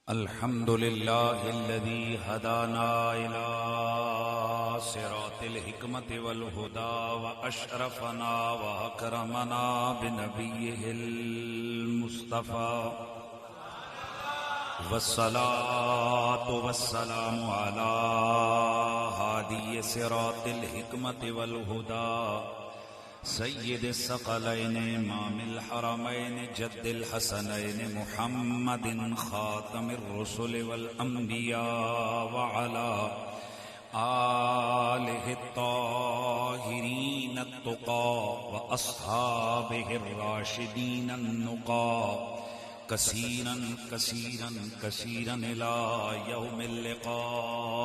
الحمد لله الذي هدانا إلى صراط الحكمة والهدى وأشرفنا وأكرمنا بنبيه المصطفى والصلاة والسلام على هادي صراط الحكمة والهدى سید الثقلین امام الحرمین جد الحسنین محمد خاتم الرسل والانبیاء وعلى آلہ الطاہرین التقى واصحابہ الراشدین النقى کثیرا کثیرا کثیرا الى یوم اللقاء.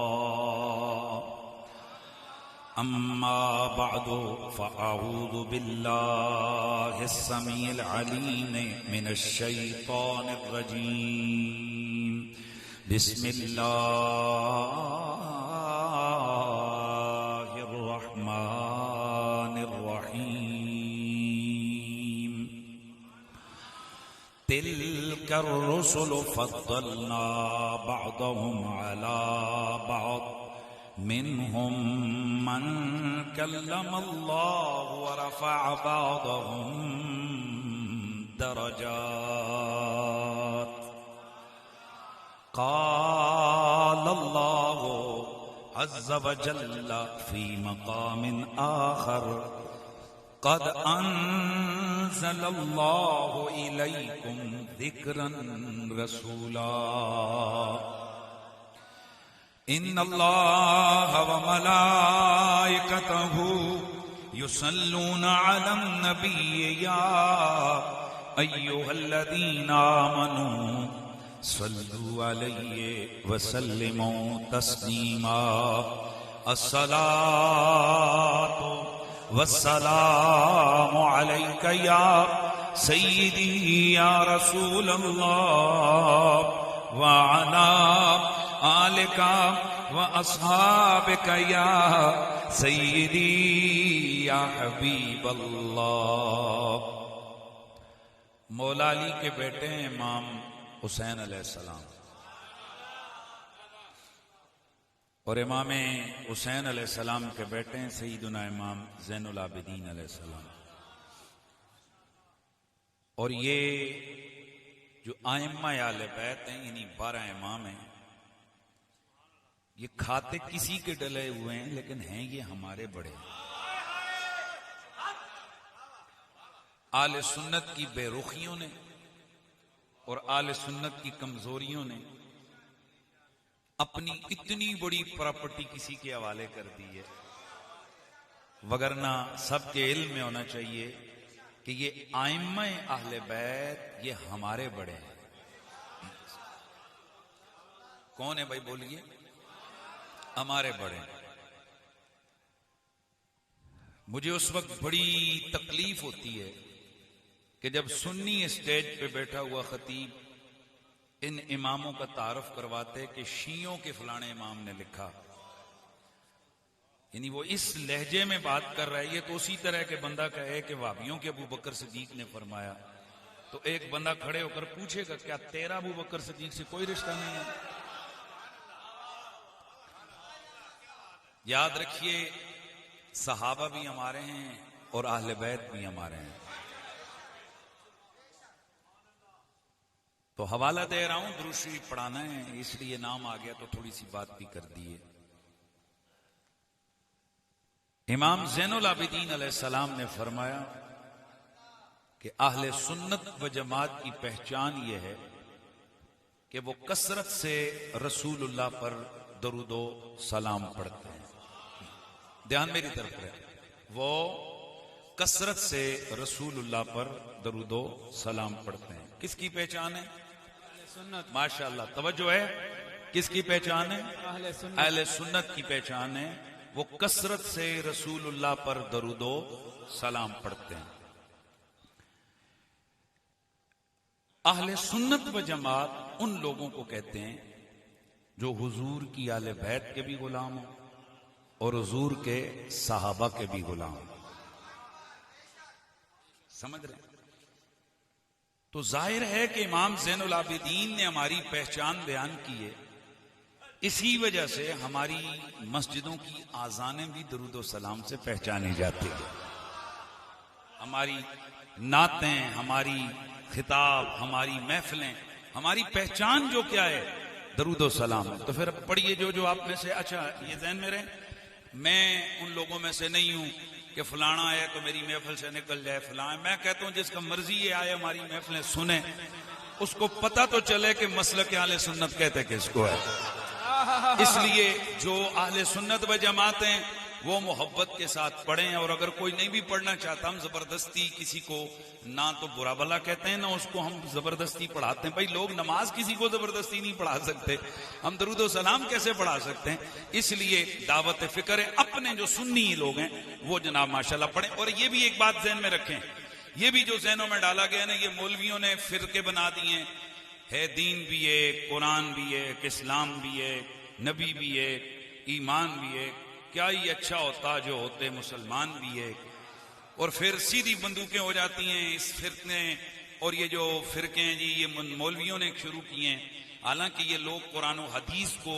اما بعد فاعوذ باللہ السمیع العلیم من الشیطان الرجیم. بسم اللہ الرحمن الرحیم. تلک الرسل فضلنا بعضهم على بعض منهم من كلم الله ورفع بعضهم درجات. قال الله عز وجل في مقام آخر قد أنزل الله إليكم ذكرا رسولا. ان اللہ وملائکتہ یصلون علی النبی یا ایھا الذین آمنوا صلوا علیہ وسلموا تسلیما. الصلاۃ والسلام علیک یا سیدی یا رسول اللہ وعلی آلک و اصحابک یا سیدی یا حبیب اللہ. مولا علی کے بیٹے ہیں امام حسین علیہ السلام، اور امام حسین علیہ السلام کے بیٹے ہیں سیدنا امام زین العابدین علیہ السلام. اور یہ جو ائمہ اہل بیت ہیں، یعنی 12 امام ہیں، یہ کھاتے کسی کے ڈلے ہوئے ہیں لیکن ہیں یہ ہمارے بڑے. آل سنت کی بے رخیوں نے اور آل سنت کی کمزوریوں نے اپنی اتنی بڑی پراپرٹی کسی کے حوالے کر دی ہے، وگرنہ سب کے علم میں ہونا چاہیے کہ یہ ائمہ اہل بیت یہ ہمارے بڑے ہیں. کون ہے بھائی بولیے؟ ہمارے بڑے. مجھے اس وقت بڑی تکلیف ہوتی ہے کہ جب سنی اسٹیج پہ بیٹھا ہوا خطیب ان اماموں کا تعارف کرواتے کہ شیعوں کے فلانے امام نے لکھا، یعنی وہ اس لہجے میں بات کر رہا ہے. یہ تو اسی طرح کے بندہ کہے کہ وہابیوں کے ابو بکر صدیق نے فرمایا، تو ایک بندہ کھڑے ہو کر پوچھے گا کیا تیرا ابو بکر صدیق سے کوئی رشتہ نہیں ہے؟ یاد رکھیے صحابہ بھی ہمارے ہیں اور اہل بیت بھی ہمارے ہیں. تو حوالہ دے رہا ہوں، درود شریف پڑھانا ہے اس لیے نام آ گیا تو تھوڑی سی بات بھی کر دیے. امام زین العابدین علیہ السلام نے فرمایا کہ اہل سنت و جماعت کی پہچان یہ ہے کہ وہ کثرت سے رسول اللہ پر درود و سلام پڑھتے ہیں. دھیان میری طرف ہے، وہ کثرت سے رسول اللہ پر درود و سلام پڑھتے ہیں. کس کی پہچان ہے؟ سنت. ماشاء اللہ، توجہ ہے. کس کی پہچان ہے؟ اہل سنت کی پہچان ہے. وہ کثرت سے رسول اللہ پر درود و سلام پڑھتے ہیں. اہل سنت و جماعت ان لوگوں کو کہتے ہیں جو حضور کی آل بیت کے بھی غلام ہوں اور حضور کے صحابہ کے بھی غلام. سمجھ رہے ہیں؟ تو ظاہر ہے کہ امام زین العابدین نے ہماری پہچان بیان کی ہے، اسی وجہ سے ہماری مسجدوں کی آذانیں بھی درود و سلام سے پہچانی جاتی ہیں، ہماری نعتیں، ہماری خطاب، ہماری محفلیں، ہماری پہچان جو کیا ہے، درود و سلام ہے۔ تو پھر پڑھیے جو آپ میں سے، اچھا یہ ذہن میں رہے، میں ان لوگوں میں سے نہیں ہوں کہ فلانا ہے تو میری محفل سے نکل جائے، فلاں، میں کہتا ہوں جس کا مرضی یہ آئے ہماری محفلیں سنیں، اس کو پتہ تو چلے کہ مسلک اہل سنت کہتے کس کو ہے۔ اس لیے جو اہل سنت و جماعت ہیں وہ محبت کے ساتھ پڑھیں، اور اگر کوئی نہیں بھی پڑھنا چاہتا، ہم زبردستی کسی کو نہ تو برا بلا کہتے ہیں، نہ اس کو ہم زبردستی پڑھاتے ہیں۔ بھائی لوگ نماز کسی کو زبردستی نہیں پڑھا سکتے، ہم درود و سلام کیسے پڑھا سکتے ہیں؟ اس لیے دعوت فکر ہے، اپنے جو سنی لوگ ہیں وہ جناب ماشاءاللہ پڑھیں۔ اور یہ بھی ایک بات ذہن میں رکھیں، یہ بھی جو ذہنوں میں ڈالا گیا نا، یہ مولویوں نے فرقے بنا دیے ہے، دین بھی ہے، قرآن بھی ہے، اسلام بھی ہے، نبی بھی ہے، ایمان بھی ہے، کیا ہی اچھا ہوتا جو ہوتے مسلمان بھی ہے، اور پھر سیدھی بندوقیں ہو جاتی ہیں اس فرقے، اور یہ جو فرقے ہیں جی یہ مولویوں نے شروع کیے ہیں، حالانکہ یہ لوگ قرآن و حدیث کو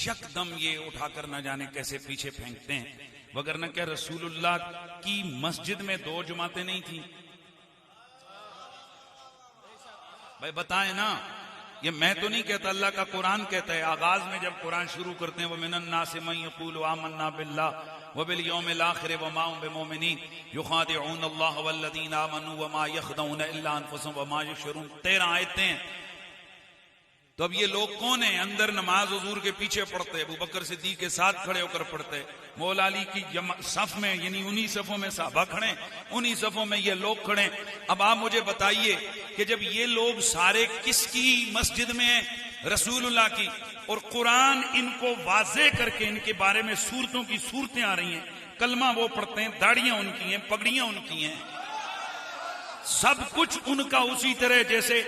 یکدم یہ اٹھا کر نہ جانے کیسے پیچھے پھینکتے ہیں، وگرنہ کیا رسول اللہ کی مسجد میں 2 جماعتیں نہیں تھیں؟ بھائی بتائیں نا، یہ میں تو نہیں کہتا، اللہ کا قرآن کہتا ہے۔ آغاز میں جب قرآن شروع کرتے ہیں وَمِنَ النَّاسِ مَن يَقُولُ آمَنَّا بِاللَّهِ وَبِالْيَوْمِ الْآخِرِ وَمَا هُم بِمُؤْمِنِينَ يُخَادِعُونَ اللَّهَ وَالَّذِينَ آمَنُوا وَمَا يَخْدَعُونَ إِلَّا أَنفُسَهُمْ وَمَا يَشْعُرُونَ۔ 13 آیتیں ہیں۔ تو اب یہ لوگ کون ہیں؟ اندر نماز حضور کے پیچھے پڑھتے، ابو بکر صدیق کے ساتھ کھڑے ہو کر پڑھتے، مولا علی کی صف میں، یعنی انہی صفوں میں صحابہ کھڑے، انہی صفوں میں یہ لوگ کھڑے۔ اب آپ مجھے بتائیے کہ جب یہ لوگ سارے کس کی مسجد میں ہیں؟ رسول اللہ کی، اور قرآن ان کو واضح کر کے ان کے بارے میں صورتوں کی صورتیں آ رہی ہیں، کلمہ وہ پڑھتے ہیں، داڑیاں ان کی ہیں، پگڑیاں ان کی ہیں، سب کچھ ان کا اسی طرح جیسے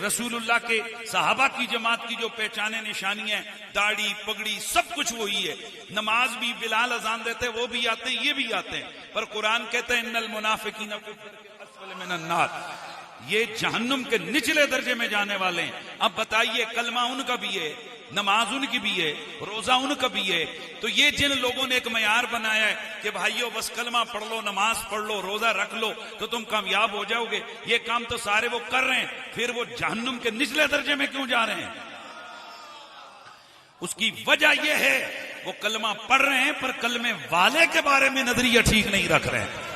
رسول اللہ کے صحابہ کی جماعت کی جو پہچانے نشانی ہیں، داڑھی پگڑی سب کچھ وہی ہے۔ نماز بھی بلال اذان دیتے وہ بھی آتے ہیں، یہ بھی آتے ہیں، پر قرآن کہتے ہیں ان المنافقین فی الدرک الاسفل من النار، یہ جہنم کے نچلے درجے میں جانے والے ہیں۔ اب بتائیے، کلمہ ان کا بھی ہے، نماز ان کی بھی ہے، روزہ ان کا بھی ہے، تو یہ جن لوگوں نے ایک معیار بنایا ہے کہ بھائیو بس کلمہ پڑھ لو، نماز پڑھ لو، روزہ رکھ لو تو تم کامیاب ہو جاؤ گے، یہ کام تو سارے وہ کر رہے ہیں، پھر وہ جہنم کے نچلے درجے میں کیوں جا رہے ہیں؟ اس کی وجہ یہ ہے وہ کلمہ پڑھ رہے ہیں پر کلمے والے کے بارے میں نظریہ ٹھیک نہیں رکھ رہے ہیں،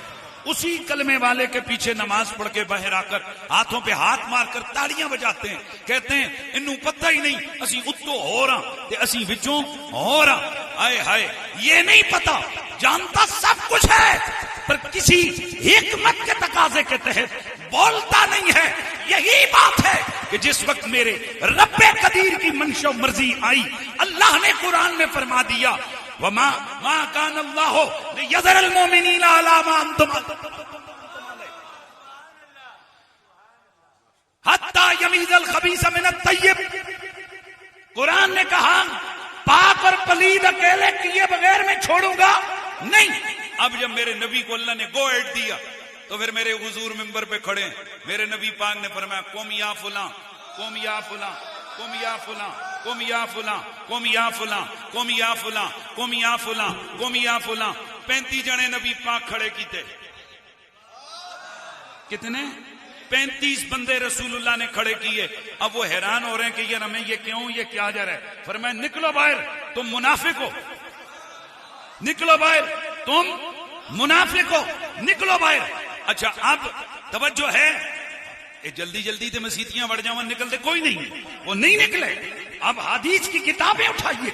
اسی کلمے والے کے پیچھے نماز پڑھ کے باہر آ کر ہاتھوں پہ ہاتھ مار کر تاڑیاں بجاتے ہیں، کہتے ہیں انہوں پتہ ہی نہیں اسی اتو ہو رہا تے اسی وچوں ہو رہا، آئے ہائے، یہ نہیں پتا، جانتا سب کچھ ہے پر کسی حکمت کے تقاضے کے تحت بولتا نہیں ہے۔ یہی بات ہے کہ جس وقت میرے رب قدیر کی منشا و مرضی آئی، اللہ نے قرآن میں فرما دیا وما ما كان الله ليذر المؤمنين على ما انتم حتى يميز الخبيث من الطيب۔ قرآن نے کہا پاک اور پلید اکیلے کیے بغیر میں چھوڑوں گا نہیں۔ اب جب میرے نبی کو اللہ نے گو ایڈ دیا تو پھر میرے حضور ممبر پہ کھڑے، میرے نبی پاک نے فرمایا قوم یا فلاں، قوم یا فلاں، قوم یا فلاں، قوم یا فلاں، قوم یا فلاں، قوم یا فلاں، قوم یا فلاں، قوم یا فلاں، 35 جنے نبی پاک کھڑے کیتے۔ کتنے؟ 35 بندے رسول اللہ نے کھڑے کیے۔ اب وہ حیران ہو رہے ہیں کہ یار ہمیں یہ کیوں، یہ کیا جا رہا ہے؟ فرمایا نکلو باہر، تم منافق ہو، نکلو باہر، تم منافق ہو، نکلو باہر۔ اچھا اب توجہ ہے، جلدی جلدی تے مسیتیاں بڑھ جاؤں، نکلتے کوئی نہیں، وہ نہیں نکلے۔ اب حدیث کی کتابیں اٹھائیے،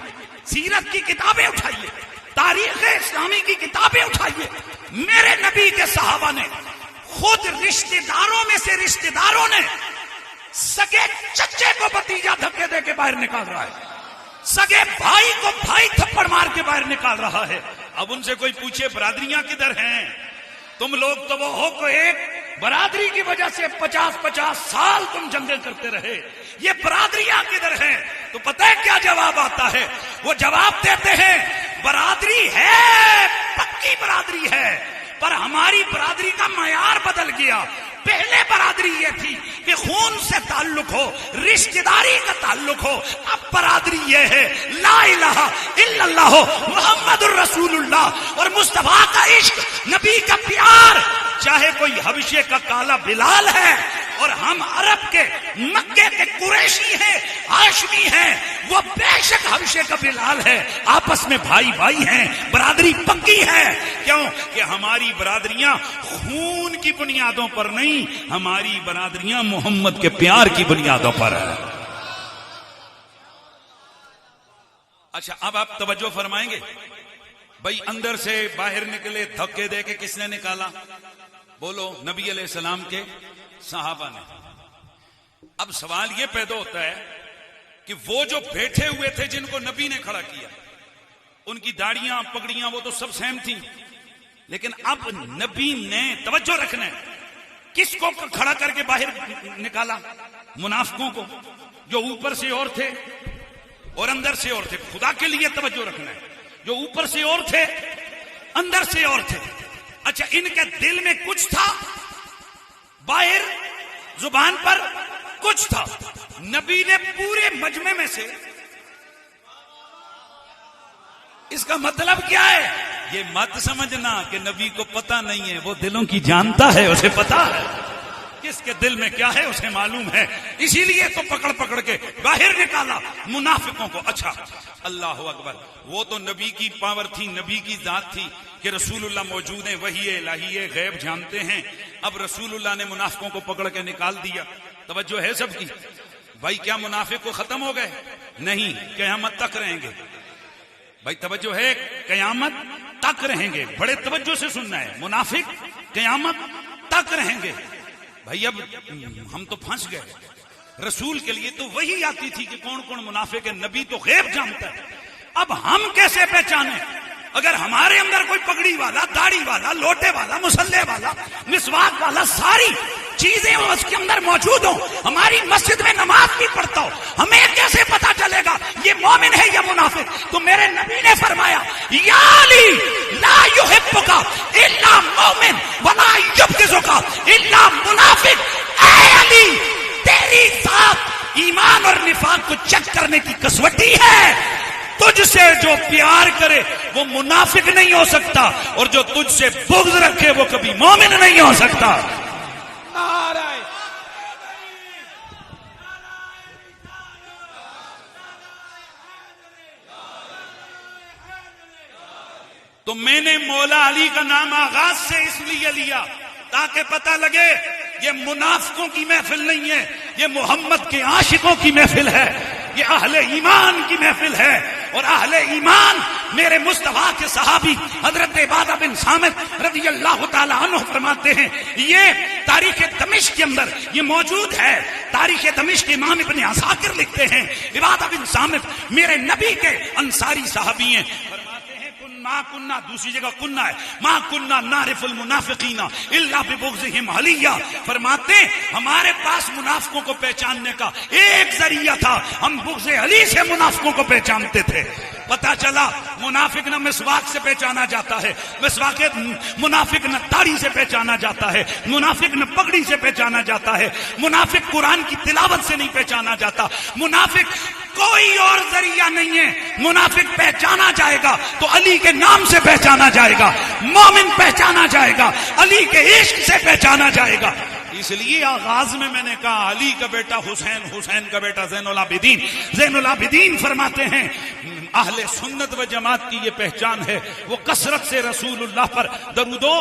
سیرت کی کتابیں اٹھائیے، تاریخ اسلامی کی کتابیں اٹھائیے۔ میرے نبی کے صحابہ نے خود رشتہ داروں میں سے رشتہ داروں نے سگے چچے کو بھتیجا دھکے دے کے باہر نکال رہا ہے، سگے بھائی کو بھائی تھپڑ مار کے باہر نکال رہا ہے۔ اب ان سے کوئی پوچھے برادریاں کدھر ہیں؟ تم لوگ تو وہ ہو کو ایک برادری کی وجہ سے 50 سال تم جنگیں کرتے رہے، یہ برادریاں کدھر ہیں؟ تو پتہ ہے کیا جواب آتا ہے؟ وہ جواب دیتے ہیں برادری ہے، پکی برادری ہے، پر ہماری برادری کا معیار بدل گیا۔ پہلے برادری یہ تھی کہ خون سے تعلق ہو، رشتہ داری کا تعلق ہو، اب برادری یہ ہے لا الہ الا اللہ محمد الرسول اللہ اور مصطفیٰ کا عشق، نبی کا پیار. چاہے کوئی حبشے کا کالا بلال ہے اور ہم عرب کے مکے کے قریشی ہیں، ہاشمی ہیں، وہ بے شک حبشے کا بلال ہے، آپس میں بھائی بھائی ہیں، برادری پکی ہے. کیوں کہ ہماری برادریاں خون کی بنیادوں پر نہیں، ہماری برادریاں محمد کے پیار کی بنیادوں پر ہے. اچھا اب آپ توجہ فرمائیں گے. بھائی اندر سے باہر نکلے، دھکے دے کے کس نے نکالا؟ بولو، نبی علیہ السلام کے صحابہ نے. اب سوال یہ پیدا ہوتا ہے کہ وہ جو بیٹھے ہوئے تھے جن کو نبی نے کھڑا کیا، ان کی داڑیاں پگڑیاں وہ تو سب سیم تھیں، لیکن اب نبی نے توجہ رکھنا ہے کس کو کھڑا کر کے باہر نکالا؟ منافقوں کو، جو اوپر سے اور تھے اور اندر سے اور تھے. خدا کے لیے توجہ رکھنا ہے، جو اوپر سے اور تھے اندر سے اور تھے. اچھا ان کے دل میں کچھ تھا، باہر زبان پر کچھ تھا. نبی نے پورے مجمع میں سے، اس کا مطلب کیا ہے؟ یہ مت سمجھنا کہ نبی کو پتہ نہیں ہے، وہ دلوں کی جانتا ہے، اسے پتا ہے کس کے دل میں کیا ہے، اسے معلوم ہے. اسی لیے تو پکڑ پکڑ کے باہر نکالا منافقوں کو. اچھا اللہ اکبر، وہ تو نبی کی پاور تھی، نبی کی ذات تھی کہ رسول اللہ موجود ہیں، وحی الہی ہے، غیب جانتے ہیں. اب رسول اللہ نے منافقوں کو پکڑ کے نکال دیا. توجہ ہے سب کی؟ بھائی کیا منافق کو ختم ہو گئے؟ نہیں، قیامت تک رہیں گے. بھائی توجہ ہے، قیامت تک رہیں گے. بڑے توجہ سے سننا ہے، منافق قیامت تک رہیں گے. بھائی اب ہم تو پھنس گئے. رسول کے لیے تو وہی آتی تھی کہ کون کون منافق ہے، نبی تو غیب جانتا ہے. اب ہم کیسے پہچانے؟ اگر ہمارے اندر کوئی پگڑی والا، داڑھی والا، لوٹے والا، مسلح والا، مسواک والا، ساری چیزیں اس کے اندر موجود ہوں، ہماری مسجد میں نماز بھی پڑھتا ہو، ہمیں کیسے پتا چلے گا یہ مومن ہے یا منافق؟ تو میرے نبی نے فرمایا یا علی لا یحبک الا مومن ولا یبغضک الا منافق. اے علی تیری ذات ایمان اور نفاق کو چیک کرنے کی کسوٹی ہے. تجھ سے جو پیار کرے وہ منافق نہیں ہو سکتا، اور جو تجھ سے بغض رکھے وہ کبھی مومن نہیں ہو سکتا. تو میں نے مولا علی کا نام آغاز سے اس لیے لیا تاکہ پتہ لگے یہ منافقوں کی محفل نہیں ہے، یہ محمد کے عاشقوں کی محفل ہے، یہ اہل ایمان کی محفل ہے. اور اہل ایمان میرے مصطفیٰ کے صحابی حضرت عبادہ بن صامت رضی اللہ تعالی عنہ فرماتے ہیں، یہ تاریخ دمشق کے اندر یہ موجود ہے. تاریخ دمشق امام ابن عساکر لکھتے ہیں، عبادہ بن صامت میرے نبی کے انصاری صحابی ہیں. ما کننا، دوسری جگہ کننا ہے، ما کننا نعرف المنافقین الا ببغضهم علیہ. فرماتے ہمارے پاس منافقوں کو پہچاننے کا ایک ذریعہ تھا، ہم بغض علی سے منافقوں کو پہچانتے تھے. پتا چلا منافق نہ مسواک سے پہچانا جاتا ہے، مسواک منافق نہ داڑھی سے پہچانا جاتا ہے، منافق نہ پگڑی سے پہچانا جاتا ہے، منافق قرآن کی تلاوت سے نہیں پہچانا جاتا، منافق کوئی اور ذریعہ نہیں ہے. منافق پہچانا جائے گا تو علی کے نام سے پہچانا جائے گا، مومن پہچانا جائے گا علی کے عشق سے پہچانا جائے گا. اس لیے آغاز میں نے کہا علی کا بیٹا حسین، حسین کا بیٹا زین العابدین. زین العابدین فرماتے ہیں اہل سنت و جماعت کی یہ پہچان ہے، وہ کثرت سے رسول اللہ پر درود و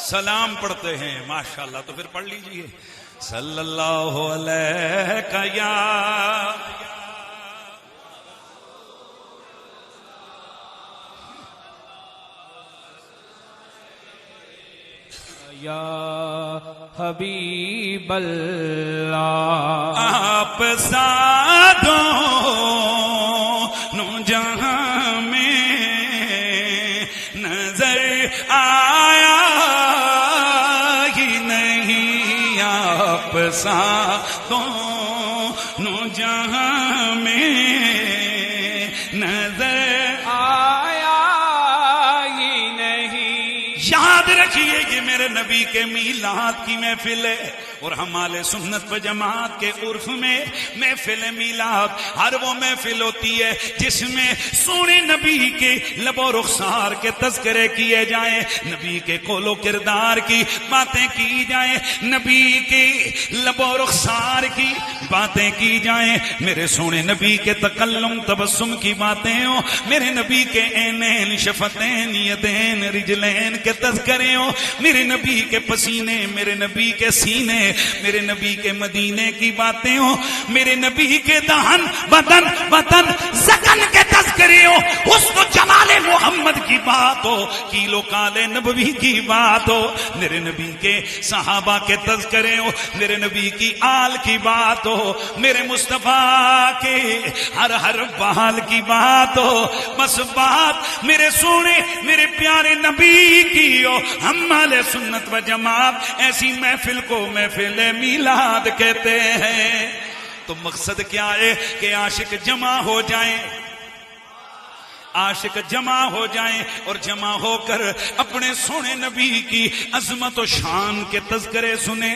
سلام پڑھتے ہیں. ماشاءاللہ. تو پھر پڑھ لیجئے صلی اللہ علیہ یا حبیب اللہ. آپ سادوں جہاں میں نظر آیا ہی نہیں، آپ سادوں جہاں میں نظر آیا ہی نہیں. یاد رکھیے یہ میرے نبی نبی کے میلاد کی محفل ہے، اور ہمارے سنت و جماعت کے عرف میں محفل میلاد ہر وہ محفل ہوتی ہے جس میں سونے نبی کے لب و رخسار کے تذکرے کیے جائیں، نبی کے قول و کردار کی باتیں کی جائیں، نبی کے لب و رخسار کی باتیں کی جائیں، میرے سونے نبی کے تکلم تبسم کی باتیں ہوں، میرے نبی کے عینین شفتین یدین رجلین کے تذکرے ہوں، میرے نبی کے پسینے، میرے نبی کے سینے، میرے نبی کے مدینے کی باتیں ہوں، میرے نبی کے دہن بدن زکن کے تذکرے ہوں، حسن و جمال محمد کی بات ہو، کیلو کالے نبوی کی بات ہو، میرے نبی کے صحابہ کے تذکرے ہو، میرے نبی کی آل کی بات ہو، میرے مصطفیٰ کے ہر بحال کی بات ہو، بس بات میرے سونے میرے پیارے نبی کی ہو۔ ہم اہل سنت و جماعت ایسی محفل کو محفل میلاد کہتے ہیں۔ تو مقصد کیا ہے کہ عاشق جمع ہو جائیں، عاشق جمع ہو جائیں اور جمع ہو کر اپنے سونے نبی کی عظمت و شان کے تذکرے سنیں۔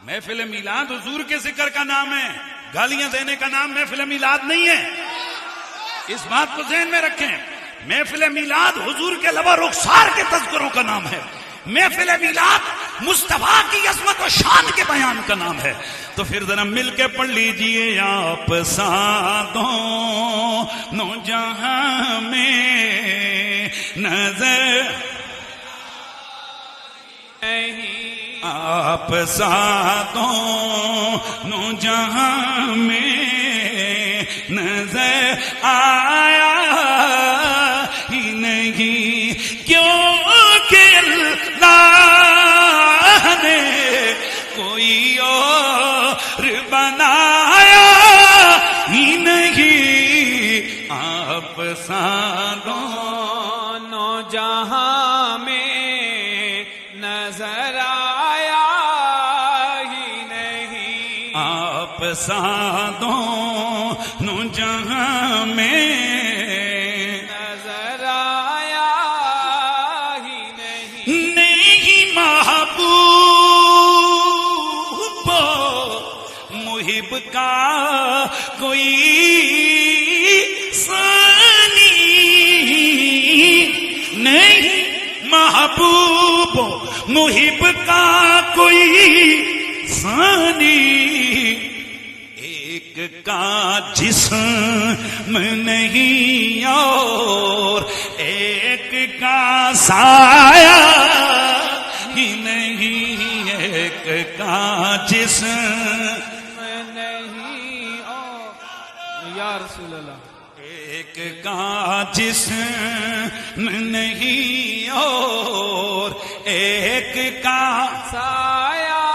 محفل میلاد حضور کے ذکر کا نام ہے، گالیاں دینے کا نام محفل میلاد نہیں ہے، اس بات کو ذہن میں رکھیں۔ محفل میلاد حضور کے لب و رخسار کے تذکروں کا نام ہے، محفل میلاد مصطفیٰ کی عظمت و شان کے بیان کا نام ہے۔ تو پھر ذرا مل کے پڑھ لیجئے، آپ ساتوں نو جہاں میں نظر آپ ساتوں نو جہاں میں نظر آیا ہی نہیں، کیونکہ اللہ نے کوئی اور بنایا ہی نہیں، آپ ساتوں نو جہاں میں نظر آیا ہی نہیں، آپ ساتوں نو جہاں میں نظر آیا ہی نہیں، نہیں محبوب محب کا کوئی ثانی نہیں، محبوب محب کا کوئی ثانی، ایک کا جسم نہیں اور ایک کا سایہ ہی نہیں، ایک کا جسم نہیں او یا رسول اللہ، ایک کا جسم نہیں اور ایک کا سایہ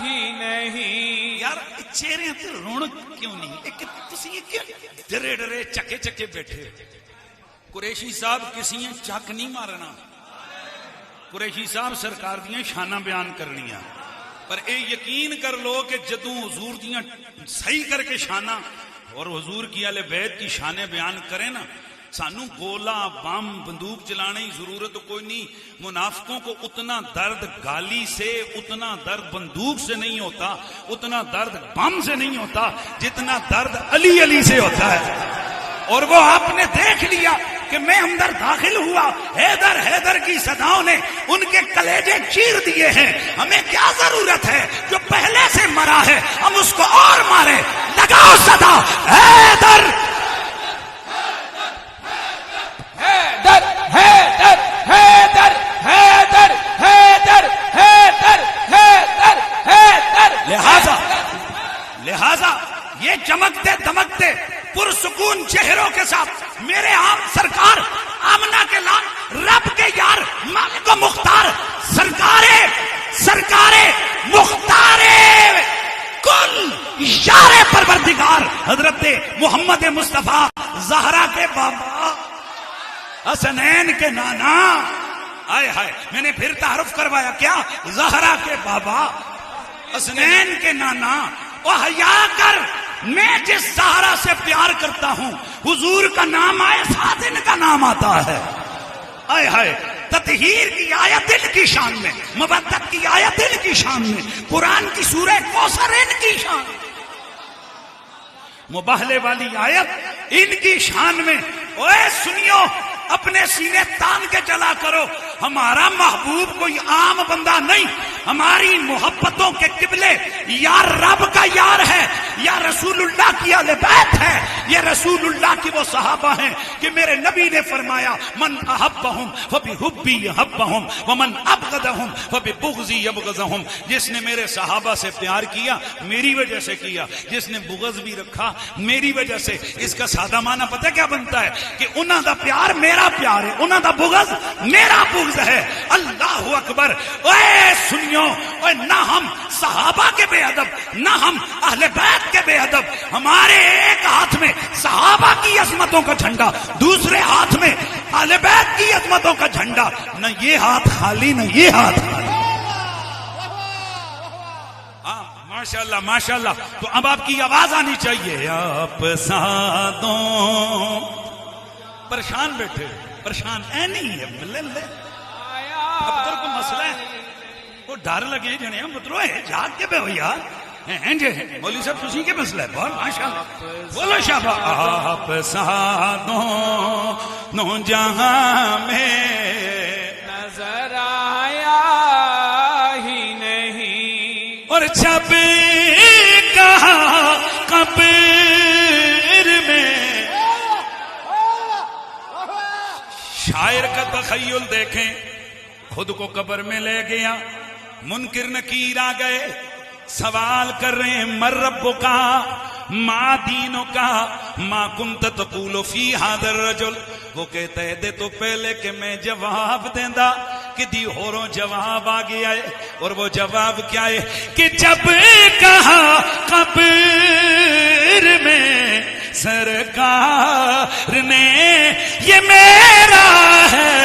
ہی نہیں۔ یار چہرے تے رونق کیوں نہیں؟ ایک تسی یہ کیا ڈرے ڈرے چکے چکے بیٹھے؟ قریشی صاحب کسی نے چک نہیں مارنا، قریشی صاحب سرکار دیاں شاناں بیان کرنیاں، پر اے یقین کر لو کہ جدوں حضور دیاں صحیح کر کے شاناں اور حضور کی اہل بیت کی شانیں بیان کریں نا، سانو گولا بم بندوق چلانے کی ضرورت کوئی نہیں۔ منافقوں کو اتنا درد گالی سے، اتنا درد بندوق سے نہیں ہوتا، اتنا درد بم سے نہیں ہوتا جتنا درد علی علی سے ہوتا ہے۔ اور وہ آپ نے دیکھ لیا کہ میں اندر داخل ہوا، حیدر حیدر کی صداؤں نے ان کے کلیجے چیر دیے ہیں، ہمیں کیا ضرورت ہے؟ جو پہلے سے مرا ہے ہم اس کو اور مارے، لگاؤ صدا حیدر حیدر حیدر حیدر حیدر حیدر حیدر حیدر حیدر۔ لہذا یہ چمکتے دمکتے پرسکون چہروں کے ساتھ میرے عام سرکار آمنہ کے لال رب کے یار مالک و مختار سرکار مختار کل یار پروردگار حضرت محمد مصطفیٰ زہرا کے بابا حسنین کے نانا، آئے ہائے میں نے پھر تعارف کروایا، کیا زہرا کے بابا حسنین کے نانا، وہ حیا کر، میں جس زہرا سے پیار کرتا ہوں حضور کا نام آئے ساتھ ان کا نام آتا ہے، آئے ہائے تطہیر کی آیت ان کی شان میں، مودت کی آیت ان کی شان میں، قرآن کی سورہ کوثر ان کی شان میں، مباہلے والی آیت ان کی شان میں۔ اوے سنیو، اپنے سینے تان کے چلا کرو، ہمارا محبوب کوئی عام بندہ نہیں، ہماری محبتوں کے قبلے یا رب کا یار ہے، یا رسول اللہ کی اہل بیت ہے، یہ رسول اللہ کی وہ صحابہ ہیں کہ میرے نبی نے فرمایا من احبہم فبحبی یحبہم ومن ابغضہم فببغضی یبغضہم، جس نے میرے صحابہ سے پیار کیا میری وجہ سے کیا، جس نے بغض بھی رکھا میری وجہ سے۔ اس کا سادہ معنی پتہ کیا بنتا ہے کہ انہاں دا پیار میرا پیار ہے، انہاں دا بغض میرا بغض ہے۔ اللہ اکبر۔ اے سنیو، اے نہ ہم صحابہ کے بے ادب، نہ ہم اہل بیت کے بے ادب، ہمارے ایک ہاتھ میں صحابہ کی عظمتوں کا جھنڈا، دوسرے ہاتھ میں اہل بیت کی عظمتوں کا جھنڈا، نہ یہ ہاتھ خالی نہ یہ ہاتھ خالی۔ ماشاءاللہ ماشاءاللہ۔ تو اب آپ کی آواز آنی چاہیے، آپ سادوں پریشان بیٹھے، پریشان اے نہیں ہے ملے لے اب تر کو مسئلہ ہے، وہ ڈر لگے جنے مطلب ہے جاگ کے بے ہو یار مولوی صاحب تسی کے مسئلہ ہے بہت ماشاءاللہ بولو شابہ۔ آپ سادوں نو جہاں میں نظر آیا ہی نہیں، اور جب کہا قبر میں، شاعر کا تخیل دیکھیں، خود کو قبر میں لے گیا، منکر نکیر آ گئے، سوال کر رہے ہیں من ربک ما دینک ما کنت تقول فی ھذا الرجل، وہ کہتا ہے دے تو پہلے کہ میں جواب دیندا کہ دی ہوروں جواب آ گیا ہے، اور وہ جواب کیا ہے کہ جب کہا قبر میں سرکار نے یہ میرا ہے،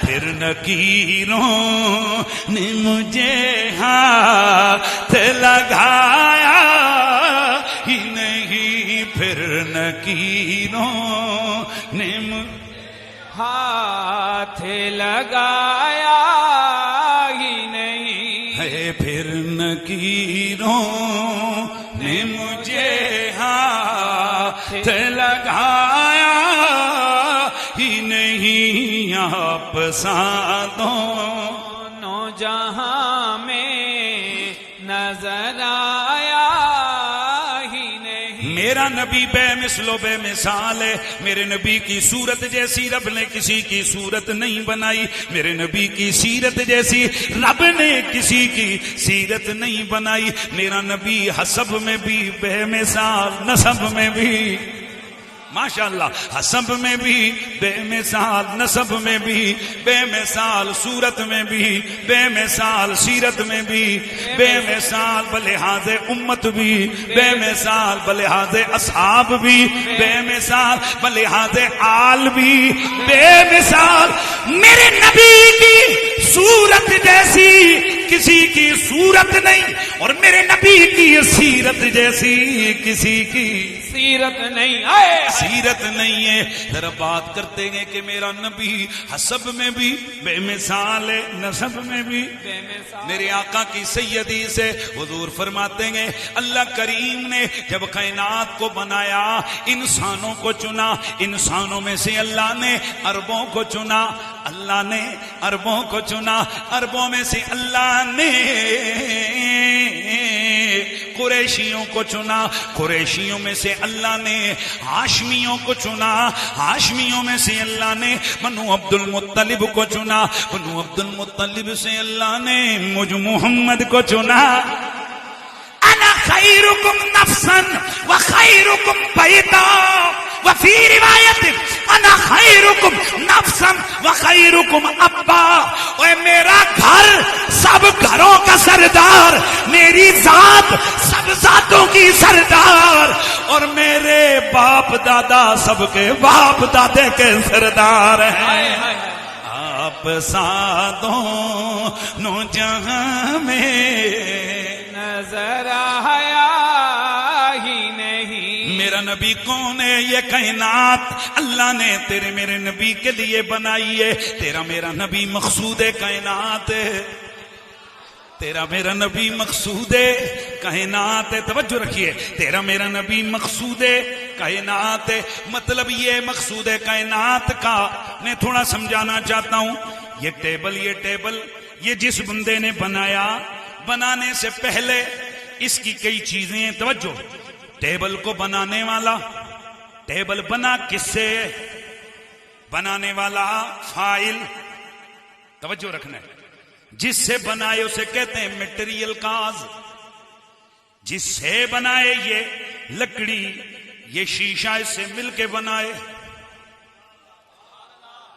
پھر نکیروں نے مجھے ہاتھ لگایا ہی نہیں، پھر نکیروں نے ہاتھ لگایا ہی نہیں، ہے، پھر نکیروں نے مجھے ہاتھ لگایا ہی نہیں، آپ سادوں نو جہاں میں نظر آیا ہی نہیں۔ میرا نبی بے مثل و بے مثال ہے، میرے نبی کی صورت جیسی رب نے کسی کی صورت نہیں بنائی، میرے نبی کی سیرت جیسی رب نے کسی کی سیرت نہیں بنائی، میرا نبی حسب میں بھی بے مثال، نسب میں بھی ماشاءاللہ، حسب میں بھی بے مثال، نسب میں بھی بے مثال، صورت میں بھی بے مثال، سیرت میں بھی بے مثال، بلحاظ امت بھی بے مثال، بلحاظ اصحاب بھی بے مثال، بلحاظ آل بھی بے مثال۔ میرے نبی کی صورت جیسی کسی کی صورت نہیں، اور میرے نبی کی سیرت جیسی کسی کی سیرت نہیں آئے، سیرت نہیں ہے۔ ذرا بات کرتے ہیں کہ میرا نبی حسب میں بھی بے مثال ہے، نسب میں بھی بے مثال۔ میرے آقا کی سیدی سے حضور فرماتے ہیں اللہ کریم نے جب کائنات کو بنایا، انسانوں کو چنا، انسانوں میں سے اللہ نے عربوں کو چنا، اللہ نے عربوں کو چنا، عربوں میں سے اللہ نے قریشیوں کو چنا، قریشیوں میں سے اللہ نے ہاشمیوں کو چنا، ہاشمیوں میں سے اللہ نے بنو عبد المطلب کو چنا، بنو عبد المطلب سے اللہ نے مجھ محمد کو چنا۔ انا خیرکم نفسا وخیرکم بیتا، وفی روایت انا خیرکم نفسا وخیرکم ابا، اے میرا گھر سب گھروں کا سردار، میری ذات سب ذاتوں کی سردار، اور میرے باپ دادا سب کے باپ دادے کے سردار ہیں۔ آپ سادوں نو جہاں میں نظر آیا ہی نہیں، میرا میرا نبی کون ہے؟ یہ کائنات اللہ نے تیرے میرے نبی کے لیے بنائی ہے. تیرا میرا نبی مقصود کائنات ہے. تیرا میرا نبی مقصود کائنات ہے. توجہ رکھیے, تیرا میرا نبی مقصود کائنات ہے. مطلب یہ مقصود کائنات کا میں تھوڑا سمجھانا چاہتا ہوں. یہ ٹیبل یہ جس بندے نے بنایا, بنانے سے پہلے اس کی کئی چیزیں ہیں. توجہ, ٹیبل کو بنانے والا, ٹیبل بنا کس سے؟ بنانے والا فاعل. توجہ رکھنا ہے, جس سے بنائے اسے کہتے ہیں میٹیریل کاز. جس سے بنائے, یہ لکڑی, یہ شیشہ اس سے مل کے بنائے,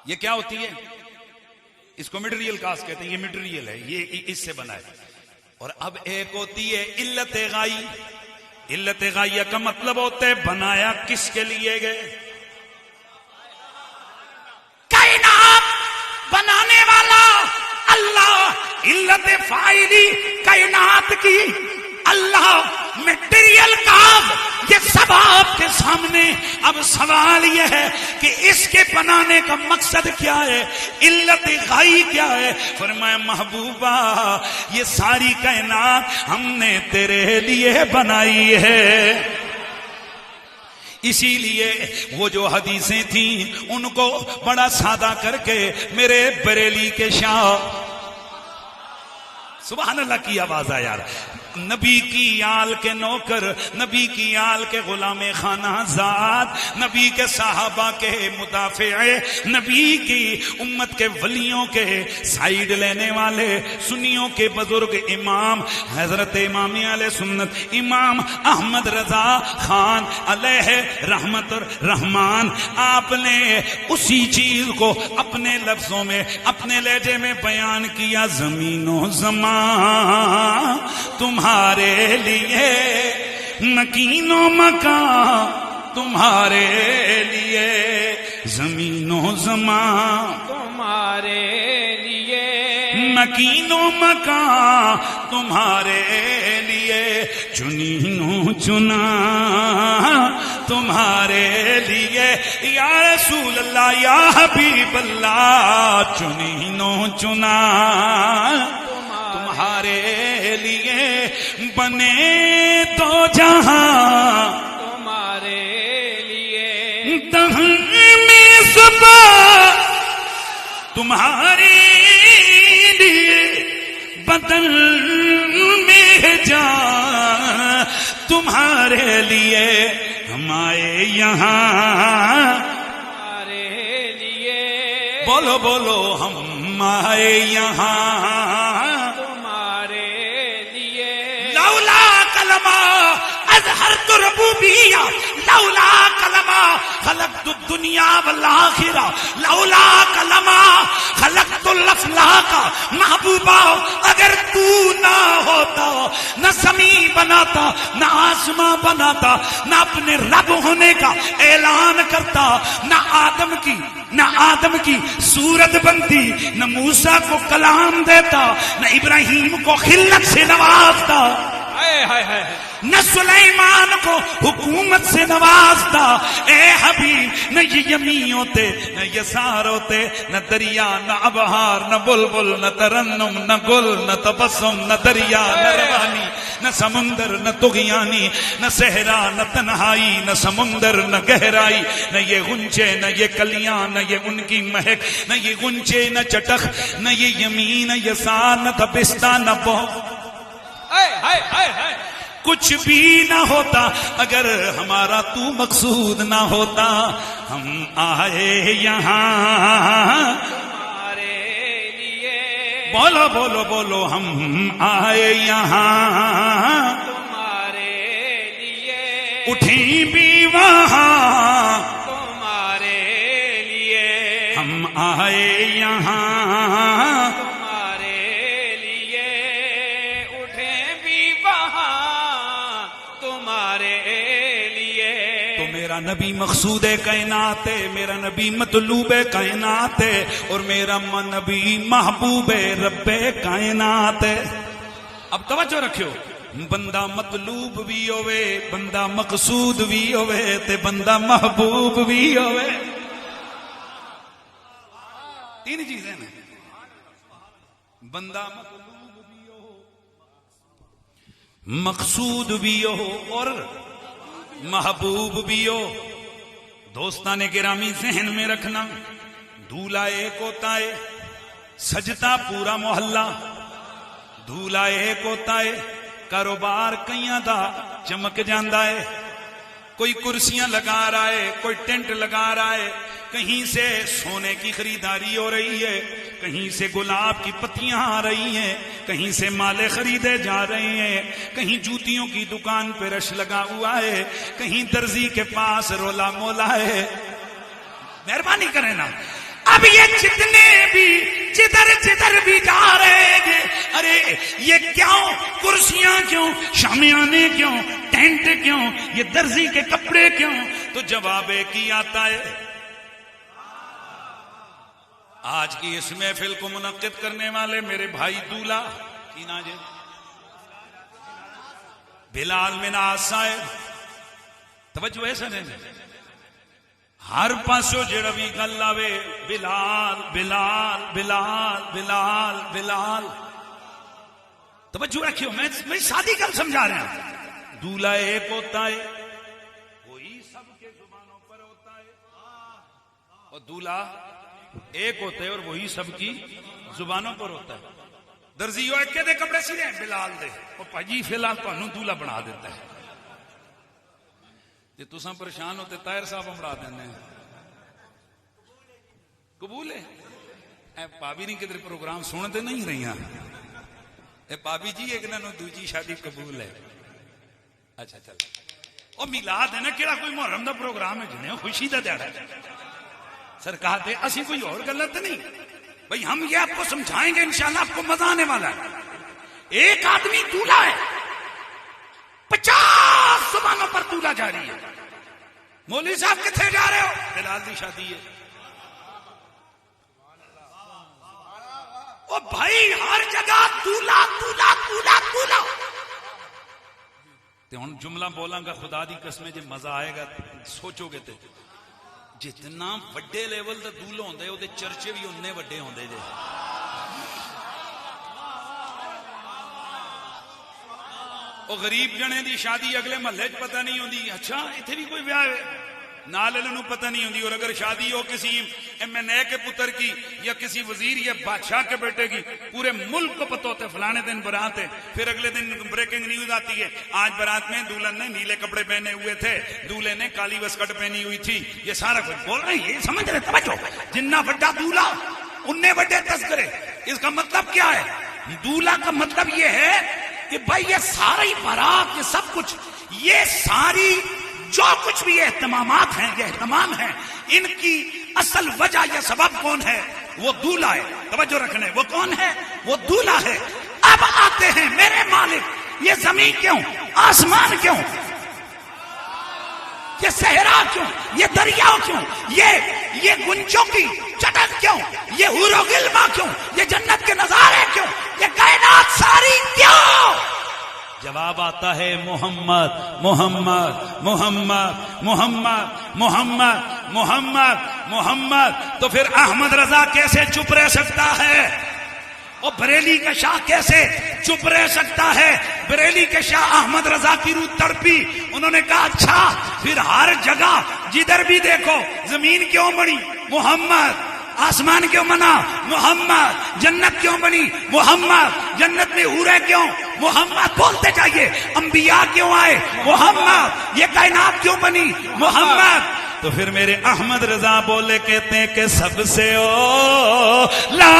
یہ کیا ہوتی ہے؟ اس کو میٹیریل کاز کہتے ہیں. یہ میٹیریل ہے, یہ اس سے بنائے. اور اب ایک ہوتی ہے علت غائی. علت غائیہ کا مطلب ہوتا ہے بنایا کس کے لیے گئے. کائنات بنانے والا اللہ, علت فاعلی کائنات کی اللہ, میٹیریل کاز. یہ سب آپ کے سامنے. اب سوال یہ ہے کہ اس کے بنانے کا مقصد کیا ہے, علت غائی کیا ہے؟ فرمایا محبوبہ یہ ساری کائنات ہم نے تیرے لیے بنائی ہے. اسی لیے وہ جو حدیثیں تھیں ان کو بڑا سادہ کر کے میرے بریلی کے شاہ, سبحان اللہ کی آواز آ یار, نبی کی آل کے نوکر, نبی کی آل کے غلام خانہ ذات, نبی کے صحابہ کے مدافع, نبی کی امت کے ولیوں کے سائیڈ لینے والے, سنیوں کے بزرگ امام حضرت امام علیہ سنت امام احمد رضا خان علیہ رحمت الرحمان, آپ نے اسی چیز کو اپنے لفظوں میں اپنے لہجے میں بیان کیا. زمین و زمان تمہارے لیے, مکین و مکان تمہارے لیے, زمین و زمان تمہارے لیے, مکین و مکان تمہارے لیے, چنین و چنا تمہارے لیے. یا رسول اللہ یا حبیب اللہ, چنین و چنا تمہارے لیے, بنے تو جہاں تمہارے لیے, دہن میں صبح تمہارے لیے, بدن میں جان تمہارے لیے. ہم آئے یہاں تمہارے لیے, بولو بولو, ہم آئے یہاں تمہارے لیے. لولا کلمہ اظہرت ربوبیہ, لولا کلمہ خلقت الدنیا والآخرہ, لولا کلمہ خلقت الافلاق. محبوبہ اگر تو نہ ہوتا, نہ زمین بناتا, نہ آسمان بناتا, نہ اپنے رب ہونے کا اعلان کرتا, نہ آدم کی صورت بنتی, نہ موسیٰ کو کلام دیتا, نہ ابراہیم کو خلت سے نوازتا, نہ سلیمان کو حکومت سے نوازتا. اے حبیب نہ یہ یمین ہوتے, نہ یسار ہوتے, نہ دریا, نہ ابہار, نہ بلبل, نہ ترنم, نہ گل, نہ تبسم, نہ دریا, نہ روانی, نہ سمندر, نہ طغیانی, نہ صحرا, نہ تنہائی, نہ سمندر, نہ گہرائی, نہ یہ غنچے, نہ یہ کلیاں, نہ یہ ان کی مہک, نہ یہ غنچے, نہ چٹخ, نہ یہ یمین, نہ یسار, نہ تپستہ, نہ کچھ بھی نہ ہوتا اگر ہمارا تو مقصود نہ ہوتا. ہم آئے یہاں تمہارے لیے, بولو بولو بولو, ہم آئے یہاں تمہارے لیے, اٹھی بھی وہاں تمہارے لیے, ہم آئے یہاں تمہارے لیے, اٹھے بھی وہاں تمہارے لیے. تو میرا نبی مقصود کائنات ہے, میرا نبی مطلوب کائنات ہے, اور میرا نبی محبوب رب کائنات ہے. اب توجہ رکھو, بندہ مطلوب بھی ہوئے، بندہ مقصود بھی ہوئے تے بندہ محبوب بھی ہوئے. تین چیزیں نا، بندہ مطلوب بھی ہو، مقصود بھی ہو اور محبوب بھی ہو. دوستان گرامی ذہن میں رکھنا، دولہا ایک ہوتا ہے سجتا پورا محلہ، دولہا ایک ہوتا ہے کاروبار کئیاں دا چمک جاندہ ہے. کوئی کرسیاں لگا رہا ہے، کوئی ٹینٹ لگا رہا ہے، کہیں سے سونے کی خریداری ہو رہی ہے، کہیں سے گلاب کی پتیاں آ رہی ہیں، کہیں سے مالے خریدے جا رہے ہیں، کہیں جوتیوں کی دکان پہ رش لگا ہوا ہے، کہیں درزی کے پاس رولا مولا ہے. مہربانی کریں نا، اب یہ جتنے بھی جدھر بھی جا رہے ہیں، ارے یہ کیوں کرسیاں کیوں، شامیانے کیوں، ٹینٹ کیوں، یہ درزی کے کپڑے کیوں؟ تو جواب ایک ہی آتا ہے. آج کی اس محفل کو منعقد کرنے والے میرے بھائی دولہا کی ناجے بلال مناز صاحب، توجہ ہے سر، ہر پاسوں جڑا بھی گل آوے بلال بلال بلال بلال بلال. توجہ رکھیو، میں سادی گل سمجھا رہا ہوں. دولہا ایک ہوتا ہے وہی سب کے زبانوں پر ہوتا ہے، اور دولہا ایک ہوتا ہے اور وہی سب کی زبانوں پر ہوتا ہے. درزی ہو ایک دے کپڑے سی رہے ہیں بلال دے، اور پاجی فی الحال تمہیں دولہا بنا دیتا ہے. جی تساں پریشان ہوتے طاہر صاحب بنا دینے قبول ہے. اے پابی نہیں کدھر پروگرام سنتے نہیں رہی ہیں. اے پابی جی ایک نہ دوجی شادی قبول ہے. اچھا چل اور میلاد ہے نا، کیڑا کوئی محرم دا پروگرام ہے جنہیں خوشی دا دیڑا ہے. سرکار دے اسی کوئی اور غلط نہیں بھئی، ہم یہ آپ کو سمجھائیں گے انشاءاللہ، آپ کو مزہ آنے والا ہے. ایک آدمی دولہا ہے، 50 زبانوں پر دولہا جاری ہے. مولوی صاحب کتنے جا رہے ہو؟ بلال دی شادی ہے. او بھائی ہر جگہ دولہا دولہا دولہا دولہا. تے ہن جملہ بولاں گا خدا دی قسم جے مزہ آئے گا سوچو گے تے جتنا وڈے لیول دا دولہا ہوندے او دے چرچے بھی اننے وڈے ہوندے جے. او غریب جنے دی شادی اگلے محلے چ پتہ نہیں ہوندی، اچھا ایتھے بھی کوئی بیاہ ہے، نال انہوں پتہ نہیں ہوندی. اور اگر شادی ہو کسی MNA کے پتر کی یا کسی وزیر یا بادشاہ کے بیٹے کی، پورے ملک کو پتہ ہوتا ہے فلانے دن برات ہے. پھر اگلے دن بریکنگ نیوز آتی ہے، آج برات میں دولہن نے نیلے کپڑے پہنے ہوئے تھے، دولہے نے کالی وسکٹ پہنی ہوئی تھی. یہ سارا کچھ بول رہے ہیں، یہ سمجھ رہے توجہ. جنہ بڑا دولہا اننے بڑے تذکرے. اس کا مطلب کیا ہے؟ دولہا کا مطلب یہ ہے کہ بھائی یہ ساری بارات، یہ سب کچھ، یہ ساری جو کچھ بھی اہتمامات ہیں، یہ اہتمام ہیں، ان کی اصل وجہ یا سبب کون ہے؟ وہ دولہا ہے. توجہ رکھنے، وہ کون ہے؟ وہ دولہا ہے. اب آتے ہیں میرے مالک، یہ زمین کیوں، آسمان کیوں، یہ صحرا کیوں، یہ دریا کیوں، یہ گنجوں کی چٹک کیوں، یہ حور و غلما کیوں، یہ جنت کے نظارے کیوں، یہ کائنات ساری کیوں؟ جواب آتا ہے محمد محمد محمد محمد محمد محمد محمد. تو پھر احمد رضا کیسے چپ رہ سکتا ہے؟ اور بریلی کا شاہ کیسے چپ رہ سکتا ہے؟ بریلی کے شاہ احمد رضا کی روح تڑپی. انہوں نے کہا اچھا پھر ہر جگہ جدھر بھی دیکھو زمین کیوں بنی؟ محمد. آسمان کیوں بنا؟ محمد. جنت کیوں بنی؟ محمد. جنت میں حوریں کیوں؟ محمد. بولتے جائیے. انبیاء کیوں آئے؟ محمد. یہ کائنات کیوں بنی؟ محمد. تو پھر میرے احمد رضا بولے کہتے ہیں کہ سب سے اولا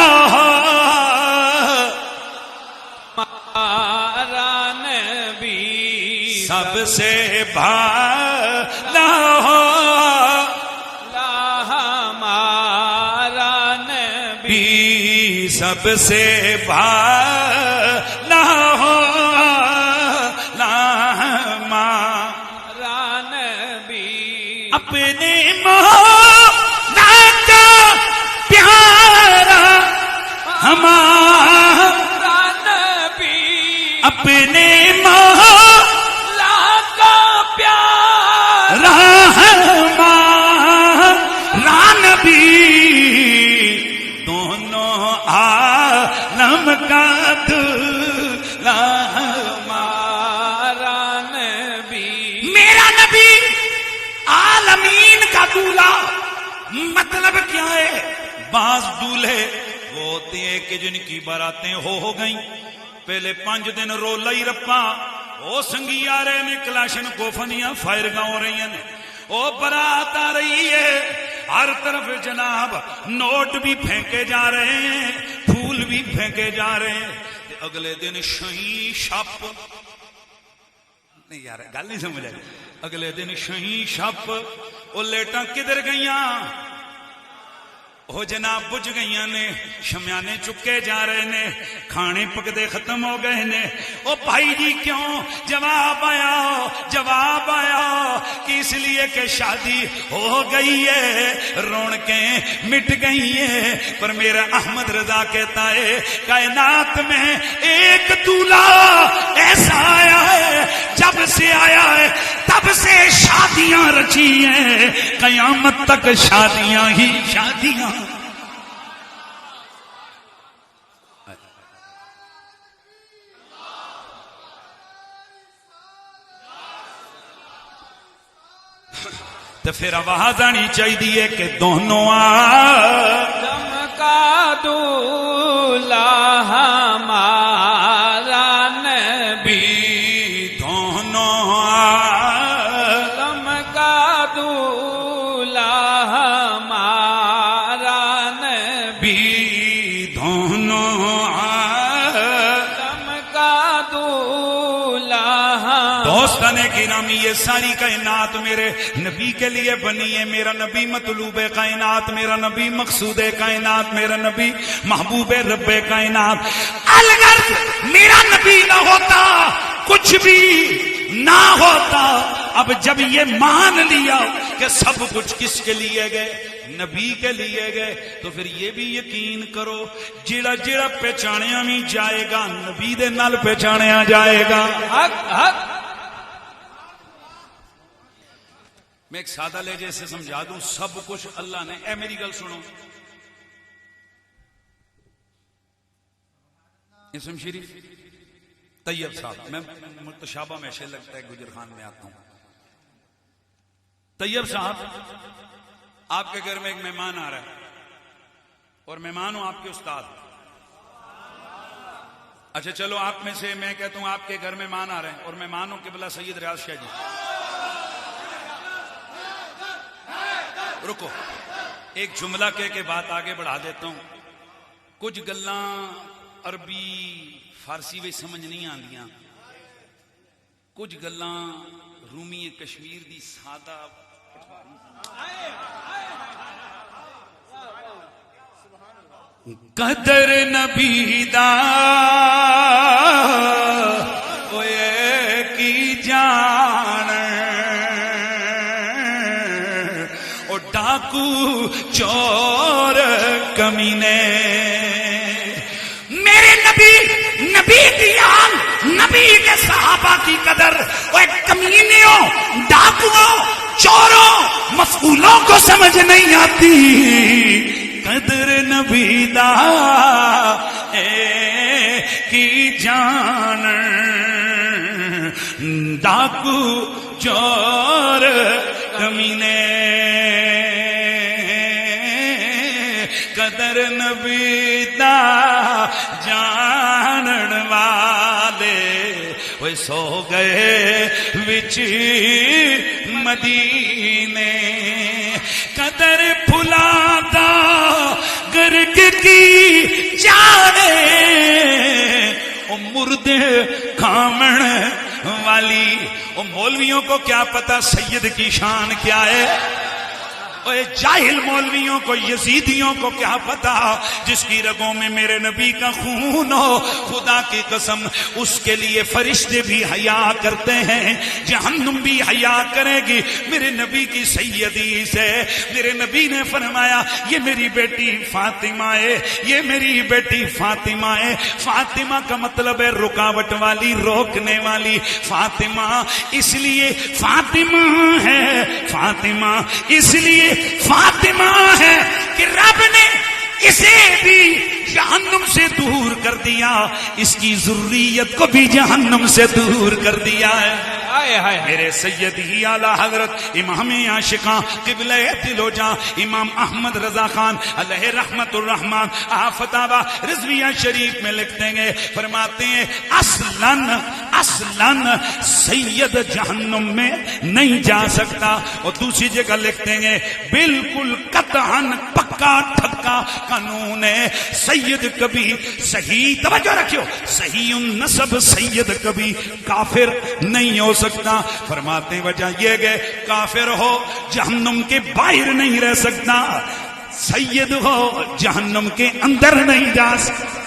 نبی، سب سے بھالا سب سے بھالا ہمارا نبی، اپنے مولا کا پیارا ہمارا نبی، اپنے مولا دولہا مطلب کیا ہے؟ بعض دولہے وہ ہوتے ہیں کہ جن کی باراتیں ہو گئیں، پہلے 5 دن رولا ہی رپا، وہ سنگی آ رہے نے، کلاشن کوفنیاں فائرنگ ہو رہی ہیں، وہ برات آ رہی ہے، ہر طرف جناب نوٹ بھی پھینکے جا رہے ہیں، پھول بھی پھینکے جا رہے ہیں۔ اگلے دن شہین شپ، نہیں یار گل نہیں سمجھ آئی، اگلے دن شہین شپ، وہ لیٹاں کدھر گئیاں؟ وہ جناب بجھ گئیاں نے، شمیانے چکے جا رہے نے، کھانے پکدے ختم ہو گئے نے۔ او بھائی جی کیوں؟ جواب آیا کہ اس لیے کہ شادی ہو گئی ہے، رونقیں مٹ گئی ہیں، پر میرا احمد رضا کہتا ہے کائنات میں ایک دولہا ایسا آیا ہے، جب سے آیا ہے تب سے شادیاں رچی ہیں، قیامت تک شادیاں ہی شادیاں۔ تو پھر آواز آنی چاہیے کہ دونوں چمکا دولہا ہمارا نبی، دونوں چمکا دولہا ہمارا نبی، دونوں چمکا دولہا۔ دوستان گرامی، یہ ساری کائنات میرے نبی کے لیے بنی ہے، میرا نبی مطلوب کائنات، میرا نبی مقصود کائنات، میرا نبی محبوب رب کائنات۔ اگر میرا نبی نہ ہوتا، کچھ بھی نہ ہوتا، اب جب یہ مان لیا کہ سب کچھ کس کے لیے گئے؟ نبی کے لیے گئے، تو پھر یہ بھی یقین کرو جڑا جڑا پہچانیا بھی جائے گا نبی دے نال پہچانیا جائے گا۔ حق حق۔ میں ایک سادہ لہجے سے سمجھا دوں، سب کچھ اللہ نے، اے میری گل سنو، اسم شریف طیب صاحب، میں متشابہ میں سے لگتا ہے گجر خان میں آتا ہوں۔ طیب صاحب، آپ کے گھر میں ایک مہمان آ رہا ہے، اور مہمان ہوں آپ کے استاد۔ اچھا چلو آپ میں سے میں کہتا ہوں آپ کے گھر مہمان آ رہے ہیں، اور مہمانوں قبلہ سید ریاض شاہ جی۔ رکو، ایک جملہ کہہ کے بات آگے بڑھا دیتا ہوں۔ کچھ گلاں عربی فارسی بھی سمجھ نہیں آندیاں، کچھ گلاں رومی کشمیر دی سادہ قدر نبی دا اوے کی جان، او ڈاکو چور کمینے، میرے نبی کی آن، نبی کے صحابہ کی قدر، اوے کمینیوں، ڈاکوؤں، چوروں، مفعولوں کو سمجھ نہیں آتی۔ قدر نبی دا اے کی جان، ڈاکو چور کمینے، قدر نبی دا جانن والے وہ سو گئے وچ مدینے، قدر پھلا دا گرگ کی جانے، او مردے کھامن والی۔ او مولویوں کو کیا پتا سید کی شان کیا ہے؟ اے جاہل مولویوں کو، یزیدیوں کو کیا پتا جس کی رگوں میں میرے نبی کا خون ہو؟ خدا کی قسم اس کے لیے فرشتے بھی حیا کرتے ہیں، جہنم بھی حیا کرے گی میرے نبی کی سیدی سے۔ میرے نبی نے فرمایا یہ میری بیٹی فاطمہ ہے، یہ میری بیٹی فاطمہ ہے۔ فاطمہ کا مطلب ہے رکاوٹ والی، روکنے والی۔ فاطمہ اس لیے فاطمہ ہے، فاطمہ اس لیے فاطمہ ہے کہ رب نے اسے بھی جہنم سے دور کر دیا، اس کی ذریت کو بھی جہنم سے دور کر دیا ہے۔ ہائے ہائے میرے سیدی اعلی حضرت امام عاشقاں قبلہ دل و جاں امام احمد رضا خان علیہ رحمت الرحمن آپ فتاوی رضویہ شریف میں لکھتے ہیں، فرماتے ہیں اصلاً سید جہنم میں نہیں جا سکتا، اور دوسری جگہ لکھتے ہیں بالکل قطعاً پکا ٹھکا قانون ہے، سید کبھی صحیح، توجہ رکھیو، صحیح النسب سید کبھی کافر نہیں ہو سکتا۔ فرماتے ہیں وجہ یہ کہ کافر ہو جہنم کے باہر نہیں رہ سکتا، سید ہو جہنم کے اندر نہیں جا سکتا۔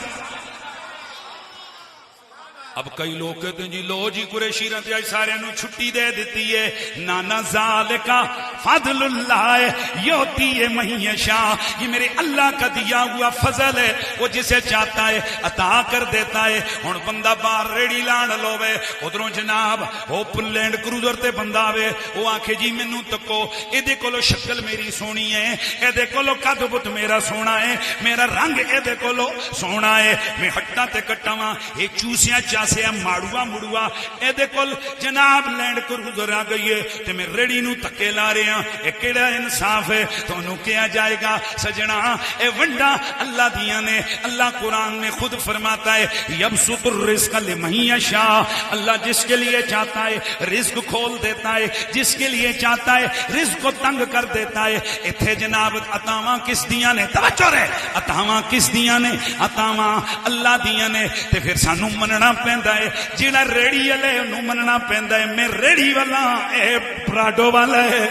اب کئی لوگ کہتے ہیں جی لو جی قریشی رہتے ہیں سارے نو چھٹی دے دیتی ہے، نانا ذالکا فضل اللہ یوتی ہے من یشاء، یہ میرے اللہ کا دیا ہوا فضل ہے، وہ جسے چاہتا ہے عطا کر دیتا ہے۔ ہن بندہ باہر ریڑی لان لوے، ادھروں جناب وہ لینڈ کروزر تے بندہ آوے، وہ آکھے جی مینوں تکو ایدے کولو شکل میری سونی ہے، ایدے کولو قد بت میرا سونا ہے، میرا رنگ ایدے کولو سونا ہے، میں ہٹا تے کٹاواں اے چوسیاں سے ماڑوا مڑوا اے دے کول جناب لینڈ کروزر آ گئی ہے تے میں ریڑی نو تکے لا رہے ہاں، اے کیڑا انصاف ہے؟ تانوں کیا جائے گا سجنا، اے ونڈا اللہ دیاں نے، اللہ قرآن میں خود فرماتا ہے یبسط الرزق لمن یشاء، اللہ جس کے لیے چاہتا ہے رزق کھول دیتا ہے، جس کے لیے چاہتا ہے رزق کو تنگ کر دیتا ہے۔ ایتھے جناب عطاواں کس دیاں نے؟ توجہ رہے، عطاواں کس دیاں نے؟ عطاواں اللہ دیاں نے، تے پھر سانوں مننا پیندا ہے، جڑا ریڑی والے انہوں مننا پیندا ہے، میں ریڑی والا اے پراڈو والا ہے۔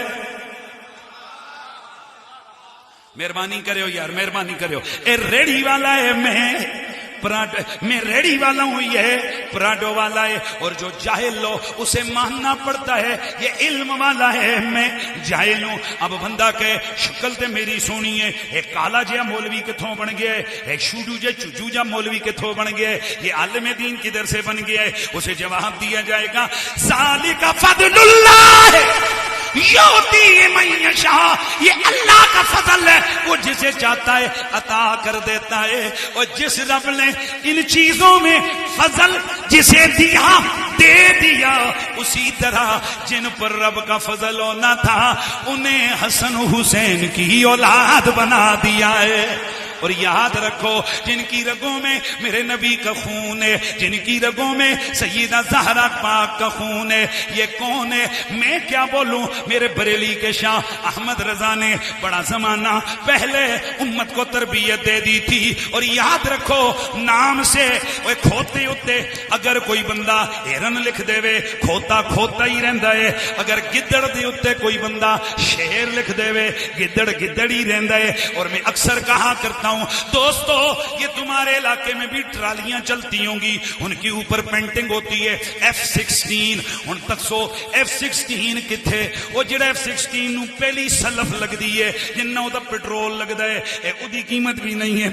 مہربانی کریو یار، مہربانی کریو، اے ریڑی والا ہے، میں ریڑی والا ہوں، یہ پراڈو والا ہے۔ اور جو جاہل لو اسے ماننا پڑتا ہے یہ علم والا ہے، میں جاہل ہوں۔ اب بندہ کہے شکل تے میری سونی ہے، ایک کالا جہا مولوی کتھوں بن گیا ہے، ایک شوڈو جہ چجو جا مولوی کتھوں بن گیا ہے، یہ عالم دین کدھر سے بن گیا ہے؟ اسے جواب دیا جائے گا ذالک فضل اللہ یؤتی من یشاء، یہ اللہ کا فضل ہے، وہ جسے چاہتا ہے عطا کر دیتا ہے۔ اور جس رب نے ان چیزوں میں فضل جسے دیا دے دیا، اسی طرح جن پر رب کا فضل ہونا تھا انہیں حسن حسین کی اولاد بنا دیا ہے۔ اور یاد رکھو جن کی رگوں میں میرے نبی کا خون ہے، جن کی رگوں میں سیدہ زہرا پاک کا خون ہے، یہ کون ہے؟ میں کیا بولوں، میرے بریلی کے شاہ احمد رضا نے بڑا زمانہ پہلے امت کو تربیت دے دی تھی۔ اور یاد رکھو نام سے وہ کھوتے ہوتے، اگر کوئی بندہ ہرن لکھ دے وے کھوتا کھوتا ہی رہندا ہے، اگر گدڑ دے ہوتے کوئی بندہ شیر لکھ دے وے گدڑ گدڑ ہی رہندا ہے۔ اور میں اکثر کہا کرتا ہوں دوستو، یہ تمہارے علاقے میں بھی ٹرالیاں چلتی ہوں گی، ان کی اوپر پینٹنگ ہوتی ہے F-16، ان تک سو F-16 کتھے؟ وہ جڑا F-16 نو پہلی سلف لگ دی ہے جنہ دا پٹرول لگ دا ہے، دی قیمت بھی نہیں ہے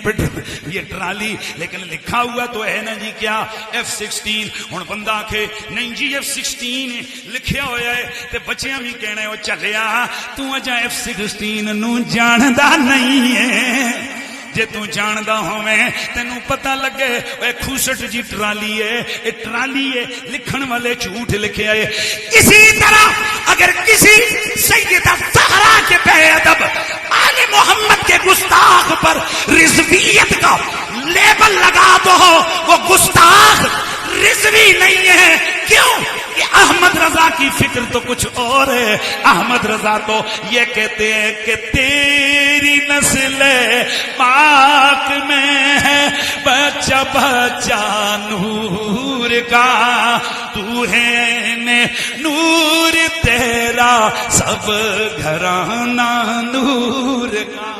یہ ٹرالی، لیکن لکھا ہوا تو ہے نا جی کیا F-16۔ ہن بندہ آکھے نہیں جی F-16 لکھیا ہویا ہے، تے بچیاں بھی کہنا وہ چلیا تو اجا F-16 نو جاندا نہیں ہے، جے تو جاندا ہوویں تینوں پتہ لگے اے کھوسٹ جی ٹرالی ہے، اے ٹرالی ہے، لکھن والے جھوٹ لکھے ہے۔ اسی طرح اگر کسی سیدہ زہرا کے بے ادب آل محمد کے گستاخ پر رضویت کا لیبل لگا دو، وہ گستاخ رضوی نہیں ہے۔ کیوں؟ کہ احمد رضا کی فکر تو کچھ اور ہے۔ احمد رضا تو یہ کہتے ہیں کہ تیری نسل پاک میں ہے بچہ بچہ نور کا، تو ہے نور تیرا سب گھرانہ نور کا۔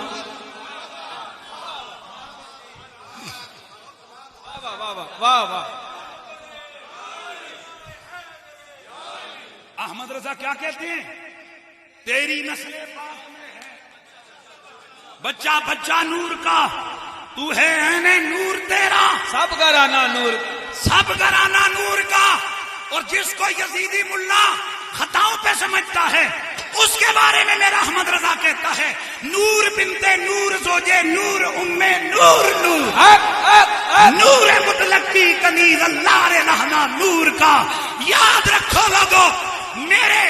واہ واہ، احمد رضا کیا کہتے ہیں؟ تیری نسل پاک میں ہے بچہ بچہ نور کا، تو ہے نور تیرا سب گھرانہ نور، سب گھرانہ نور کا۔ اور جس کو یزیدی ملا خطاؤں پہ سمجھتا ہے اس اس کے بارے میں میرا احمد رضا کہتا ہے نور بنتے نور زوجے نور ام نور نور نور مطلق کی کنیز اللہ رے رہنا نور کا. یاد رکھو لوگو، میرے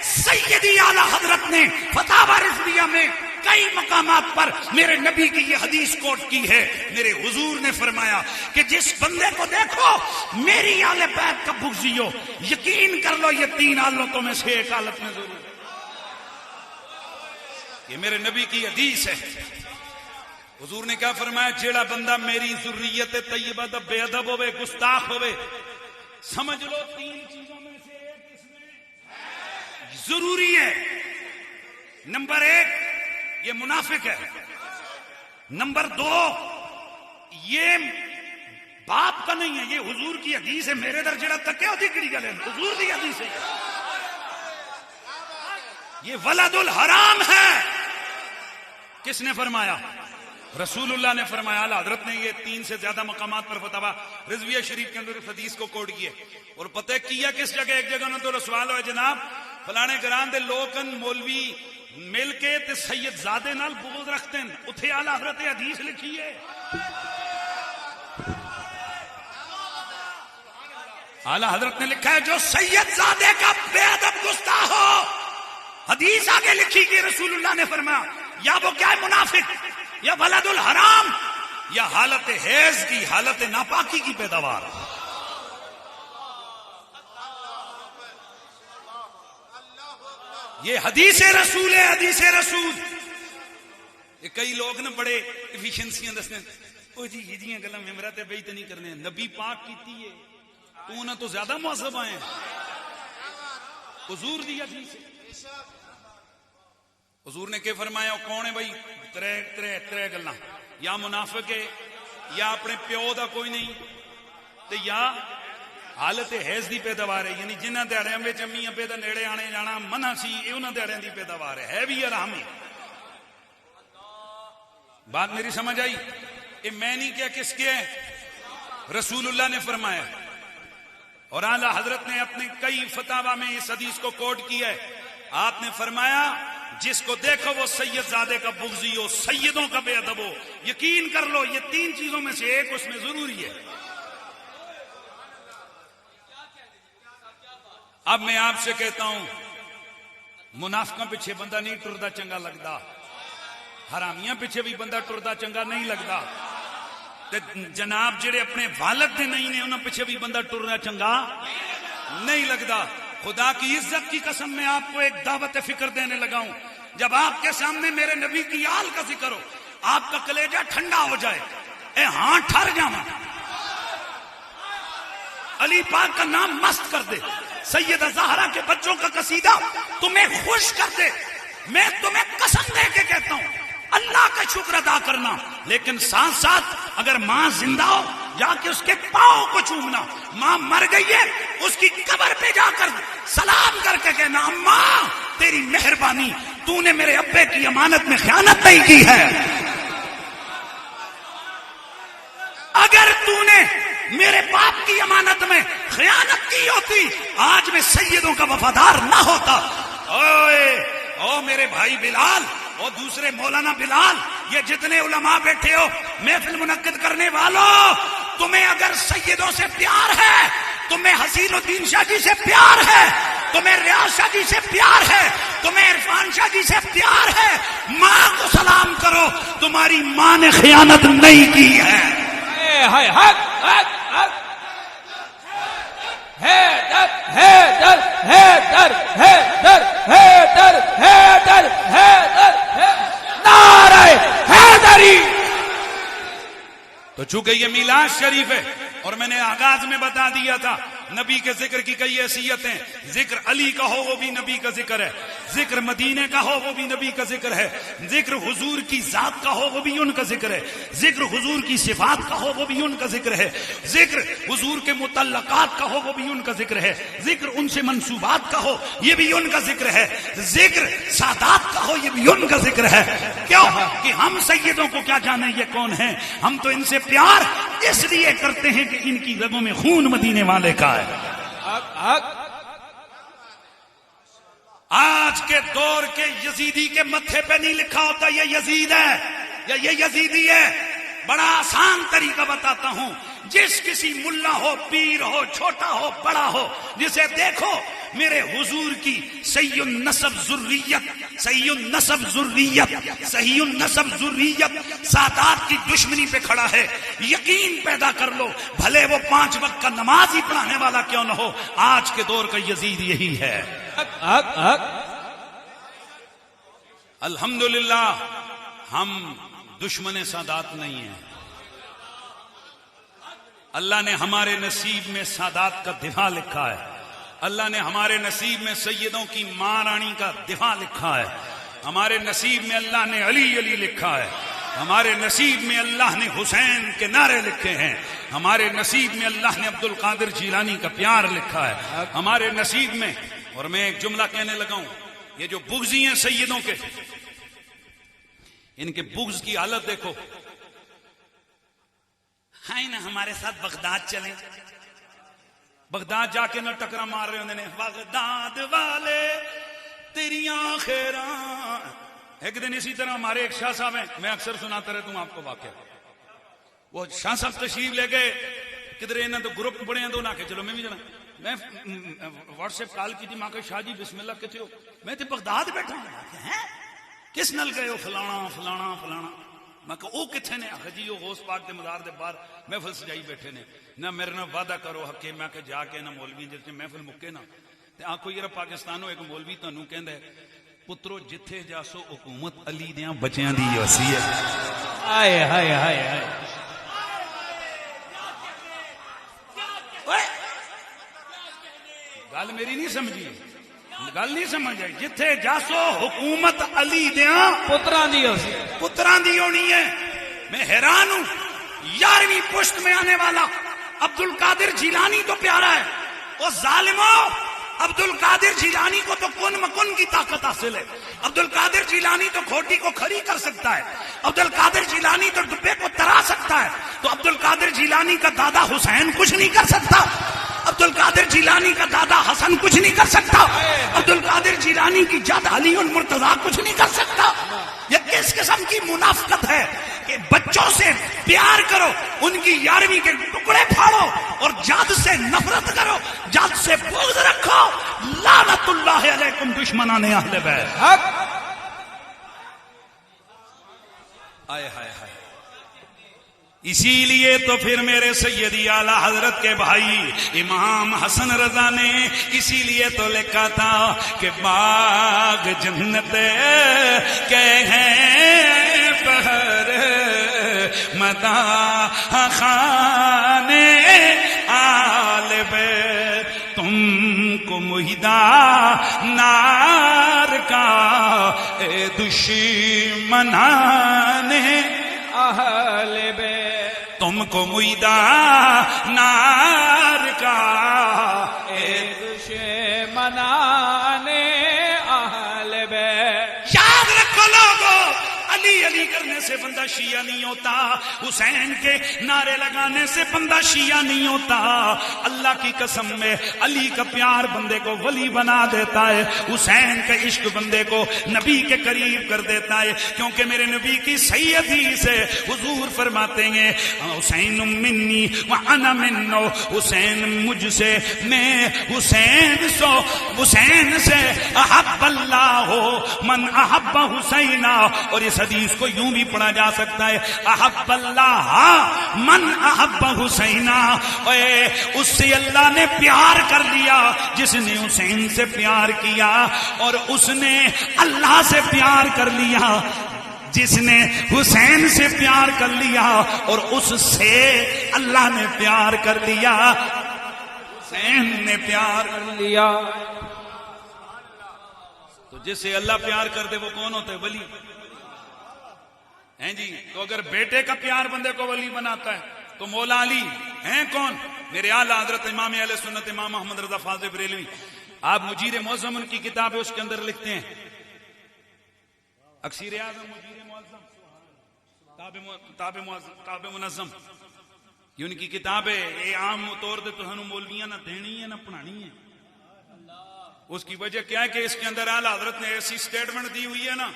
سیدی اعلی حضرت نے فتاوی رضویہ میں کئی مقامات پر میرے نبی کی یہ حدیث کوٹ کی ہے. میرے حضور نے فرمایا کہ جس بندے کو دیکھو میری آل بیت کا بغضی ہو، یقین کر لو یہ 3 حالتوں میں سے ایک حالت میں ضرور. یہ میرے نبی کی حدیث ہے. حضور نے کیا فرمایا؟ جیڑا بندہ میری ذریت طیبہ دا بے ادب ہوئے، گستاخ ہوئے، سمجھ لو 3 چیزوں میں سے ایک اس میں ضروری ہے. نمبر 1 یہ منافق ہے. نمبر 2 یہ باپ کا نہیں ہے، یہ حضور کی حدیث ہے. میرے در جڑا تک ہوتی کڑی گل ہے، حضور کی حدیث ہے. یہ ولد الحرام ہے. کس نے فرمایا؟ رسول اللہ نے فرمایا. اعلیٰ حضرت نے یہ 3 سے زیادہ مقامات پر فتاوی رضویہ شریف کے اندر اس حدیث کو کوٹ کیے. اور پتہ کیا کس جگہ؟ ایک جگہ تو سوال ہوئے جناب فلانے گران دے لوکن مولوی مل کے تے سید زادے نال بغض رکھتے ہیں، اتھے اعلیٰ حضرت حدیث لکھی ہے. اعلیٰ حضرت نے لکھا ہے جو سید زادے کا بے ادب گستاخ ہو، حدیث آگے لکھی کہ رسول اللہ نے فرمایا یا وہ کیا ہے منافق، یا ولد الحرام، یا حالت حیض کی، حالت ناپاکی کی پیداوار. یہ حدیث رسول ہے، حدیث رسول. یہ کئی لوگ نا بڑے ایفیشنسیاں دستے ہیں، او جی یہ جیاں گلاں ممبراں تے بیعت نہیں کرنے، نبی پاک کیتی ہے تو انہاں تو زیادہ مہذب آئے ہیں. حضور دی حدیث ہے. حضور نے کہ فرمایا کون ہے بھائی؟ ترے گلاں، یا منافق ہے، یا اپنے پیو دا کوئی نہیں، تے یا حالت حیض دی پیداوار ہے. یعنی جنہ دیہڑیاں وچ امی ابے دا نیڑے آنے جانا منع سی، اے انہاں دیہڑیاں دی پیداوار ہے بھی حرام ہے. بات میری سمجھ آئی؟ یہ میں نہیں کیا، کس کے ہے؟ رسول اللہ نے فرمایا. اور اعلیٰ حضرت نے اپنے کئی فتاوی میں اس حدیث کو کوٹ کیا ہے. آپ نے فرمایا جس کو دیکھو وہ سید زادے کا بغضی ہو، سیدوں کا بے ادب ہو، یقین کر لو یہ 3 چیزوں میں سے ایک اس میں ضروری ہے. اب میں آپ سے کہتا ہوں منافقاں پیچھے بندہ نہیں ٹردا چنگا لگتا، حرامیاں پیچھے بھی بندہ ٹردا چنگا نہیں لگتا، تے جناب جڑے اپنے والد دے نہیں نے انہاں پیچھے بھی بندہ ٹرنا چنگا نہیں لگتا. خدا کی عزت کی قسم میں آپ کو ایک دعوت فکر دینے لگا ہوں. جب آپ کے سامنے میرے نبی کی آل کا ذکر ہو آپ کا کلیجہ ٹھنڈا ہو جائے، اے ہاں ٹھر جاواں، علی پاک کا نام مست کر دے، سیدہ زہرا کے بچوں کا قصیدہ تمہیں خوش کر دے. میں تمہیں قسم دے کے کہتا ہوں اللہ کا شکر ادا کرنا، لیکن ساتھ ساتھ اگر ماں زندہ ہو جا کے اس کے پاؤں کو چومنا. ماں مر گئی ہے اس کی قبر پہ جا کر سلام کر کے کہنا اماں تیری مہربانی، تو نے میرے ابے کی امانت میں خیانت نہیں کی ہے. اگر تو نے میرے باپ کی امانت میں خیانت کی ہوتی آج میں سیدوں کا وفادار نہ ہوتا. او میرے بھائی بلال، اور دوسرے مولانا بلال، یہ جتنے علماء بیٹھے ہو محفل منعقد کرنے والوں، تمہیں اگر سیدوں سے پیار ہے، تمہیں حسین الدین شاہ جی سے پیار ہے، تمہیں ریاض شاہ جی سے پیار ہے، تمہیں عرفان شاہ جی سے پیار ہے، ماں کو سلام کرو، تمہاری ماں نے خیانت نہیں کی ہے. تو چونکہ یہ میلاد شریف ہے اور میں نے آغاز میں بتا دیا تھا نبی کے ذکر کی کئی حیثیتیں، ذکر علی کا ہو وہ بھی نبی کا ذکر ہے، ذکر مدینے کا ہو وہ بھی نبی کا ذکر ہے، ذکر حضور کی ذات کا ہو وہ بھی ان کا ذکر ہے، ذکر حضور کی صفات کا ہو وہ بھی ان کا ذکر ہے، ذکر حضور کے متعلقات کا ہو وہ بھی ان کا ذکر ہے، ذکر ان سے منسوبات کا ہو یہ بھی ان کا ذکر ہے، ذکر سادات کا ہو یہ بھی ان کا ذکر ہے. کیوں کہ ہم سیدوں کو کیا جانے یہ کون ہیں، ہم تو ان سے پیار اس لیے کرتے ہیں کہ ان کی رگوں میں خون مدینے والے کا ہے. آج کے دور کے یزیدی کے متھے پہ نہیں لکھا ہوتا یہ یزید ہے یا یہ یزیدی ہے. بڑا آسان طریقہ بتاتا ہوں. جس کسی ملا ہو، پیر ہو، چھوٹا ہو، بڑا ہو، جسے دیکھو میرے حضور کی صحیح النسب ذریت، صحیح النسب ذریت، صحیح النسب ذریت سادات کی دشمنی پہ کھڑا ہے، یقین پیدا کر لو بھلے وہ 5 وقت کا نماز ہی پڑھانے والا کیوں نہ ہو، آج کے دور کا یزید یہی ہے. الحمدللہ ہم دشمن سادات نہیں ہیں. اللہ نے ہمارے نصیب میں سادات کا دفاع لکھا ہے. اللہ نے ہمارے نصیب میں سیدوں کی ماں رانی کا دفاع لکھا ہے. ہمارے نصیب میں اللہ نے علی علی لکھا ہے. ہمارے نصیب میں اللہ نے حسین کے نعرے لکھے ہیں. ہمارے نصیب میں اللہ نے عبد القادر جیلانی کا پیار لکھا ہے. ہمارے نصیب میں، اور میں ایک جملہ کہنے لگا ہوں، یہ جو بغضی ہیں سیدوں کے، ان کے بغض کی حالت دیکھو. ہائے نا ہمارے ساتھ بغداد چلیں، بغداد جا کے نہ ٹکرا مار رہے ہوندے نے، بغداد والے تیری آخراں. ایک دن اسی طرح ہمارے ایک شاہ صاحب ہیں، میں اکثر سناتا رہتا ہوں آپ کو واقعہ. وہ شاہ صاحب تشریف لے گئے کدھر، انہوں تو گروپ بڑے ہیں، تو نہ کہ چلو میں بھی جانا. میں واٹس ایپ کال کی تھی، ماں کہ شاہ جی بسم اللہ کتنے ہو؟ میں تو بغداد بیٹھا ہوں. کس نل گئے ہو؟ فلانا فلانا فلانا. میں کہ او کتنے نے؟ آخر جی وہ غوث پاک دے مزار دے باہر محفل سجائی بیٹھے نے. نہ میرے نہ وعدہ کرو حقے، میں کہ جا کے نہ مولوی جس نے محفل مکے نا تے آکھو یار پاکستانوں ایک مولوی تانوں کہندا ہے پترو جتھے جاسو حکومت علی دیاں بچیاں دی وسی ہے. ہائے ہائے ہائے ہائے. گل میری نہیں سمجھی، گل نہیں سمجھ آئی. جتھے جاسو حکومت علی دیاں پتراں دی ہو سی. پتراں دی ہونی ہے. میں حیران ہوں، 11ویں پشت میں آنے والا عبد القادر جیلانی تو پیارا ہے. وہ ظالموں، عبد القادر جیلانی کو تو کن مکن کی طاقت حاصل ہے. عبد القادر جیلانی تو کھوٹی کو کھڑی کر سکتا ہے. عبد القادر جیلانی تو ڈبے کو ترا سکتا ہے. تو عبد القادر جیلانی کا دادا حسین کچھ نہیں کر سکتا. عبد القادر جیلانی کا دادا حسن کچھ نہیں کر سکتا. عبد القادر جیلانی کی جد علی المرتضیٰ کچھ نہیں کر سکتا. یہ کس قسم کی منافقت ہے کہ بچوں سے پیار کرو، ان کی 11ویں کے ٹکڑے پھاڑو، اور جد سے نفرت کرو، جد سے بغض رکھو. لعنت اللہ علیکم دشمنان اہل بیت. آئے ہائے ہائے. اسی لیے تو پھر میرے سیدی اعلی حضرت کے بھائی امام حسن رضا نے اسی لیے تو لکھا تھا کہ باغ جنت کے ہیں بہر مداح خانے آل بیت، تم کو مہدہ نار کا اے دشمنان اہل بیت، تم کو مہدہ نار کا اے دشمنان اہل بیت. یاد رکھو لوگو، علی علی کرنے سے بندہ شیعہ نہیں ہوتا، حسین کے نعرے لگانے سے بندہ شیعہ نہیں ہوتا. اللہ کی قسم میں علی کا پیار بندے کو ولی بنا دیتا ہے، حسین کا عشق بندے کو نبی کے قریب کر دیتا ہے. کیونکہ میرے نبی کی صحیح حدیث ہے، حضور فرماتے ہیں حسین منی وانا منو، حسین مجھ سے میں حسین سو، حسین سے احب اللہ ہو من احب حسینہ. اور اس حدیث کو یوں بھی پڑھا جا سکتا ہے احب اللہ من احب حسینہ. اس سے اللہ نے پیار کر لیا جس نے حسین سے پیار کیا، اور اس نے اللہ سے پیار کر لیا جس نے حسین سے پیار کر لیا، اور اس سے اللہ نے پیار کر لیا، حسین نے پیار کر لیا. تو جس سے اللہ پیار کر دے وہ کون ہوتا ہے؟ ولی ہیں جی. تو اگر بیٹے کا پیار بندے کو ولی بناتا ہے تو مولا علی ہیں کون؟ میرے اعلیٰ حضرت امام اہل سنت امام محمد رضا فاضل بریلوی، آپ مجیر معظم ان کی کتاب ہے، اس کے اندر لکھتے ہیں اکثیر اعظم مجیر معظم تاب منظم، یہ ان کی کتاب ہے. یہ عام طور سے تو مولویاں نہ دینی ہے نہ پڑھانی ہے. اس کی وجہ کیا ہے کہ اس کے اندر اعلی حضرت نے ایسی سٹیٹمنٹ دی ہوئی ہے نا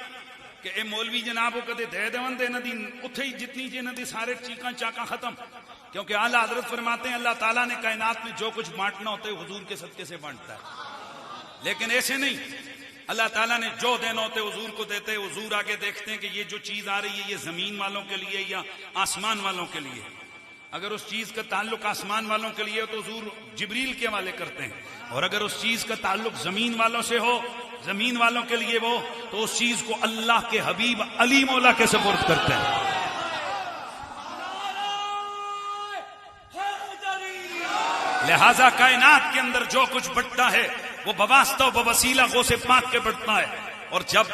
کہ اے مولوی جناب وہ کدے دے دون دے نہ دی اتھے ہی جتنی جی نہ دی سارے چیکاں چاکاں ختم. کیونکہ اعلی حضرت فرماتے ہیں اللہ تعالیٰ نے کائنات میں جو کچھ بانٹنا ہوتا ہے حضور کے صدقے سے بانٹتا ہے. لیکن ایسے نہیں, اللہ تعالیٰ نے جو دینا ہوتے حضور کو دیتے. حضور آگے دیکھتے ہیں کہ یہ جو چیز آ رہی ہے یہ زمین والوں کے لیے یا آسمان والوں کے لیے. اگر اس چیز کا تعلق آسمان والوں کے لیے تو حضور جبریل کے حوالے کرتے ہیں, اور اگر اس چیز کا تعلق زمین والوں سے ہو, زمین والوں کے لیے وہ, تو اس چیز کو اللہ کے حبیب علی مولا کے سپرد کرتے ہیں. لہذا کائنات کے اندر جو کچھ بٹتا ہے وہ بواسطہ و بوسیلہ غوث پاک کے بڑھتا ہے, اور جب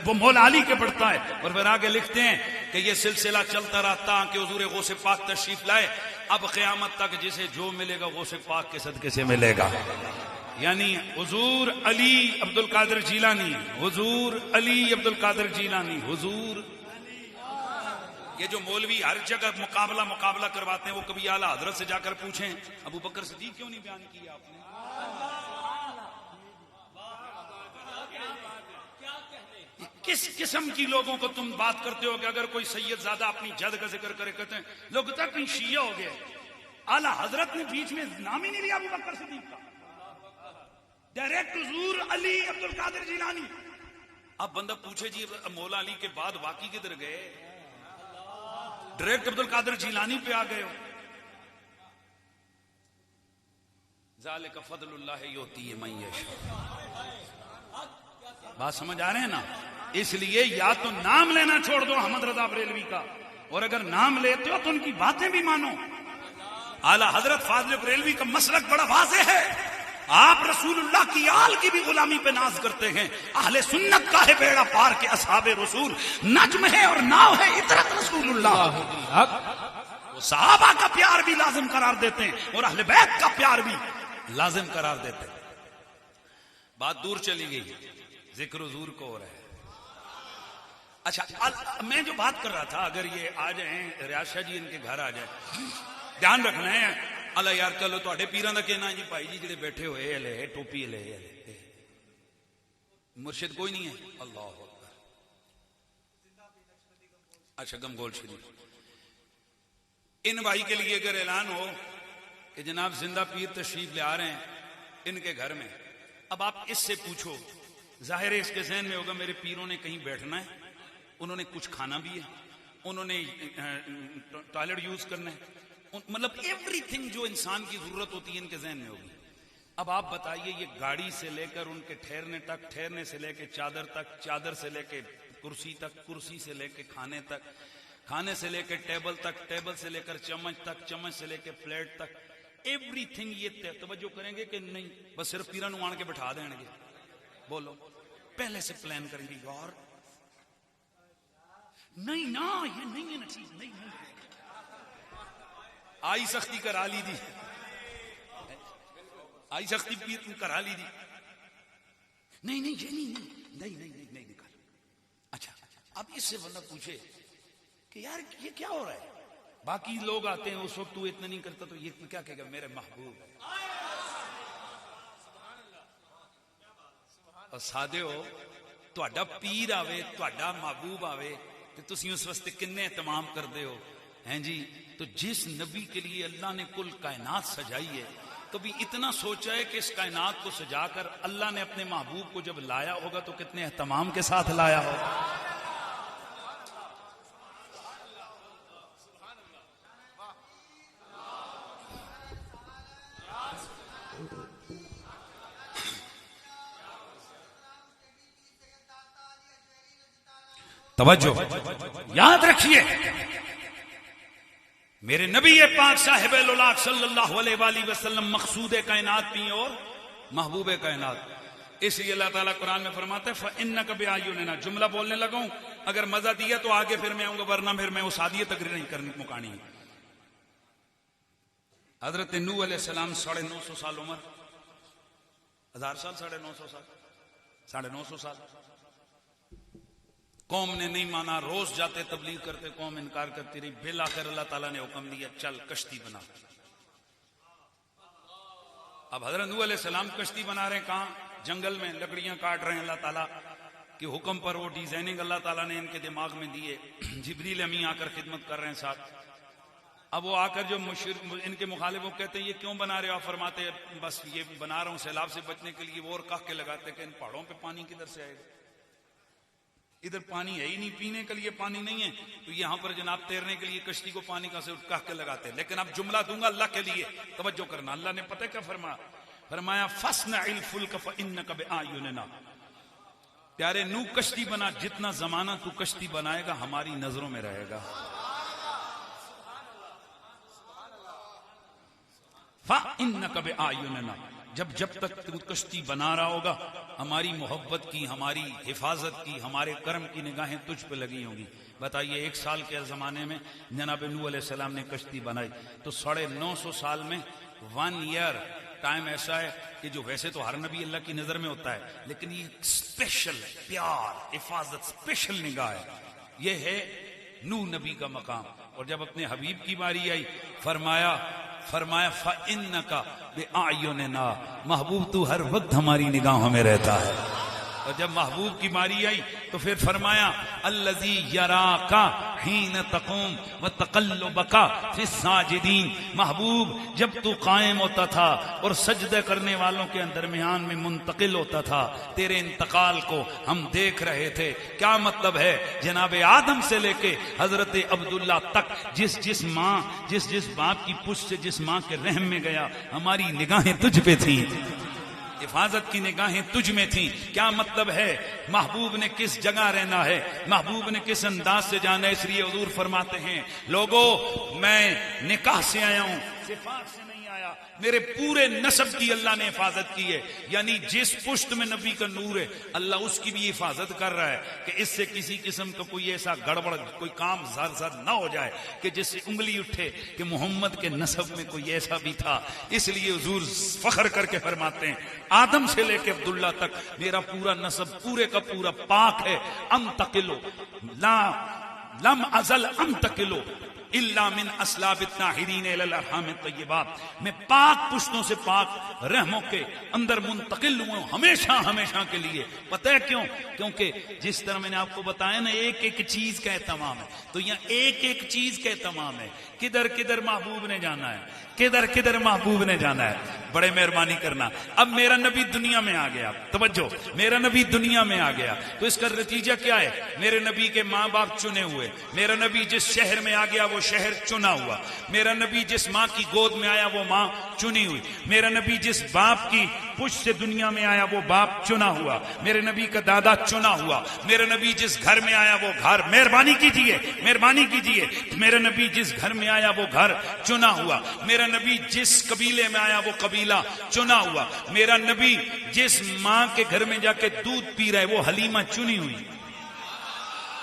وہ مولا علی کے بڑھتا ہے. اور پھر آگے لکھتے ہیں کہ یہ سلسلہ چلتا رہتا کہ حضور غوث پاک تشریف لائے. اب قیامت تک جسے جو ملے گا غوث پاک کے صدقے سے ملے گا. یعنی حضور علی عبد القادر جیلانی, حضور علی عبد القادر جیلانی, حضور. یہ جو مولوی ہر جگہ مقابلہ کرواتے ہیں, وہ کبھی اعلی حضرت سے جا کر پوچھیں ابو بکر صدیق کیوں نہیں بیان کیا آپ نے؟ کس قسم کی لوگوں کو تم بات کرتے ہو کہ اگر کوئی سید زادہ اپنی جد کا ذکر کرے کہتے ہیں لوگ تک کہیں شیعہ ہو گئے. اعلی حضرت نے بیچ میں نام ہی نہیں لیا ابو بکر صدیق کا, ڈائریکٹ حضور علی عبد القادر جیلانی. اب بندہ پوچھے جی مولا علی کے بعد واقعی کدھر گئے؟ ڈائریکٹ عبد القادر جیلانی پہ آ گئے ہو. ذالک فضل اللہ یؤتی من یشاء. بات سمجھ آ رہے ہیں نا؟ اس لیے یا تو نام لینا چھوڑ دو احمد رضا بریلوی کا, اور اگر نام لیتے ہو تو ان کی باتیں بھی مانو. اعلی حضرت فاضل بریلوی کا مسلک بڑا واضح ہے. آپ رسول اللہ کی آل کی بھی غلامی پہ ناز کرتے ہیں. اہل سنت کا ہے بیڑا پار کے اصحاب رسول, نجم ہے اور ناو ہے عطرت رسول اللہ. وہ صحابہ کا پیار بھی لازم قرار دیتے ہیں اور اہل بیت کا پیار بھی لازم قرار دیتے ہیں. بات دور چلی گئی, ذکر حضور کو ہو رہا ہے. اچھا میں جو بات کر رہا تھا, اگر یہ آ جائیں ریاض شاہ جی ان کے گھر آ جائیں, دھیان رکھنا ہے. اللہ یار چلو تھوڑے پیراں دا کہنا جی بھائی جی جڑے بیٹھے ہوئے ہلے ٹوپی ہلے مرشد کوئی نہیں ہے. اللہ اکبر. اچھا گمگول شریف ان بھائی کے لیے اگر اعلان ہو کہ جناب زندہ پیر تشریف لے آ رہے ہیں ان کے گھر میں, اب آپ اس سے پوچھو, ظاہر ہے اس کے ذہن میں ہوگا میرے پیروں نے کہیں بیٹھنا ہے, انہوں نے کچھ کھانا بھی ہے, انہوں نے ٹوائلٹ یوز کرنا ہے, مطلب ایوری تھنگ جو انسان کی ضرورت ہوتی ہے ان کے ذہن میں ہوگی. اب آپ بتائیے یہ گاڑی سے لے کر ان کے ٹھہرنے تک, ٹھہرنے سے لے کے چادر تک, چادر سے لے کے کرسی تک, کرسی سے لے کے کھانے تک, کھانے سے لے کے ٹیبل تک, ٹیبل سے لے کر چمچ تک, چمچ سے لے کے پلیٹ تک, ایوری تھنگ. یہ توجہ کریں گے کہ نہیں بس صرف پیروں آن کے بٹھا دیں گے؟ بولو پہلے سے پلان کریں گے یار. نہیں نا یہ نہیں ہے نا چیز, نہیں آئی سختی کرا لی دی, آئی سختی کرا لی دی. نہیں نہیں یہ نہیں نکال. اچھا اب اس سے بندہ پوچھے کہ یار یہ کیا ہو رہا ہے, باقی لوگ آتے ہیں اس وقت تو اتنا نہیں کرتا, تو یہ کیا کہے گا میرے محبوب ہے. اور سادے ہو تہاڈا پیر آوے, تہاڈا محبوب آوے تے تسی اس واسطے کنے اہتمام کردے ہو ہیں جی. تو جس نبی کے لیے اللہ نے کل کائنات سجائی ہے, کبھی اتنا سوچا ہے کہ اس کائنات کو سجا کر اللہ نے اپنے محبوب کو جب لایا ہوگا تو کتنے اہتمام کے ساتھ لایا ہوگا. توجہ یاد رکھیے, میرے نبی پاک صاحب الاولاق صلی اللہ علیہ وآلہ وسلم مقصود کائنات بھی اور محبوب کائنات. اس لیے اللہ تعالیٰ قرآن میں فرماتا ہے فَإِنَّكَ بِأَعْيُنِنَا. جملہ بولنے لگا ہوں, اگر مزہ دیا تو آگے پھر میں آؤں گا, ورنہ پھر میں اس آدھی تقریر نہیں کرنے مکانی. حضرت نوح علیہ السلام 950 سال عمر, 1000 سال 950 سال 950 سال. قوم نے نہیں مانا, روز جاتے تبلیغ کرتے, قوم انکار کرتی رہی. بالآخر اللہ تعالیٰ نے حکم دیا چل کشتی بنا. اب حضرت نوح علیہ السلام کشتی بنا رہے ہیں کہاں؟ جنگل میں، لکڑیاں کاٹ رہے ہیں، اللہ تعالیٰ کے حکم پر وہ ڈیزائننگ اللہ تعالیٰ نے ان کے دماغ میں دیے، جبریل امین آ کر خدمت کر رہے ہیں ساتھ۔ اب وہ آ کر جو ان کے مخالف وہ کہتے ہیں یہ کیوں بنا رہے ہو؟ آپ فرماتے ہیں بس یہ بنا رہا ہوں سیلاب سے بچنے کے لیے۔ وہ اور کہہ کے لگاتے کہ ان پہاڑوں پہ پانی کدھر سے آئے گا؟ ادھر پانی ہے ہی نہیں، پینے کے لیے پانی نہیں ہے، تو یہاں پر جناب تیرنے کے لیے کشتی کو پانی کا سے کہہ کے لگاتے ہیں۔ لیکن اب جملہ دوں گا اللہ کے لیے، توجہ کرنا۔ اللہ نے پتہ کیا فرمایا فَاصْنَعِ الْفُلْكَ فَإِنَّكَ بِأَعْيُنِنَا۔ پیارے نوح کشتی بنا، جتنا زمانہ تو کشتی بنائے گا ہماری نظروں میں رہے گا۔ فَإِنَّكَ بِأَعْيُنِنَا، جب تک تو کشتی بنا رہا ہوگا ہماری محبت کی، ہماری حفاظت کی، ہمارے کرم کی نگاہیں تجھ پہ لگی ہوں گی۔ بتائیے 1 سال کے زمانے میں جناب نوح علیہ السلام نے کشتی بنائی تو 950 سال میں 1 ایئر ٹائم ایسا ہے کہ جو ویسے تو ہر نبی اللہ کی نظر میں ہوتا ہے، لیکن یہ اسپیشل پیار، حفاظت، اسپیشل نگاہ ہے۔ یہ ہے نوح نبی کا مقام۔ اور جب اپنے حبیب کی باری آئی فرمایا فَإِنَّكَ بِأَعْيُنِنَا، محبوب تو ہر وقت ہماری نگاہوں میں رہتا ہے۔ اور جب محبوب کی باری آئی تو پھر فرمایا الذی یراک حین تقوم وتقلبک فی الساجدین، محبوب جب تو قائم ہوتا تھا اور سجدہ کرنے والوں کے درمیان میں منتقل ہوتا تھا، تیرے انتقال کو ہم دیکھ رہے تھے۔ کیا مطلب ہے؟ جناب آدم سے لے کے حضرت عبداللہ تک جس باپ کی پشت سے جس ماں کے رحم میں گیا، ہماری نگاہیں تجھ پہ تھیں، حفاظت کی نگاہیں تجھ میں تھیں۔ کیا مطلب ہے؟ محبوب نے کس جگہ رہنا ہے، محبوب نے کس انداز سے جانا ہے۔ اس لیے حضور فرماتے ہیں لوگوں میں نکاح سے آیا ہوں، صفات سے نہیں آیا، میرے پورے نسب کی اللہ نے حفاظت کی ہے۔ یعنی جس پشت میں نبی کا نور ہے اللہ اس کی بھی حفاظت کر رہا ہے کہ اس سے کسی قسم کا کوئی ایسا گڑبڑ، کوئی کام زر نہ ہو جائے کہ جس سے انگلی اٹھے کہ محمد کے نسب میں کوئی ایسا بھی تھا۔ اس لیے حضور فخر کر کے فرماتے ہیں آدم سے لے کے عبداللہ تک میرا پورا نسب پورے کا پورا پاک ہے۔ انتقلو لم ازل انتقلو الا من اسلاب الطاہرین الی الارحام الطیبات، میں پاک پشتوں سے پاک رحموں کے اندر منتقل ہوں ہمیشہ کے لیے۔ پتہ ہے کیوں؟ کیونکہ جس طرح میں نے آپ کو بتایا نا ایک چیز کا اہتمام ہے، تو یہاں ایک چیز کا اہتمام ہے۔ کدھر محبوب نے جانا ہے، کدھر محبوب نے جانا ہے۔ بڑے مہربانی کرنا، اب میرا نبی دنیا میں آ گیا، توجہ، میرا نبی دنیا میں آ گیا تو اس کا نتیجہ کیا ہے؟ میرے نبی کے ماں باپ چنے ہوئے، میرا نبی جس شہر میں آ گیا وہ شہر چنا ہوا، میرا نبی جس ماں کی گود میں آیا وہ ماں چنی ہوئی، میرا نبی جس باپ کی پشت سے دنیا میں آیا وہ باپ چنا ہوا، میرے نبی کا دادا چنا ہوا، میرا نبی جس گھر میں آیا وہ گھر، مہربانی کیجئے میرا نبی جس گھر میں آیا وہ گھر چنا ہوا، میرا نبی جس قبیلے میں آیا وہ قبیلہ چنا ہوا، میرا نبی جس ماں کے گھر میں جا کے دودھ پی رہا ہے وہ حلیمہ چنی ہوئی۔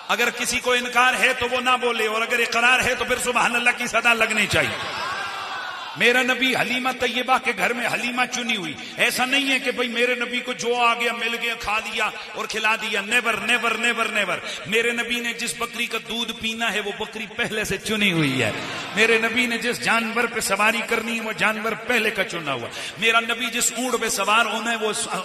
اگر کسی کو انکار ہے تو وہ نہ بولے، اور اگر اقرار ہے تو پھر سبحان اللہ کی صدا لگنی چاہیے۔ میرا نبی حلیمہ طیبہ کے گھر میں حلیمہ چنی ہوئی۔ ایسا نہیں ہے کہ بھئی میرے نبی کو جو آ گیا مل گیا کھا لیا اور کھلا دیا، نیور۔ میرے نبی نے جس بکری کا دودھ پینا ہے وہ بکری پہلے سے چنی ہوئی ہے، میرے نبی نے جس جانور پہ سواری کرنی ہے وہ جانور پہلے کا چنا ہوا، میرا نبی جس اونٹ پہ سوار ہونا ہے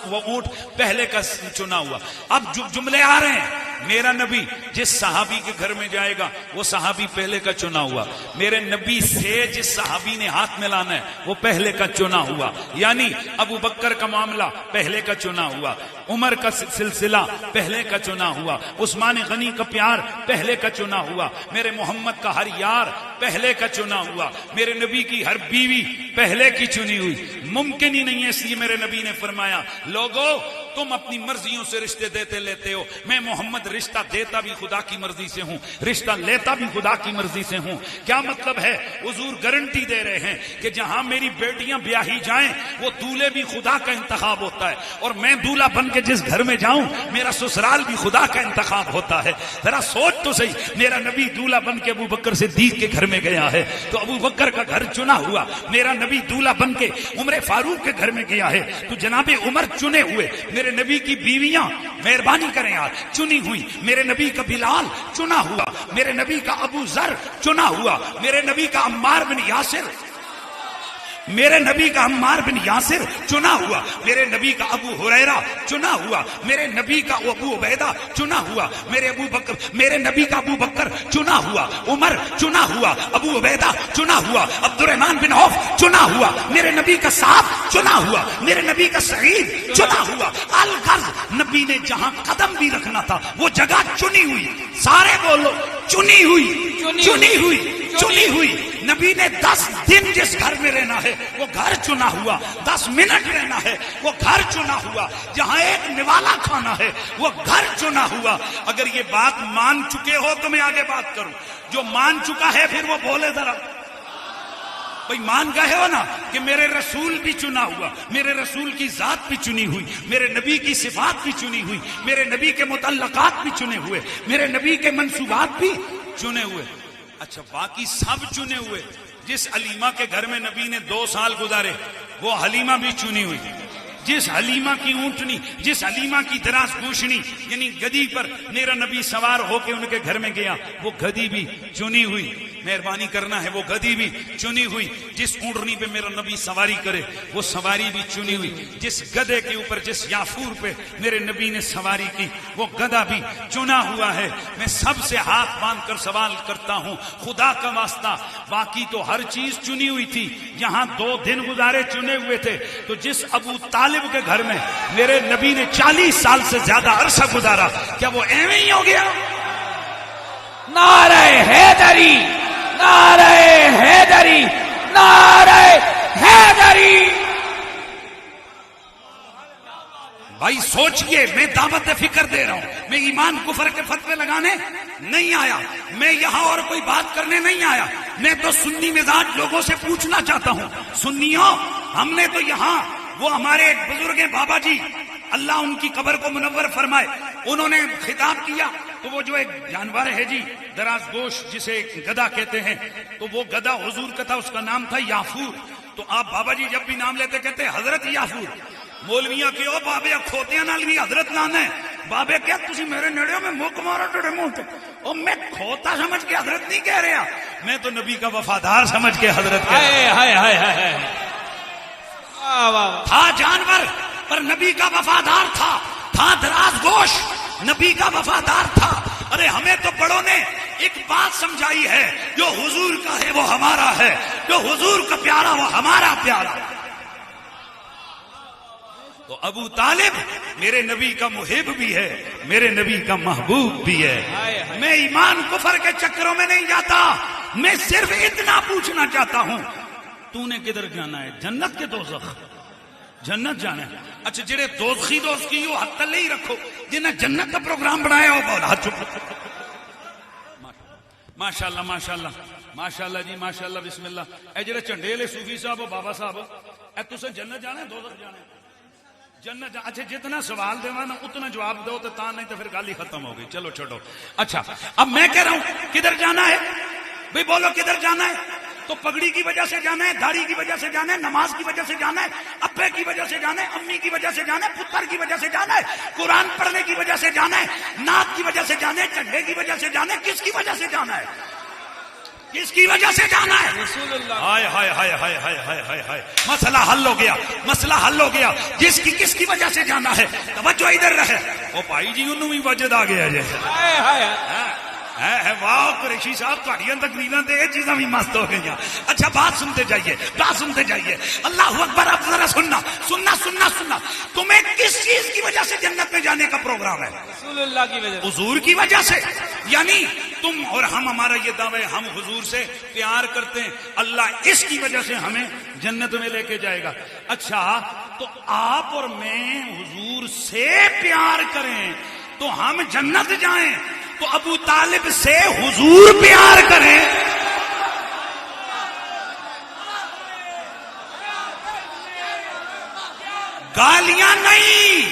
وہ اونٹ پہلے کا چنا ہوا۔ اب جملے آ رہے ہیں، میرا نبی جس صحابی کے گھر میں جائے گا وہ صحابی پہلے کا چنا ہوا، میرے نبی سے جس صحابی نے ہاتھ میں لانا ہے وہ پہلے کا چنا ہوا، یعنی ابو بکر کا معاملہ پہلے کا چنا ہوا، عمر کا سلسلہ پہلے کا چنا ہوا، عثمان غنی کا پیار پہلے کا چنا ہوا، میرے محمد کا ہر یار پہلے کا چنا ہوا، میرے نبی کی ہر بیوی پہلے کی چنی ہوئی۔ ممکن ہی نہیں ہے، اس لیے میرے نبی نے فرمایا لوگو تم اپنی مرضیوں سے رشتے دیتے لیتے ہو، میں محمد رشتہ دیتا بھی خدا کی مرضی سے ہوں، رشتہ لیتا بھی خدا کی مرضی سے ہوں۔ کیا مطلب ہے؟ حضور گارنٹی دے رہے ہیں کہ جہاں میری بیٹیاں بیاہی جائیں وہ دولہے بھی خدا کا انتخاب ہوتا ہے، اور میں دولہا بن کے جس گھر میں جاؤں میرا سسرال بھی خدا کا انتخاب ہوتا ہے۔ ذرا سوچ تو صحیح، میرا نبی دولہا بن کے ابو بکر صدیق کے گھر میں گیا ہے تو ابو بکر کا گھر چنا ہوا، میرا نبی دولہا بن کے عمر فاروق کے گھر میں گیا ہے تو جناب عمر چنے ہوئے، میرے نبی کی بیویاں مہربانی کریں یار چنی ہوئی، میرے نبی کا بلال چنا ہوا، میرے نبی کا ابو ذر چنا ہوا، میرے نبی کا عمار بن یاسر میرے نبی کا عمار بن یاسر چنا ہوا، میرے نبی کا ابو ہریرہ چنا ہوا، میرے نبی کا ابو عبیدہ چنا ہوا، میرے نبی کا ابو بکر چنا ہوا، عمر چنا ہوا، ابو عبیدہ چنا ہوا، عبد الرحمن بن عوف چنا ہوا، میرے نبی کا صاحب چنا ہوا، میرے نبی کا سعید چنا ہوا۔ الغرض نبی نے جہاں قدم بھی رکھنا تھا وہ جگہ چنی ہوئی، سارے بولو چنی ہوئی، چنی ہوئی، چنی ہوئی۔ نبی نے 10 دن جس گھر میں رہنا ہے وہ گھر چنا ہوا، 10 منٹ رہنا ہے وہ گھر چنا ہوا، جہاں ایک نوالا کھانا ہے وہ گھر چنا ہوا۔ اگر یہ بات مان چکے ہو تو میں آگے بات کروں، جو مان چکا ہے پھر وہ بولے ذرا بھئی، مان گئے ہو نا کہ میرے رسول بھی چنا ہوا، میرے رسول کی ذات بھی چنی ہوئی، میرے نبی کی صفات بھی چنی ہوئی، میرے نبی کے متعلقات بھی چنے ہوئے، میرے نبی کے منصوبات بھی چنے ہوئے۔ اچھا باقی سب چنے ہوئے، جس حلیمہ کے گھر میں نبی نے 2 سال گزارے وہ حلیمہ بھی چنی ہوئی، جس حلیمہ کی اونٹنی، جس حلیمہ کی دراز گوشنی یعنی گدی پر میرا نبی سوار ہو کے ان کے گھر میں گیا وہ گدی بھی چنی ہوئی، مہربانی کرنا ہے وہ گدی بھی چنی ہوئی، جس اونٹنی پہ میرا نبی سواری کرے وہ سواری بھی چنی ہوئی، جس گدے کے اوپر جس یافور پہ میرے نبی نے سواری کی وہ گدھا بھی چنا ہوا ہے۔ میں سب سے ہاتھ باندھ کر سوال کرتا ہوں خدا کا واسطہ، باقی تو ہر چیز چنی ہوئی تھی، یہاں 2 دن گزارے چنے ہوئے تھے، تو جس ابو طالب کے گھر میں میرے نبی نے 40 سال سے زیادہ عرصہ گزارا کیا وہ ایویں ہی ہو گیا؟ نعرہ حیدری، نعرہ حیدری، نعرہ حیدری۔ بھائی سوچئے، میں دعوت فکر دے رہا ہوں، میں ایمان کفر کے فتوے لگانے نہیں آیا، میں یہاں اور کوئی بات کرنے نہیں آیا، میں تو سنی مزاج لوگوں سے پوچھنا چاہتا ہوں۔ سنیوں، ہم نے تو یہاں وہ ہمارے ایک بزرگ ہیں بابا جی، اللہ ان کی قبر کو منور فرمائے، انہوں نے خطاب کیا تو وہ جو ایک جانور ہے جی دراز گوش جسے گدھا کہتے ہیں، تو وہ گدھا حضور کا تھا، اس کا نام تھا یافور۔ تو آپ بابا جی جب بھی نام لیتے کہتے حضرت یافور، مولویاں کہ او بابے کھوتیاں نال بھی حضرت لانا ہے، بابے کیا تسی میرے نیڑے میں مک مارو ٹڑے منہ تے، او میں کھوتا سمجھ کے حضرت نہیں کہہ رہا، میں تو نبی کا وفادار سمجھ کے حضرت کہہ رہا۔ ہائے ہائے ہائے ہائے، تھا جانور پر نبی کا وفادار تھا دراز گوش نبی کا وفادار تھا۔ ارے ہمیں تو بڑوں نے ایک بات سمجھائی ہے، جو حضور کا ہے وہ ہمارا ہے، جو حضور کا پیارا وہ ہمارا پیارا۔ تو ابو طالب میرے نبی کا محب بھی ہے، میرے نبی کا محبوب بھی ہے۔ میں ایمان کفر کے چکروں میں نہیں جاتا، میں صرف اتنا پوچھنا چاہتا ہوں تو نے کدھر جانا ہے؟ جنت کے دوزخ؟ جنت جانا ہے۔ اچھا جڑے دوزخی دوزخی ہو ہاتھ تلے ہی رکھو، جنہیں جنت کا پروگرام بنایا ہو بول ہاتھ چپ۔ ماشاءاللہ ماشاءاللہ ماشاءاللہ جی ماشاءاللہ بسم اللہ۔ اے جڑے چنڈے لے صوفی صاحب ہو بابا صاحب، اے تسے جنت جانا ہے دوزخ جانا ہے؟ جنت جانا۔ اچھا جتنا سوال دے نا اتنا جواب دو تو تا نہیں تو پھر گل ہی ختم ہو گئی، چلو چھوڑو۔ اچھا اب میں کہہ رہا ہوں کدھر جانا ہے بھئی، بولو کدھر جانا ہے؟ تو پگڑی کی وجہ سے جانا ہے، داڑھی کی وجہ سے جانا ہے، نماز کی وجہ سے جانا ہے، ابے کی وجہ سے جانا ہے، امی کی وجہ سے جانا ہے، پتر کی وجہ سے جانا ہے، قرآن پڑھنے کی وجہ سے جانا ہے، نعت کی وجہ سے جانا ہے، جھنڈے کی وجہ سے جانا ہے، کس کی وجہ سے جانا ہے؟ کس کی وجہ سے جانا ہے؟ رسول اللہ۔ ہائے ہائے ہائے ہائے ہائے ہائے ہائے ہائے، مسئلہ حل ہو گیا، مسئلہ حل ہو گیا۔ جس کی وجہ سے جانا ہے، توجہ ادھر رہے۔ او بھائی جی انہوں بھی وجد آ گیا جیسے ہائے ہائے واہ قریشی صاحب تھوڑیاں تقریراں تے یہ چیزاں بھی مست ہو گئی۔ اچھا بات سنتے جائیے، بات سنتے جائیے۔ اللہ اکبر، اب ذرا سننا سننا سننا سننا۔ تمہیں کس چیز کی وجہ سے جنت میں جانے کا پروگرام ہے؟ رسول اللہ کی وجہ سے، حضور کی وجہ سے۔ یعنی تم اور ہم، ہمارا یہ دعویٰ ہے ہم حضور سے پیار کرتے ہیں، اللہ اس کی وجہ سے ہمیں جنت میں لے کے جائے گا۔ اچھا تو آپ اور میں حضور سے پیار کریں تو ہم جنت جائیں، تو ابو طالب سے حضور پیار کریں گالیاں نہیں،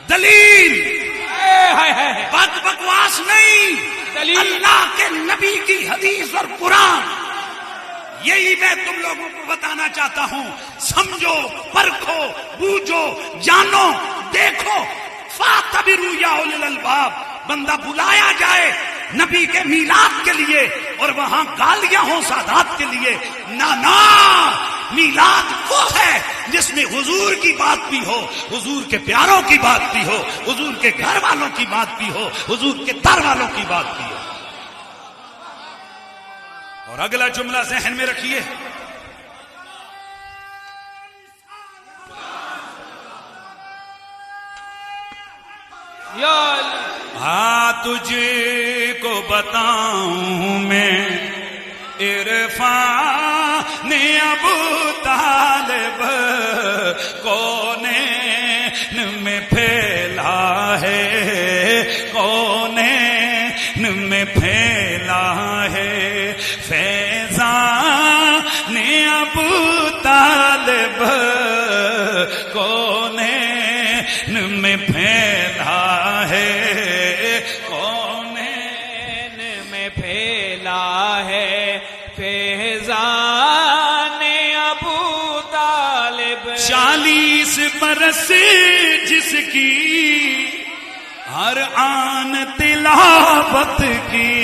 دلیل، بکواس نہیں، دلیل۔ اللہ کے نبی کی حدیث اور قرآن، یہی میں تم لوگوں کو بتانا چاہتا ہوں۔ سمجھو، پرکھو، بوجھو، جانو، دیکھو۔ فاعتبروا یا اولي الالباب، بندہ بلایا جائے نبی کے میلاد کے لیے اور وہاں گالیاں ہوں سادات کے لیے، نہ میلاد وہ ہے جس میں حضور کی بات بھی ہو، حضور کے پیاروں کی بات بھی ہو، حضور کے گھر والوں کی بات بھی ہو، حضور کے در والوں کی بات بھی ہو۔ اور اگلا جملہ ذہن میں رکھیے، یا علی ہاں تجھ کو بتاؤں میں عرفان ابو طالب کونین میں پھیلا ہے، کونین میں پھیلا ہے، فیضان ابو طالب کونین میں پھیلا ہے، کونین میں پھیلا ہے، فیضان ابو طالب 40 برس جس کی ہر آن تلاوت کی،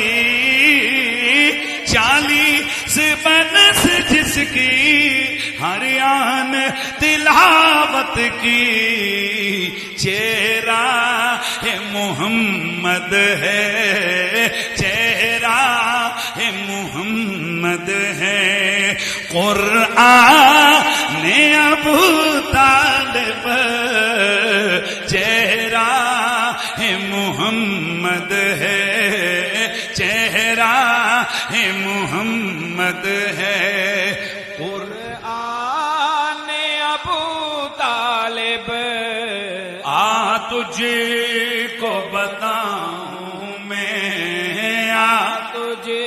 40 برس جس کی ہر آن تلاوت کی، چہرہ محمد ہے، چہرہ محمد ہے، قرآن ابو طالب چہرہ محمد ہے، چہرہ محمد ہے، قرآن ابو طالب آ تجھ کو بتاؤں میں، آ تجھے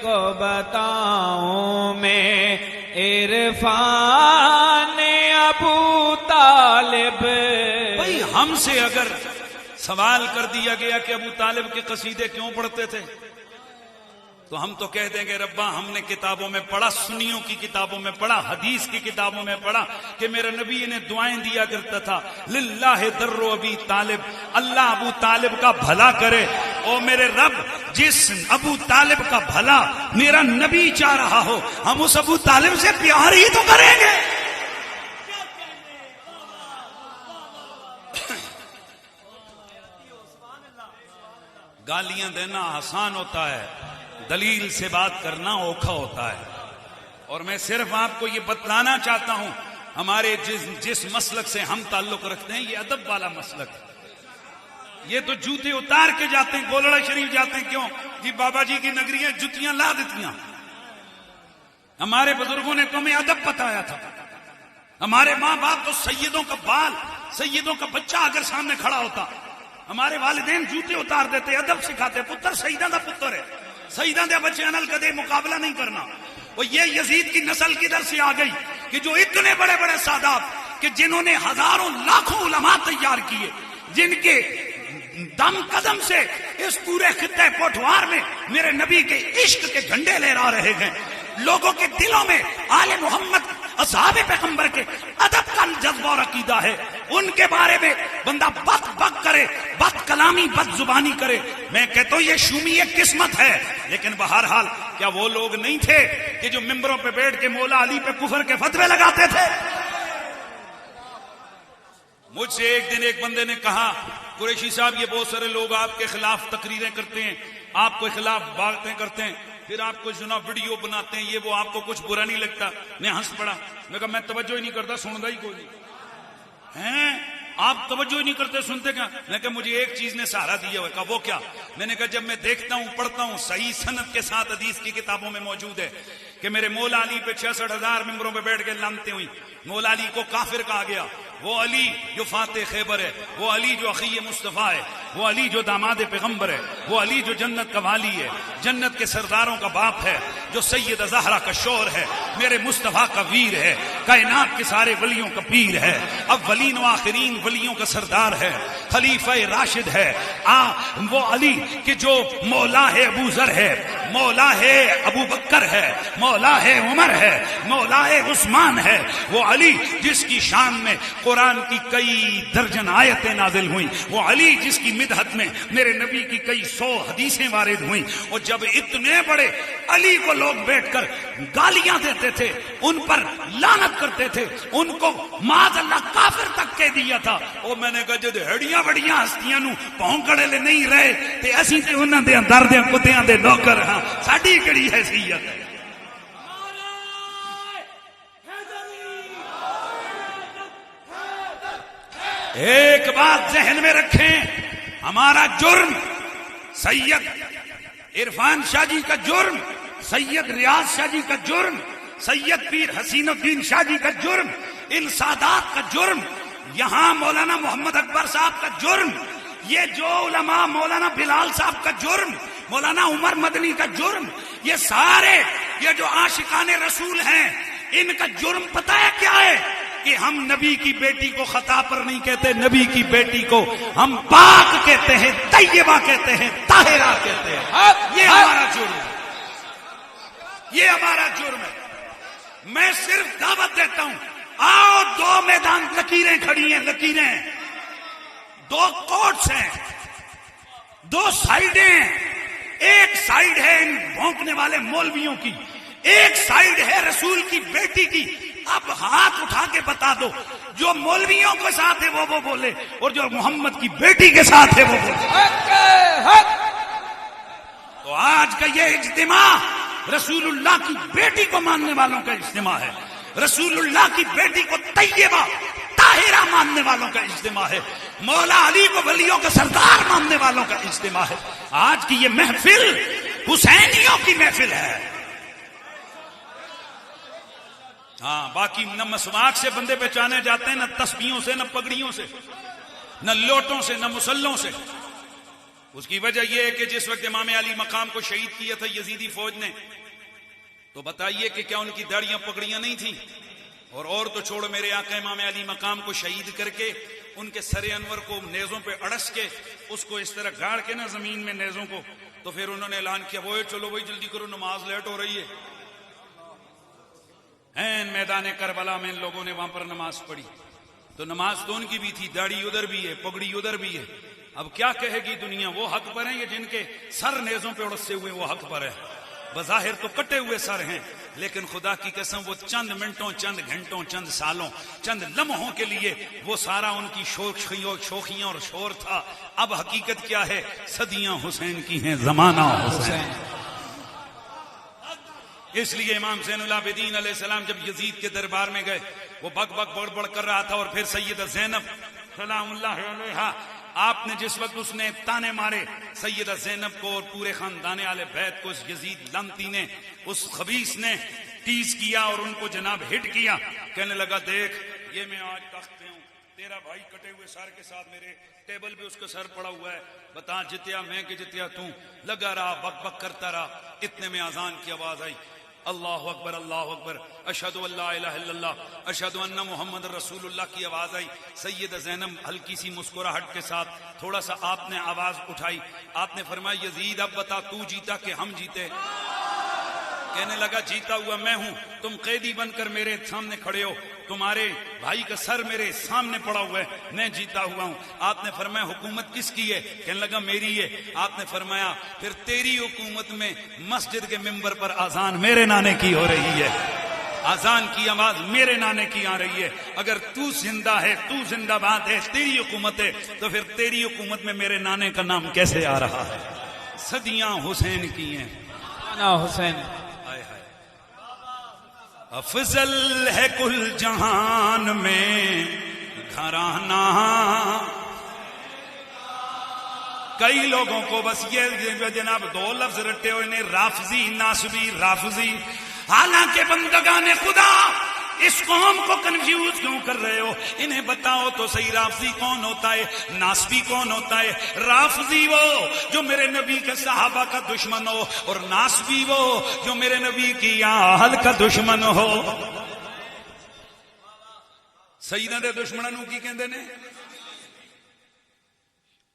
کو بتاؤں میں عرفان ابو طالب۔ بھائی ہم سے اگر سوال کر دیا گیا کہ ابو طالب کے قصیدے کیوں پڑھتے تھے تو ہم تو کہہ دیں گے ربا ہم نے کتابوں میں پڑھا، سنیوں کی کتابوں میں پڑھا، حدیث کی کتابوں میں پڑھا کہ میرا نبی انہیں دعائیں دیا کرتا تھا، للہ در ابی طالب، اللہ ابو طالب کا بھلا کرے۔ او میرے رب، جس ابو طالب کا بھلا میرا نبی چاہ رہا ہو، ہم اس ابو طالب سے پیار ہی تو کریں گے۔ گالیاں دینا آسان ہوتا ہے، دلیل سے بات کرنا اوکھا ہوتا ہے۔ اور میں صرف آپ کو یہ بتلانا چاہتا ہوں، ہمارے جس مسلک سے ہم تعلق رکھتے ہیں یہ ادب والا مسلک ہے۔ یہ تو جوتے اتار کے جاتے ہیں، گولڑا شریف جاتے ہیں، کیوں جی بابا جی کی نگریاں جوتیاں لا دیتیاں۔ ہمارے بزرگوں نے تمہیں ادب بتایا تھا۔ ہمارے ماں باپ تو سیدوں کا بال، سیدوں کا بچہ اگر سامنے کھڑا ہوتا، ہمارے والدین جوتے اتار دیتے، ادب سکھاتے، پتر سیدہ دا پتر ہے، سیدہ دے بچے انل کدے مقابلہ نہیں کرنا۔ وہ یہ یزید کی نسل کدھر سے آ گئی کہ جو اتنے بڑے بڑے سادات کہ جنہوں نے ہزاروں لاکھوں علماء تیار کیے، جن کے دم قدم سے اس پورے خطے پوٹھوار میں میرے نبی کے عشق کے جھنڈے لہرا رہے ہیں۔ لوگوں کے دلوں میں آل محمد اصحاب پیغمبر کے ادب کا جذبہ اور عقیدہ ہے، ان کے بارے میں بندہ بک بک کرے، بد کلامی بد زبانی کرے، میں کہتا ہوں یہ شومی ایک قسمت ہے۔ لیکن بہرحال کیا وہ لوگ نہیں تھے کہ جو ممبروں پہ بیٹھ کے مولا علی پہ کفر کے فتوے لگاتے تھے؟ مجھ سے ایک دن ایک بندے نے کہا، قریشی صاحب یہ بہت سارے لوگ آپ کے خلاف تقریریں کرتے ہیں، آپ کے خلاف باتیں کرتے ہیں، پھر آپ کو جناب ویڈیو بناتے ہیں، یہ وہ آپ کو کچھ برا نہیں لگتا؟ میں ہنس پڑا، میں کہا میں توجہ ہی نہیں کرتا، سنتا ہی کوئی نہیں ہیں، آپ توجہ ہی نہیں کرتے، سنتے کیا؟ میں کہا مجھے ایک چیز نے سہارا دیا ہوا ہے۔ کہا وہ کیا؟ میں نے کہا جب میں دیکھتا ہوں، پڑھتا ہوں، صحیح سند کے ساتھ حدیث کی کتابوں میں موجود ہے کہ میرے مولا علی پہ 66,000 ممبروں پہ بیٹھ کے لانتے ہوئی، مولا علی کو کافر کہا گیا، وہ علی جو فاتح خیبر ہے، وہ علی جو اخی مصطفیٰ ہے، وہ علی جو داماد پیغمبر ہے، وہ علی جو جنت کا والی ہے، جنت کے سرداروں کا باپ ہے، جو سید زہرا کا شور ہے، میرے مصطفیٰ کا ویر ہے، کائنات کے سارے ولیوں کا پیر ہے، اولین و آخرین ولیوں کا سردار ہے، خلیفہ راشد ہے، وہ علی کہ جو مولا ہے ابو ذر ہے، مولا ہے ابو بکر ہے، مولا ہے عمر ہے، مولا ہے عثمان ہے، وہ علی جس کی شان میں قرآن کی کئی درجن آیتیں نازل ہوئیں، وہ علی جس کی مدحت میں میرے نبی کی کئی 100 حدیثیں وارد ہوئیں، اور جب اتنے بڑے علی کو لوگ بیٹھ کر گالیاں دیتے تھے، ان پر لعنت کرتے تھے، ان کو معاذ اللہ کافر تک کہہ دیا تھا، اور میں نے کہا جد ہڑیاں بڑیاں ہستیاں نو پونکڑے لے نہیں رہے تے اسی تے انہاں دے درد کتیاں دے نوکر ہاں، ساڈی کیڑی حیثیت ہے؟ ایک بات ذہن میں رکھیں، ہمارا جرم سید عرفان شاہ جی کا جرم، سید ریاض شاہ جی کا جرم، سید پیر حسین الدین شاہ جی کا جرم، ان سادات کا جرم، یہاں مولانا محمد اکبر صاحب کا جرم، یہ جو علماء مولانا بلال صاحب کا جرم، مولانا عمر مدنی کا جرم، یہ سارے یہ جو عاشقان رسول ہیں، ان کا جرم پتہ ہے کیا ہے؟ کہ ہم نبی کی بیٹی کو خطا پر نہیں کہتے، نبی کی بیٹی کو ہم پاک کہتے ہیں، طیبہ کہتے ہیں، طاہرہ کہتے ہیں۔ یہ ہمارا جرم ہے، یہ ہمارا جرم ہے۔ میں صرف دعوت دیتا ہوں، آؤ، 2 میدان لکیریں کھڑی ہیں، لکیریں، 2 کورٹس ہیں، 2 سائیڈیں ہیں، ایک سائیڈ ہے ان بھونکنے والے مولویوں کی، ایک سائیڈ ہے رسول کی بیٹی کی۔ اب ہاتھ اٹھا کے بتا دو، جو مولویوں کے ساتھ ہے وہ بولے، اور جو محمد کی بیٹی کے ساتھ ہے وہ بولے۔ تو آج کا یہ اجتماع رسول اللہ کی بیٹی کو ماننے والوں کا اجتماع ہے، رسول اللہ کی بیٹی کو طیبہ طاہرہ ماننے والوں کا اجتماع ہے، مولا علی کو ولیوں کا سردار ماننے والوں کا اجتماع ہے۔ آج کی یہ محفل حسینیوں کی محفل ہے۔ ہاں، باقی نہ مسواک سے بندے پہچانے جاتے ہیں، نہ تسبیحوں سے، نہ پگڑیوں سے، نہ لوٹوں سے، نہ مسلوں سے۔ اس کی وجہ یہ ہے کہ جس وقت امام علی مقام کو شہید کیا تھا یزیدی فوج نے، تو بتائیے کہ کیا ان کی داڑیاں پگڑیاں نہیں تھیں؟ اور تو چھوڑو، میرے آقا امام علی مقام کو شہید کر کے ان کے سر انور کو نیزوں پہ اڑس کے اس کو اس طرح گاڑ کے نا زمین میں نیزوں کو، تو پھر انہوں نے اعلان کیا، وہ چلو بھائی جلدی کرو، نماز لیٹ ہو رہی ہے۔ این میدان کربلا میں ان لوگوں نے وہاں پر نماز پڑھی، تو نماز تو ان کی بھی تھی، داڑھی ادھر بھی ہے، پگڑی ادھر بھی ہے۔ اب کیا کہے گی دنیا؟ وہ حق پر ہیں، یہ جن کے سر نیزوں پہ اڑسے ہوئے وہ حق پر ہے؟ بظاہر تو کٹے ہوئے سر ہیں، لیکن خدا کی قسم وہ چند منٹوں، چند گھنٹوں، چند سالوں، چند لمحوں کے لیے وہ سارا ان کی شوخیاں اور شور تھا۔ اب حقیقت کیا ہے؟ صدیاں حسین کی ہیں، زمانہ حسین۔ اس لیے امام زین العابدین علیہ السلام جب یزید کے دربار میں گئے، وہ بک بک بڑ بڑ کر رہا تھا، اور پھر سیدہ زینب سلام اللہ علیہا، آپ نے جس وقت اس نے تانے مارے سیدہ زینب کو اور پورے خاندان آل بیت کو، اس یزید لعنتی نے، اس خبیث نے ٹیز کیا اور ان کو جناب ہٹ کیا، کہنے لگا دیکھ یہ میں آج تخت پہ ہوں، تیرا بھائی کٹے ہوئے سر کے ساتھ میرے ٹیبل پہ اس کا سر پڑا ہوا ہے، بتا جتیا میں کہ جتیا تو؟ لگا رہا، بک بک کرتا رہا۔ اتنے میں اذان کی آواز آئی، اللہ اکبر، اللہ اکبر، اشہد ان لا الہ الا اللہ، اشہد ان محمد رسول اللہ کی آواز آئی۔ سیدہ زینب ہلکی سی مسکراہٹ کے ساتھ تھوڑا سا آپ نے آواز اٹھائی، آپ نے فرمایا یزید اب بتا تو جیتا کہ ہم جیتے؟ کہنے لگا جیتا ہوا میں ہوں، تم قیدی بن کر میرے سامنے کھڑے ہو، تمہارے بھائی کا سر میرے سامنے پڑا ہوا ہے، میں جیتا ہوا ہوں۔ آپ نے فرمایا حکومت کس کی ہے؟ کہنے لگا میری ہے۔ آپ نے فرمایا پھر تیری حکومت میں مسجد کے ممبر پر اذان میرے نانے کی ہو رہی ہے، اذان کی آواز میرے نانے کی آ رہی ہے۔ اگر تو زندہ ہے، تو زندہ باد ہے، تیری حکومت ہے، تو پھر تیری حکومت میں میرے نانے کا نام کیسے آ رہا ہے؟ صدیاں حسین کی ہیں، حسین۔ افضل ہے کل جہان میں گھرانہ۔ کئی لوگوں کو بس یہ جناب 2 لفظ رٹے ہوئے نے، رافضی، ناسبی، رافضی۔ حالانکہ بندگان خدا اس قوم کو کنفیوز کیوں کر رہے ہو؟ انہیں بتاؤ تو صحیح، رافضی کون ہوتا ہے، ناسبی کون ہوتا ہے؟ رافضی وہ جو میرے نبی کے صحابہ کا دشمن ہو، اور ناسبی وہ جو میرے نبی کی اہل کا دشمن ہو۔ سیدہ دے دشمنوں کی کہندے نے؟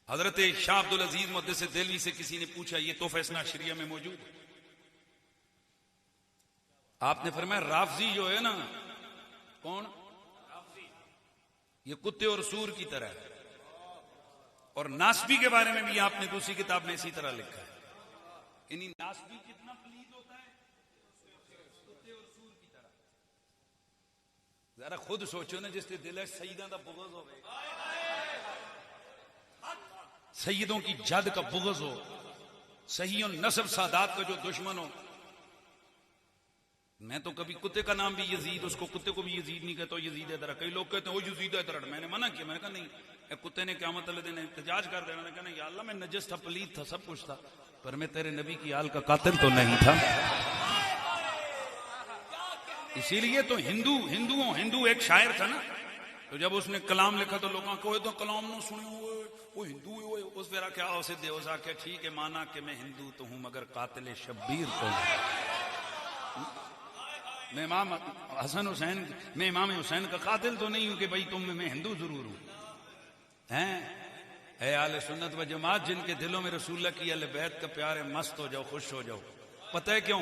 حضرت شاہ عبد العزیز محدث دہلوی سے کسی نے پوچھا، یہ تحفہ اثنا عشریہ میں موجود ہے، آپ نے فرمایا رافضی جو ہے نا، کون؟ یہ کتے اور سور کی طرح ہے، اور ناسبی کے بارے میں بھی آپ نے دوسری کتاب میں اسی طرح لکھا ہے. یعنی ناسبی کتنا پلید ہوتا ہے, کتے اور سور کی طرح. ذرا خود سوچو نا, جس کے دل ہے سیدوں کا بغض ہو, سیدوں کی جد کا بغض ہو, صحیح نسب سادات کا جو دشمن ہو. میں تو کبھی کتے کا نام بھی یزید, اس کو کتے کو بھی یزید نہیں کہتا, یزید ہے درٹ. کئی لوگ کہتے ہیں وہ یزید ہے درٹ. میں نے منع کیا, میں نے کہا نہیں, کتے نے قیامت والے دن احتجاج کر دیا. میں نے کہا نہیں یا اللہ, میں نجس تھا, پلید تھا, سب کچھ تھا, پر میں تیرے نبی کی آل کا قاتل تو نہیں تھا. اسی لیے تو ہندو ایک شاعر تھا نا, تو جب اس نے کلام لکھا تو لوگوں کو تو کلام نہ سنے ہوئے وہ ہندو ہوئے. اس پھر کیا اسے دے اسا کہ ٹھیک ہے مانا کہ میں ہندو تو ہوں مگر قاتل شبیر تو ہوں. میں امام حسن حسین, میں امام حسین کا قاتل تو نہیں ہوں کہ بھائی تم میں ہندو ضرور ہوں. ہیں اے اہل سنت و جماعت, جن کے دلوں میں رسول اللہ کی اہل بیت کا پیار ہے, مست ہو جاؤ, خوش ہو جاؤ. پتہ ہے کیوں؟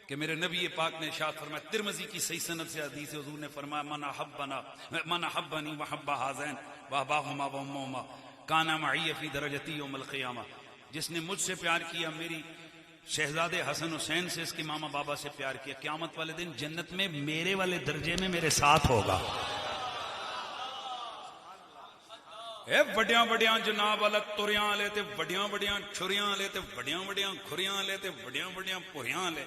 کہ میرے نبی پاک نے ارشاد فرمایا, ترمذی کی صحیح سند سے حدیث ہے, حضور نے فرمایا من احبنی وحب ہذین واباہما وامہما کانا معی فی درجتی یوم القیامہ. جس نے مجھ سے پیار کیا, میری شہزادے حسن حسین سے, اس کے ماما بابا سے پیار کیا, قیامت والے دن جنت میں میرے والے درجے میں میرے ساتھ ہوگا. اے بڑیاں بڑیاں جناب والا توریاں لے تے, بڑیاں بڑیاں چھریاں لے تے, بڑیاں بڑیاں کھریاں لے تے, بڑیاں بڑیاں پوریاں لے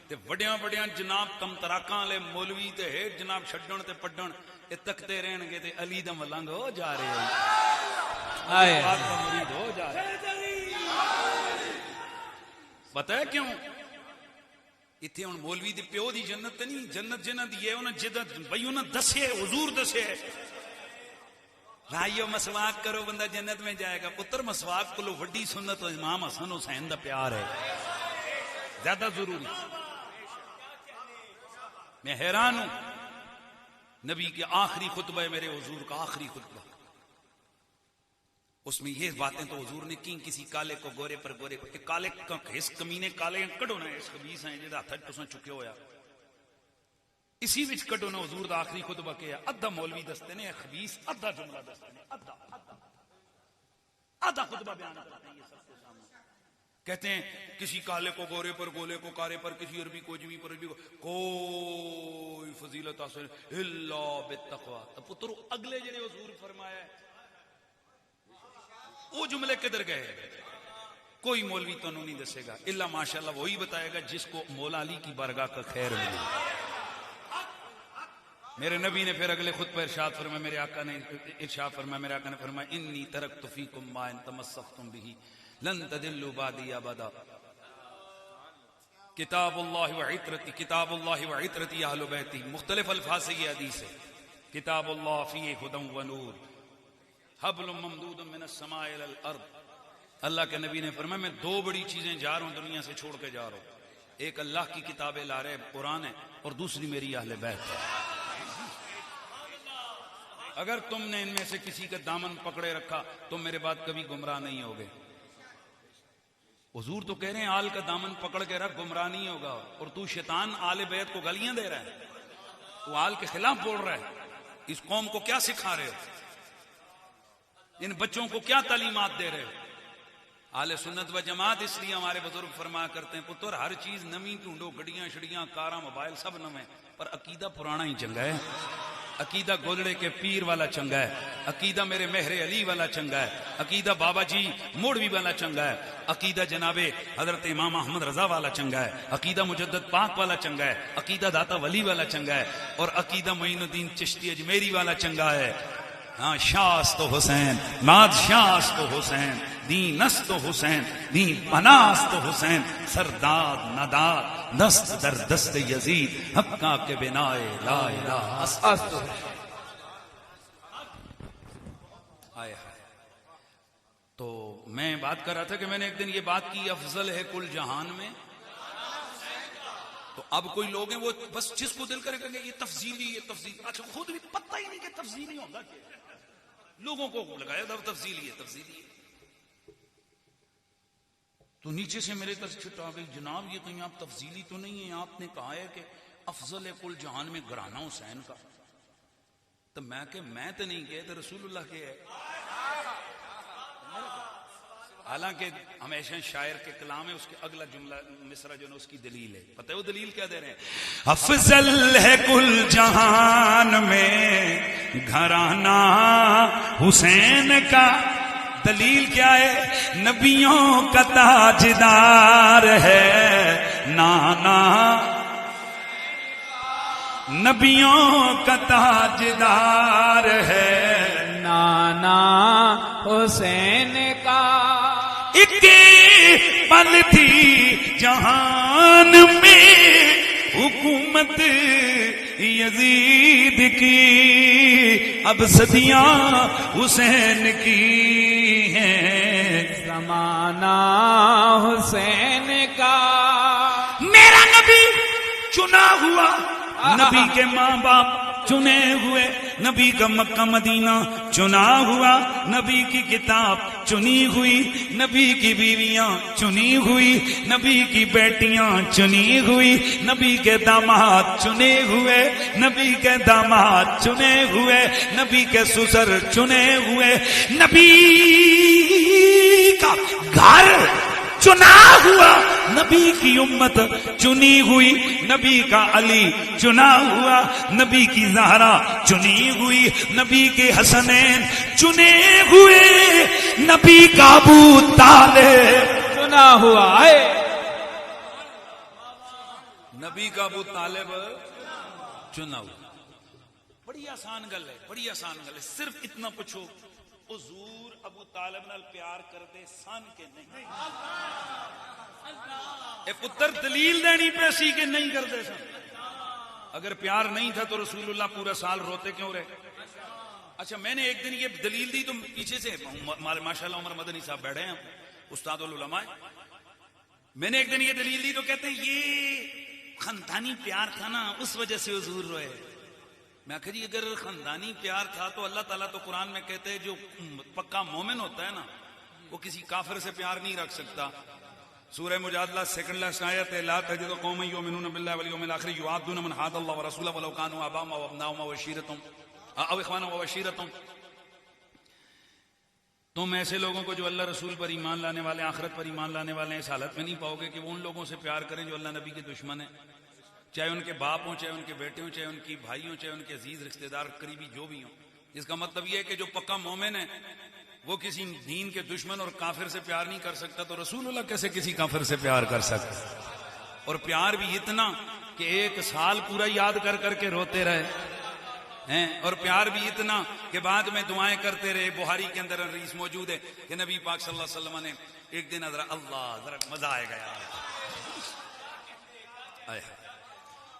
تے, بڑیاں بڑیاں جناب کم تراکاں لے, مولوی تے ہے جناب چھڈن تے پڈن, اے تکتے رہن گے تے علی دا ملنگ ہو جا رہے ہیں, بات کا مرید ہو جا رہے ہیں. پتہ ہے کیوں؟ اتنے ہوں مولوی دے پیو دی جنت نہیں, جنت جنہ دی ہے انہاں جدت بھائی انہاں دسے, حضور دسے بھائیو مسواک کرو بندہ جنت میں جائے گا. پتر مسواک کو وڈی سنت امام حسن حسین دا پیار ہے, زیادہ ضروری. میں حیران ہوں, نبی کے آخری خطبہ ہے, میرے حضور کا آخری خطبہ, اس میں یہ باتیں تو حضور نے کی, کسی کالے کو گورے پر گورے کو, کالے کا اس کمینے کالے کڈو نہ, اس خبیث ہیں جہاں ہاتھ تساں چکے ہویا, اسی وچ کڈو نہ. حضور دا آخری خطبہ کیا, ادھا مولوی دستے نے خبیث, ادھا جملہ دستے نے, ادھا خطبہ بیان کرتے ہیں یہ سب کے سامنے. کہتے ہیں کسی کالے کو گورے پر, گولے کو کارے پر, کسی عربی کو اجمی پر عربی کو, کوئی فضیلت حاصل الا بالتقوی. تو پترو اگلے جڑے حضور فرمایا ہے وہ جملے کدھر گئے؟ کوئی مولوی تو نہیں دسے گا, الا ماشاءاللہ وہی بتائے گا جس کو مولا علی کی بارگاہ کا خیر ملے. میرے نبی نے پھر اگلے خود پر ارشاد فرمایا, میرے آقا نے ارشاد فرمایا, میرے آقا نے فرمایا, انی ترکت فیکم ما ان تمسکتم به لن تدلوا بعدی ابدا. کتاب اللہ وعطرتی, کتاب اللہ وعطرتی اہل بیتی. مختلف الفاظ سے یہ حدیث ہے. کتاب اللہ فیہ ہدی ونور حبل ممدود من السماء الى الارض. اللہ کے نبی نے فرمایا, میں دو بڑی چیزیں جا رہا ہوں دنیا سے چھوڑ کے جا رہا ہوں, ایک اللہ کی کتابیں لا رہے قرآن ہے, اور دوسری میری اہل بیت ہے. اگر تم نے ان میں سے کسی کا دامن پکڑے رکھا تم میرے بعد کبھی گمراہ نہیں ہوگے. حضور تو کہہ رہے ہیں آل کا دامن پکڑ کے رکھ, گمراہ نہیں ہوگا. اور تو شیطان آل بیت کو گالیاں دے رہا ہے, تو آل کے خلاف بول رہا ہے. اس قوم کو کیا سکھا رہے ہو؟ ان بچوں کو کیا تعلیمات دے رہے ہو؟ اہل سنت و جماعت اس لیے ہمارے بزرگ فرمایا کرتے ہیں, پتر ہر چیز نمی ڈھونڈو, گڑیاں شڑیاں کاراں موبائل سب نویں, پر عقیدہ پرانا ہی چنگا ہے. عقیدہ گولڑے کے پیر والا چنگا ہے, عقیدہ میرے مہر علی والا چنگا ہے, عقیدہ بابا جی موڑوی والا چنگا ہے, عقیدہ جناب حضرت امام احمد رضا والا چنگا ہے, عقیدہ مجدد پاک والا چنگا ہے, عقیدہ داتا ولی والا چنگا ہے, اور عقیدہ معین الدین چشتی اجمیری والا چنگا ہے. ہاں شاست و حسین, ماد شاست و حسین, دین است و حسین, دین پناست و حسین, سرداد نداد دست در دست یزید, حقا کے بنائے لا الہ است. تو میں بات کر رہا تھا کہ میں نے ایک دن یہ بات کی, افضل ہے کل جہان میں. تو اب کوئی لوگ ہیں وہ بس جس کو دل کرے کہ یہ تفضیلی, یہ تفضیلی, اچھا خود بھی پتہ ہی نہیں کہ تفضیلی ہوگا کیا, لوگوں کو لگایا تھا تفضیلی ہے, تفضیلی ہے. تو نیچے سے میرے طرف چھٹا گئی, جناب یہ کہیں آپ تفضیلی تو نہیں ہیں, آپ نے کہا ہے کہ افضل کل جہان میں گھرانہ حسین کا. تو میں کہ میں تو نہیں کہے, تو رسول اللہ کے ہے. حالانکہ ہمیشہ شاعر کے کلام ہے، اس کے اگلا جملہ مصرع جو ہے اس کی دلیل ہے. پتہ ہے وہ دلیل کیا دے رہے ہیں؟ افضل ہے کل جہان میں گھرانہ حسین کا. دلیل کیا ہے؟ نبیوں کا تاجدار ہے نانا، نبیوں کا تاجدار ہے نانا حسین کا. ایک پل تھی جہان میں حکومت یزید کی، اب صدیاں حسین کی ہیں. زمانہ حسین کا. میرا نبی چنا ہوا، نبی کے ماں باپ چنے ہوئے، نبی کا مکہ مدینہ چنا ہوا، نبی کی کتاب چنی ہوئی، نبی کی بیویاں چنی ہوئی، نبی کی بیٹیاں چنی ہوئی، نبی کے داماد چنے ہوئے، نبی کے داماد چنے ہوئے، نبی کے سسر چنے ہوئے، نبی کا گھر چنا ہوا، نبی کی امت چنی ہوئی، نبی کا علی چنا ہوا، نبی کی زہرا چنی ہوئی، نبی کے حسنین چنے ہوئے، نبی کا ابو طالب چنا ہوا ہے. نبی کا ابو طالب چنا ہوا. بڑی آسان گل ہے، بڑی آسان گل ہے. صرف اتنا پوچھو حضور ابو طالب نال پیار کرتے سن کے نہیں؟ اے پتر دلیل دینی پیسی کہ نہیں کرتے سن. اگر پیار نہیں تھا تو رسول اللہ پورا سال روتے کیوں رہے؟ اچھا میں نے ایک دن یہ دلیل دی تو پیچھے سے ماشاءاللہ عمر مدنی صاحب بیٹھے ہیں استاد العلماء، میں نے ایک دن یہ دلیل دی تو کہتے ہیں یہ خاندانی پیار تھا نا اس وجہ سے حضور روئے. میں کہا جی اگر خاندانی پیار تھا تو اللہ تعالیٰ تو قرآن میں کہتے ہیں جو پکا مومن ہوتا ہے نا وہ کسی کافر سے پیار نہیں رکھ سکتا. سورہ مجادلہ سیکنڈ لاسٹ آیت ہے، لا تجد قوما یؤمنون باللہ والیوم الآخر یوادون من حاد اللہ ورسولہ ولو کانوا آباءهم وابناءهم وعشیرتهم او اخوانهم وعشیرتهم. تم ایسے لوگوں کو جو اللہ رسول پر ایمان لانے والے، آخرت پر ایمان لانے والے ہیں، اس حالت میں نہیں پاؤ گے کہ وہ ان لوگوں سے پیار کریں جو اللہ نبی کے دشمن ہیں، چاہے ان کے باپ ہوں، چاہے ان کے بیٹے ہوں، چاہے ان کی بھائی ہوں، چاہے ان کے عزیز رشتہ دار قریبی جو بھی ہوں. اس کا مطلب یہ ہے کہ جو پکا مومن ہے وہ کسی دین کے دشمن اور کافر سے پیار نہیں کر سکتا، تو رسول اللہ کیسے کسی کافر سے پیار کر سکتا؟ اور پیار بھی اتنا کہ ایک سال پورا یاد کر کر کے روتے رہے ہیں، اور پیار بھی اتنا کہ بعد میں دعائیں کرتے رہے. بخاری کے اندر حدیث موجود ہے کہ نبی پاک صلی اللہ علیہ وسلم نے ایک دن ذرا مزہ آئے گا یار،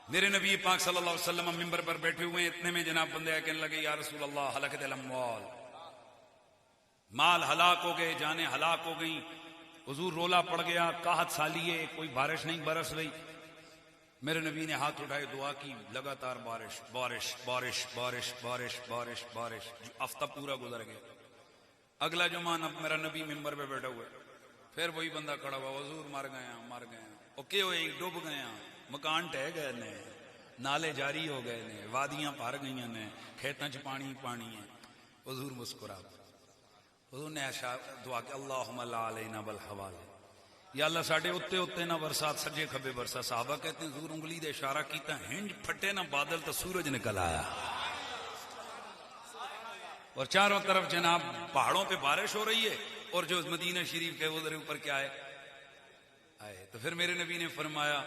میرے نبی پاک صلی اللہ علیہ وسلم ممبر پر بیٹھے ہوئے ہیں، اتنے میں جناب بندے کہنے لگے یا رسول اللہ ہلکت الاموال، مال ہلاک ہو گئے، جانیں ہلاک ہو گئیں. حضور رولا پڑ گیا، قحط سالی ہے، کوئی بارش نہیں برس رہی. میرے نبی نے ہاتھ اٹھائے، دعا کی، لگاتار بارش بارش بارش بارش بارش بارش بارش، ہفتہ پورا گزر گیا. اگلا جمعہ میرا نبی ممبر پہ بیٹھا ہوا، پھر وہی بندہ کھڑا ہوا، حضور مر گئے اوکے ہوئے، ڈوب گئے، مکان ٹہ گئے نے، نالے جاری ہو گئے نے، وادیاں بھر گئی نے، کھیتاں چ پانی پانی ہے. حضور مسکرا، حضور نے ایسا دعا کہ اللہم لا علینا بالحوالے، یا اللہ ساڈے اتے اتے نہ برسات، سجے کھبے برسا. صحابہ کہتے ہیں حضور انگلی دے اشارہ کیتا، ہنج پھٹے نہ بادل تو سورج نکل آیا، اور چاروں طرف جناب پہاڑوں پہ بارش ہو رہی ہے، اور جو مدینہ شریف کے ادھر اوپر کیا ہے آئے. تو پھر میرے نبی نے فرمایا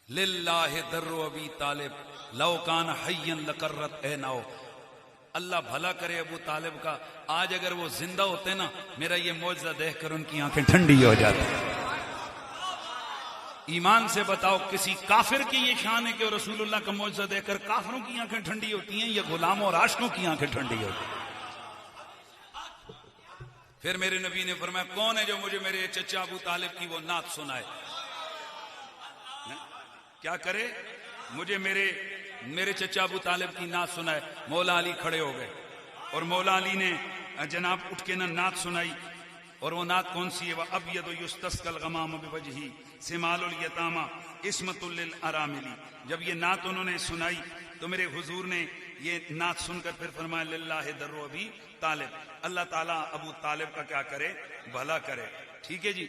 للہ در ابی طالب لو کان حیا لقرت عیناہ، اللہ بھلا کرے ابو طالب کا، آج اگر وہ زندہ ہوتے نا میرا یہ معجزہ دیکھ کر ان کی آنکھیں ٹھنڈی ہو جاتی. ایمان سے بتاؤ کسی کافر کی یہ شان ہے کہ رسول اللہ کا معجزہ دیکھ کر کافروں کی آنکھیں ٹھنڈی ہوتی ہیں یا غلاموں اور عاشقوں کی آنکھیں ٹھنڈی ہوتی ہیں؟ پھر میرے نبی نے فرمایا کون ہے جو مجھے میرے چچا ابو طالب کی وہ نعت سنائے؟ کیا کرے؟ مجھے میرے چچا ابو طالب کی نعت سنائے. مولا علی کھڑے ہو گئے اور مولا علی نے جناب اٹھ کے نعت سنائی. اور وہ نعت کون سی ہے؟ وہ ابید یستسقى الغمام بوجہہ سمال الیتامى عصمۃ للارامل. جب یہ نعت انہوں نے سنائی تو میرے حضور نے یہ نعت سن کر پھر فرمایا للہ در ابی طالب، اللہ تعالیٰ ابو طالب کا کیا کرے، بھلا کرے. ٹھیک ہے جی.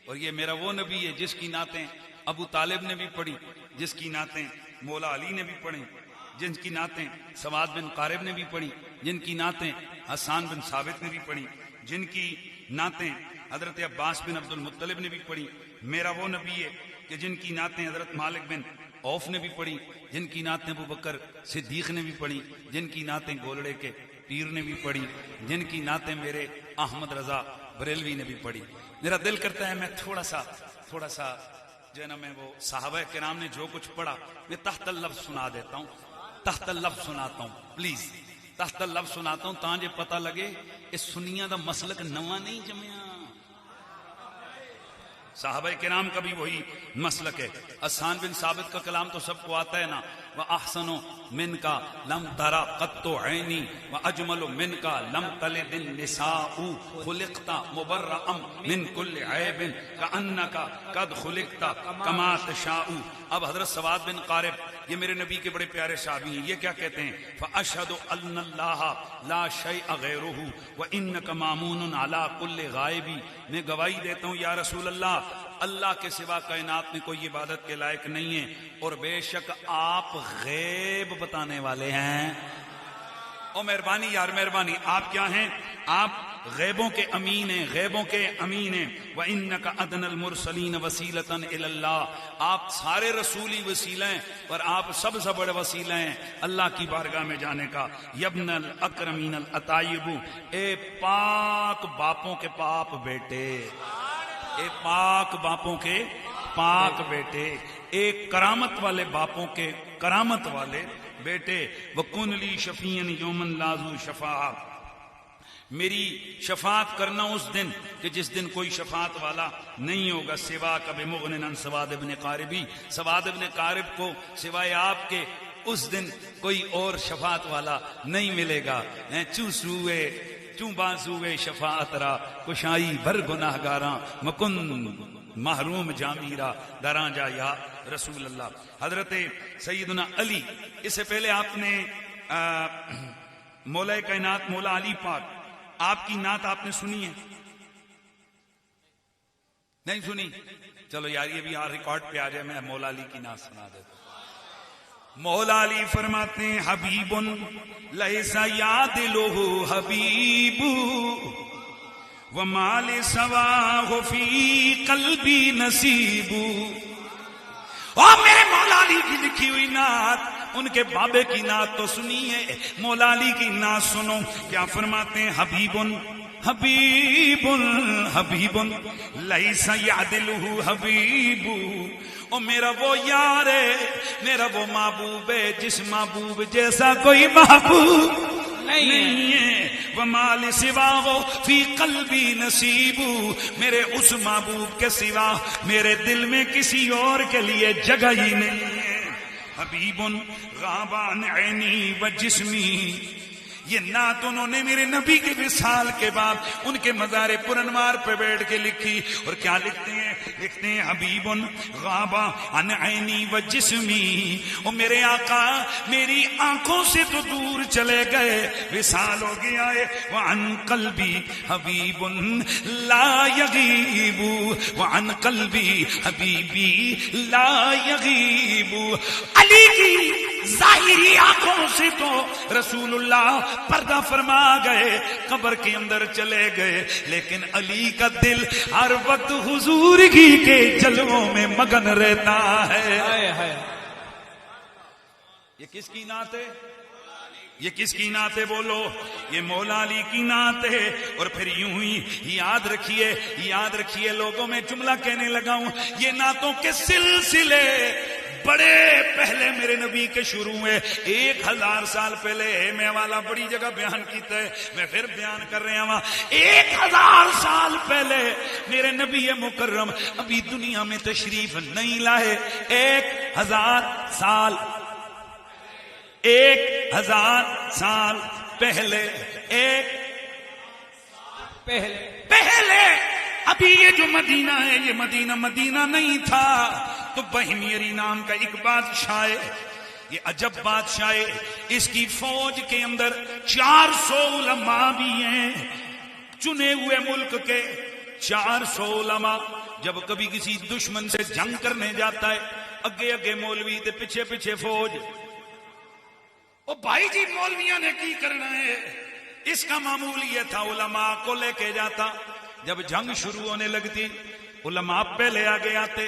اور یہ میرا وہ نبی ہے جس کی نعتیں ابو طالب نے بھی پڑھی، جس کی نعتیں مولا علی نے بھی پڑھی، جن کی نعتیں سواد بن قارب نے بھی پڑھی، جن کی نعتیں حسان بن ثابت نے بھی پڑھی، جن کی نعتیں حضرت عباس بن عبد المطلب نے بھی پڑھی. میرا وہ نبی ہے کہ جن کی نعتیں حضرت مالک بن عوف نے بھی پڑھی، جن کی نعتیں ابو بکر صدیق نے بھی پڑھی، جن کی نعتیں گولڑے کے پیر نے بھی پڑھی، جن کی نعتیں میرے احمد رضا بریلوی نے بھی پڑھی. میرا دل کرتا ہے میں تھوڑا سا جو ہے نا، میں وہ صحابہ کرام نے جو کچھ پڑھا میں تحت اللفظ سنا دیتا ہوں، تحت اللفظ سناتا ہوں، پلیز تحت اللفظ سناتا ہوں تاں جے پتہ لگے اس سنیاں دا مسلک نواں نہیں جمیا. صحابہ کرام کا بھی وہی مسلک ہے. حسان بن ثابت کا کلام تو سب کو آتا ہے نا، وَأَحْسَنُ مِنْكَ لَمْ تَرَ قَطُّ عَيْنِي وَأَجْمَلُ مِنْكَ لَمْ تَلِدِ النِّسَاءُ خُلِقْتَ مُبَرَّأً مِنْ كُلِّ عَيْبٍ كَأَنَّكَ قَدْ خُلِقْتَ كَمَا تَشَاءُ. اب حضرت سواد بن قارب یہ میرے نبی کے بڑے پیارے صحابی ہیں، یہ کیا کہتے ہیں؟ فَأَشْهَدُ أَنَّ اللَّهَ لَا شَيْءَ غَيْرُهُ وَإِنَّكَ مَامُونٌ عَلَى كُلِّ غَائِبٍ. میں گواہی دیتا ہوں یا رسول اللہ، اللہ کے سوا کائنات میں کوئی عبادت کے لائق نہیں ہے، اور بے شک آپ غیب بتانے والے ہیں. او مہربانی یار مہربانی، آپ کیا ہیں؟ آپ غیبوں کے امین ہیں، غیبوں کے امین ہیں. وَإِنَّكَ أَدْنَى الْمُرْسَلِينَ وَسِيلَةً إِلَى اللَّهِ. آپ سارے رسولی وسیلہ ہیں، پر آپ سب سے بڑے وسیلہ ہیں اللہ کی بارگاہ میں جانے کا. یبن الاکرمین الاتائب، اے پاک باپوں کے پاک بیٹے، اے پاک باپوں کے پاک بیٹے، ایک کرامت والے باپوں کے کرامت والے بیٹے. وَكُنْ لِي شَفِيًّا يَوْمًا لَا ذُو شَفَاعَةٍ. میری شفاعت کرنا اس دن کہ جس دن کوئی شفاعت والا نہیں ہوگا. سوا کب مغنن عن سواد ابن قاربی، سواد ابن قارب کو سوائے آپ کے اس دن کوئی اور شفاعت والا نہیں ملے گا. چوں بازوئے شفاعت را کشائی بھر گناہ گاراں، مکن محروم جامیرا دراں جا یا رسول اللہ. حضرت سیدنا علی، اس سے پہلے آپ نے مولا کائنات مولا علی پاک، آپ کی نعت آپ نے سنی ہے؟ نہیں سنی؟ چلو یار یہ بھی ریکارڈ پہ آ جائے، میں مولا علی کی نعت سنا دیتا ہوں. مولا علی فرماتے ہیں حبیب لیس یعدلہ حبیب وما لسواہ فی قلبی نصیب. اور میرے مولا علی کی لکھی ہوئی نعت، ان کے بابے کی نعت تو سنی ہے، مولا علی کی نعت سنو. کیا فرماتے ہیں؟ حبیب حبیب حبیب لیس یعدلہ حبیب. او میرا وہ یار ہے، میرا وہ محبوب ہے جس محبوب جیسا کوئی محبوب نہیں ہے. وما لسواہ فی قلبی نصیب، میرے اس محبوب کے سوا میرے دل میں کسی اور کے لیے جگہ ہی نہیں ہے. حبیب غاب عن عینی و جسمی، یہ نعت انہوں نے میرے نبی کے وصال کے بعد ان کے مزار پرانوار پہ بیٹھ کے لکھی. اور کیا لکھتے ہیں؟ لکھتے ہیں حبیب غاب عن عینی و جسمی، اور میرے آقا میری آنکھوں سے تو دور چلے گئے، وصال ہو گیا ہے. وعن قلبی حبیب لا یغیب، وعن قلبی حبیبی لا یغیب. علی کی ظاہری آنکھوں سے تو رسول اللہ پردہ فرما گئے، قبر کے اندر چلے گئے، لیکن علی کا دل ہر وقت حضور کی کے جلووں میں مگن رہتا ہے. یہ کس کی نعت ہے؟ یہ کس کی نعت ہے؟ بولو. یہ مولا علی کی نعت ہے. اور پھر یوں ہی یاد رکھیے لوگوں میں جملہ کہنے لگا ہوں، یہ نعتوں کے سلسلے بڑے پہلے میرے نبی کے شروع ہوئے. 1000 سال پہلے میں والا بڑی جگہ بیان کیتا ہے، میں پھر بیان کر رہا ہوں. 1000 سال پہلے میرے نبی مکرم ابھی دنیا میں تشریف نہیں لائے. 1000 سال پہلے پہلے ابھی یہ جو مدینہ ہے، یہ مدینہ نہیں تھا. تو بہمیری نام کا ایک بادشاہ ہے، یہ عجب بادشاہ ہے، اس کی فوج کے اندر 400 علماء بھی ہیں، چنے ہوئے ملک کے 400 علماء. جب کبھی کسی دشمن سے جنگ کرنے جاتا ہے، اگے اگے مولوی تے پیچھے پیچھے فوج. او بھائی جی مولویاں نے کی کرنا ہے؟ اس کا معمول یہ تھا علماء کو لے کے جاتا. جب جنگ شروع ہونے لگتی علماء پہلے آگے آتے،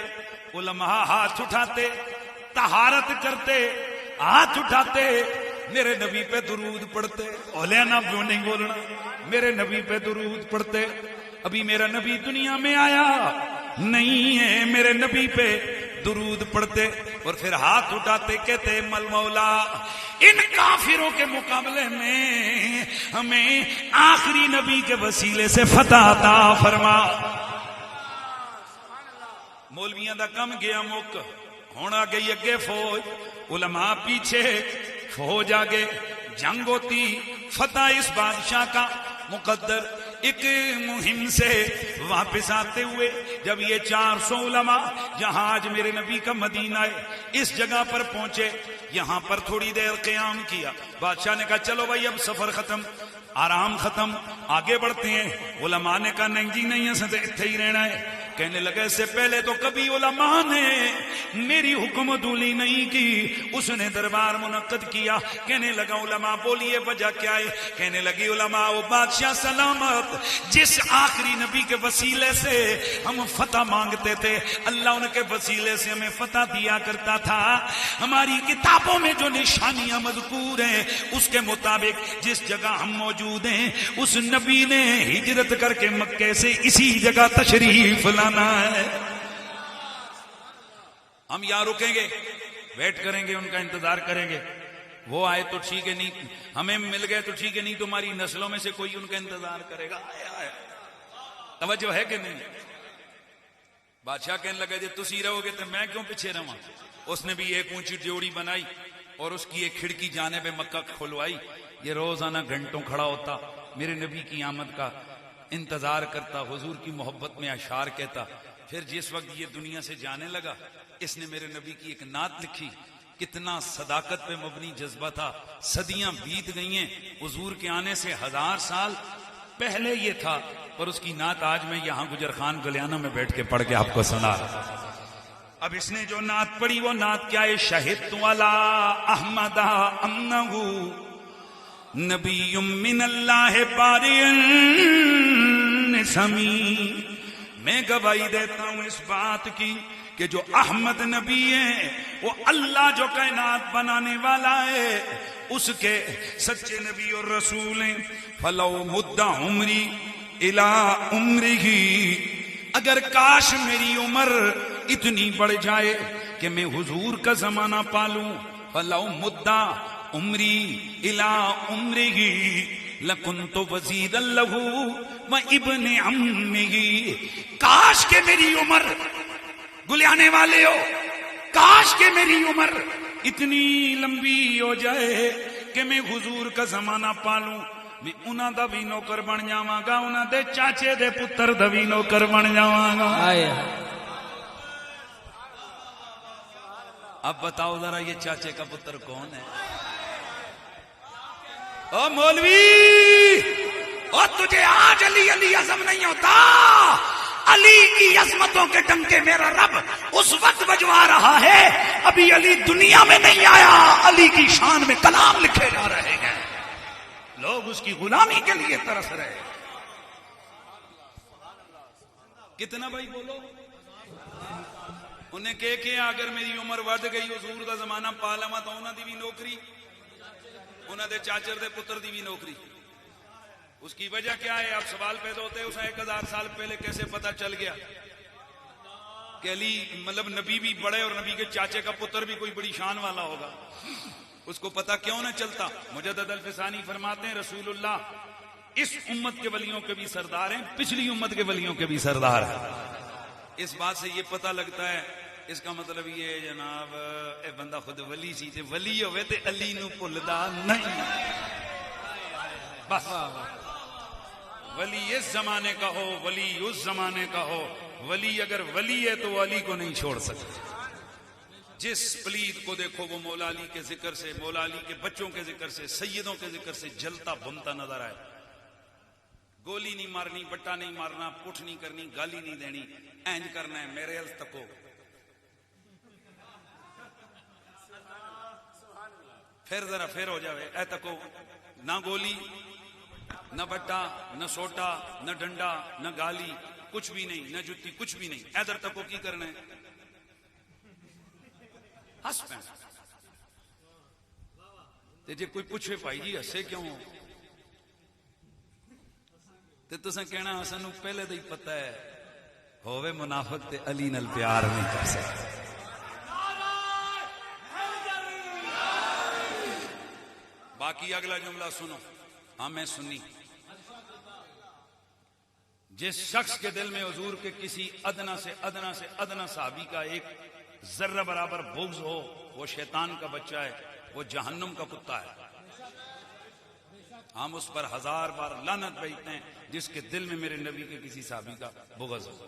علماء ہاتھ اٹھاتے، طہارت کرتے، ہاتھ اٹھاتے، میرے نبی پہ درود پڑھتے. اولینا کیوں نہیں بولنا؟ میرے نبی پہ درود پڑھتے. ابھی میرا نبی دنیا میں آیا نہیں ہے، میرے نبی پہ درود پڑھتے اور پھر ہاتھ اٹھاتے، کہتے مل مولا ان کافروں کے مقابلے میں ہمیں آخری نبی کے وسیلے سے فتح عطا فرما. مولویاں دا کم گیا مک، ہونا گئی اگے فوج، علماء پیچھے، فوج آگے. جنگ ہوتی، فتح اس بادشاہ کا مقدر. ایک مہم سے واپس آتے ہوئے جب یہ 400 علماء جہاں آج میرے نبی کا مدینہ ہے اس جگہ پر پہنچے، یہاں پر تھوڑی دیر قیام کیا. بادشاہ نے کہا چلو بھائی اب سفر ختم، آرام ختم، آگے بڑھتے ہیں. علماء نے کہا نہیں جی نہیں، اسے تو اتنے ہی رہنا ہے. کہنے لگے اس سے پہلے تو کبھی علماء نے میری حکم دولی نہیں کی. اس نے دربار منعقد کیا. کہنے لگا علماء بولیے وجہ کیا ہے؟ کہنے لگی علماء وہ بادشاہ سلامت جس آخری نبی کے وسیلے سے ہم فتح مانگتے تھے، اللہ ان کے وسیلے سے ہمیں فتح دیا کرتا تھا. ہماری کتابوں میں جو نشانیاں مذکور ہیں اس کے مطابق جس جگہ ہم موجود ہیں اس نبی نے ہجرت کر کے مکے سے اسی جگہ تشریف لانا ہے. ہم یہاں رکیں گے، ویٹ کریں گے، ان کا انتظار کریں گے. وہ آئے تو ٹھیک ہے، نہیں ہمیں مل گئے تو ٹھیک ہے، نہیں تمہاری نسلوں میں سے کوئی ان کا انتظار کرے گا. توجہ ہے کہ نہیں؟ بادشاہ کہنے لگا جی تسی رہو گے تو میں کیوں پیچھے رہا. اس نے بھی ایک اونچی ڈیوڑی بنائی اور اس کی ایک کھڑکی جانب مکہ کھلوائی. یہ روزانہ گھنٹوں کھڑا ہوتا، میرے نبی کی آمد کا انتظار کرتا، حضور کی محبت میں اشعار کہتا. پھر جس وقت یہ دنیا سے جانے لگا اس نے میرے نبی کی ایک نعت لکھی. کتنا صداقت پہ مبنی جذبہ تھا. صدیاں بیت گئی ہیں، حضور کے آنے سے 1000 سال پہلے یہ تھا، پر اس کی نعت آج میں یہاں گجر خان گلیانہ میں بیٹھ کے پڑھ کے آپ کو سنا رہا. اب اس نے جو نعت پڑھی وہ نعت کیا ہے؟ شہدت علی احمد انہ نبی من اللہ باری سمی. میں گواہی دیتا ہوں اس بات کی کہ جو احمد نبی ہے وہ اللہ جو کائنات بنانے والا ہے اس کے سچے نبی اور رسول ہیں. فلو مد عمری الی عمرہ، اگر کاش میری عمر اتنی بڑھ جائے کہ میں حضور کا زمانہ پالوں. فلو مد عمری الی عمرہ لکنت وزیرا لہ و ابن عمہ. کاش کہ میری عمر، گلیانے والے ہو، کاش کہ میری عمر اتنی لمبی ہو جائے کہ میں حضور کا زمانہ پالوں. میں انہاں دا بھی نوکر بن جاواں گا، انہاں دے چاچے دے پتر دا بھی نوکر بن جاواں گا. اب بتاؤ ذرا یہ چاچے کا پتر کون ہے؟ او مولوی، اور تجھے آج علی علی عظم نہیں ہوتا. علی کی عظمتوں کے ڈنکے میرا رب اس وقت بجوا رہا ہے، ابھی علی دنیا میں نہیں آیا. علی کی شان میں کلام لکھے جا رہے ہیں، لوگ اس کی غلامی کے لیے ترس رہے. کتنا بھائی بولو؟ انہیں کہ اگر میری عمر ود گئی حضور دا زمانہ پا لواں تو انہاں دی بھی نوکری، انہاں دے چاچر دے پتر دی بھی نوکری. اس کی وجہ کیا ہے؟ اب سوال پیدا ہوتے ہیں اسے 1000 سال پہلے کیسے پتا چل گیا کہ علی مطلب نبی بھی بڑے اور نبی کے چاچے کا پتر بھی کوئی بڑی شان والا ہوگا. اس کو پتا کیوں نہ چلتا؟ مجدد الفسانی فرماتے ہیں رسول اللہ اس امت کے ولیوں کے بھی سردار ہیں، پچھلی امت کے ولیوں کے بھی سردار ہیں. اس بات سے یہ پتہ لگتا ہے، اس کا مطلب یہ جناب اے بندہ خود ولی سی تے ولی ہوئے تے علی نو بھلدا نہیں. بس ولی اس زمانے کا ہو، ولی اس زمانے کا ہو، ولی اگر ولی ہے تو علی کو نہیں چھوڑ سکتے. جس پلید کو دیکھو وہ مولا علی کے ذکر سے، مولا علی کے بچوں کے ذکر سے، سیدوں کے ذکر سے جلتا بھنتا نظر آئے. گولی نہیں مارنی، بٹا نہیں مارنا، پٹھ نہیں کرنی، گالی نہیں دینی، اینج کرنا ہے میرے ال تکو. پھر ذرا پھر ہو جاوے اے تکو. نہ گولی، نہ بٹا، نہ سوٹا، نہ ڈنڈا، نہ گالی، کچھ بھی نہیں، نہ جتی، کچھ بھی نہیں. ادھر تکو کی کرنا ہے؟ ہس پہ. جی کوئی پوچھے بھائی جی ہسے کیوں ہو، تے تساں کہنا سانو پہلے تو ہی پتہ ہے ہووے منافق تے علی نال پیار نہیں کر سکتا. باقی اگلا جملہ سنو. ہاں میں سنی. جس شخص کے دل میں حضور کے کسی ادنا سے ادنا سے ادنا صحابی کا ایک ذرہ برابر بغض ہو، وہ شیطان کا بچہ ہے، وہ جہنم کا کتا ہے. ہم اس پر 1000 بار لعنت بھیجتے ہیں جس کے دل میں میرے نبی کے کسی صحابی کا بغض ہو.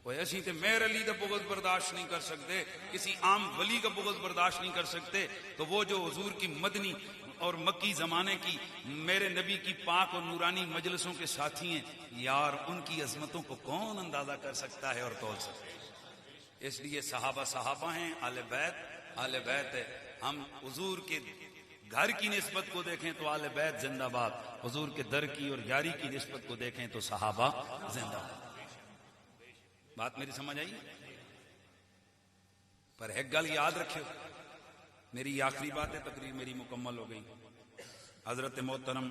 وہ ایسی تے میرے علی کا بغض برداشت نہیں کر سکتے، کسی عام ولی کا بغض برداشت نہیں کر سکتے، تو وہ جو حضور کی مدنی اور مکی زمانے کی میرے نبی کی پاک اور نورانی مجلسوں کے ساتھی ہیں یار، ان کی عظمتوں کو کون اندازہ کر سکتا ہے اور تول سکتا ہے. اس لیے صحابہ صحابہ ہیں، اہل بیت ہے. ہم حضور کے گھر کی نسبت کو دیکھیں تو اہل بیت زندہ باد، حضور کے در کی اور یاری کی نسبت کو دیکھیں تو صحابہ زندہ باد. بات میری سمجھ آئی؟ پر ایک گل یاد رکھو، میری آخری بات ہے، تقریر میری مکمل ہو گئی. حضرت محترم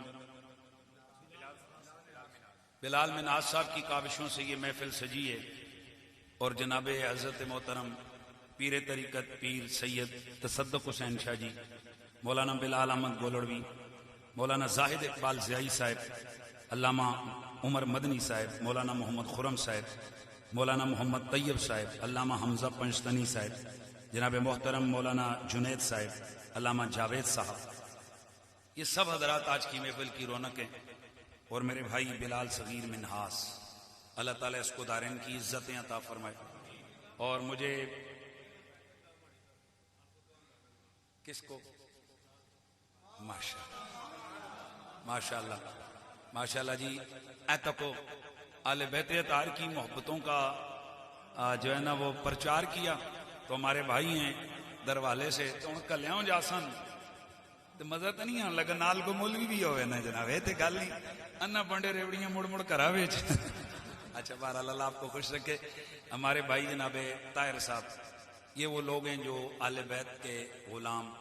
بلال مناز صاحب کی کاوشوں سے یہ محفل سجی ہے، اور جناب حضرت محترم پیر طریقت پیر سید تصدق حسین شاہ جی، مولانا بلال احمد گولڑوی، مولانا زاہد اقبال زیائی صاحب، علامہ عمر مدنی صاحب، مولانا محمد خرم صاحب، مولانا محمد طیب صاحب، علامہ حمزہ پنجتنی صاحب، جناب محترم مولانا جنید صاحب، علامہ جاوید صاحب، یہ سب حضرات آج کی محفل کی رونق ہیں. اور میرے بھائی بلال صغیر منہاس، اللہ تعالیٰ اس کو دارین کی عزتیں عطا فرمائے. اور مجھے کس کو ماشاءاللہ ماشاءاللہ جی اے تکو اہل بیت اطہار کی محبتوں کا جو ہے نا وہ پرچار کیا، تو ہمارے بھائی ہیں دروالے سے، تو ان کا لیاؤں جاسن تو مزہ تو نہیں آن لگا. نال کو مولوی بھی ہوئے نا جناب، یہ تو گل نہیں انا بنڈے ریوڑیاں مڑ مڑ کرا ویچ. اچھا بہرحال اللہ آپ کو خوش رکھے. ہمارے بھائی جناب طاہر صاحب، یہ وہ لوگ ہیں جو اہل بیت کے غلام،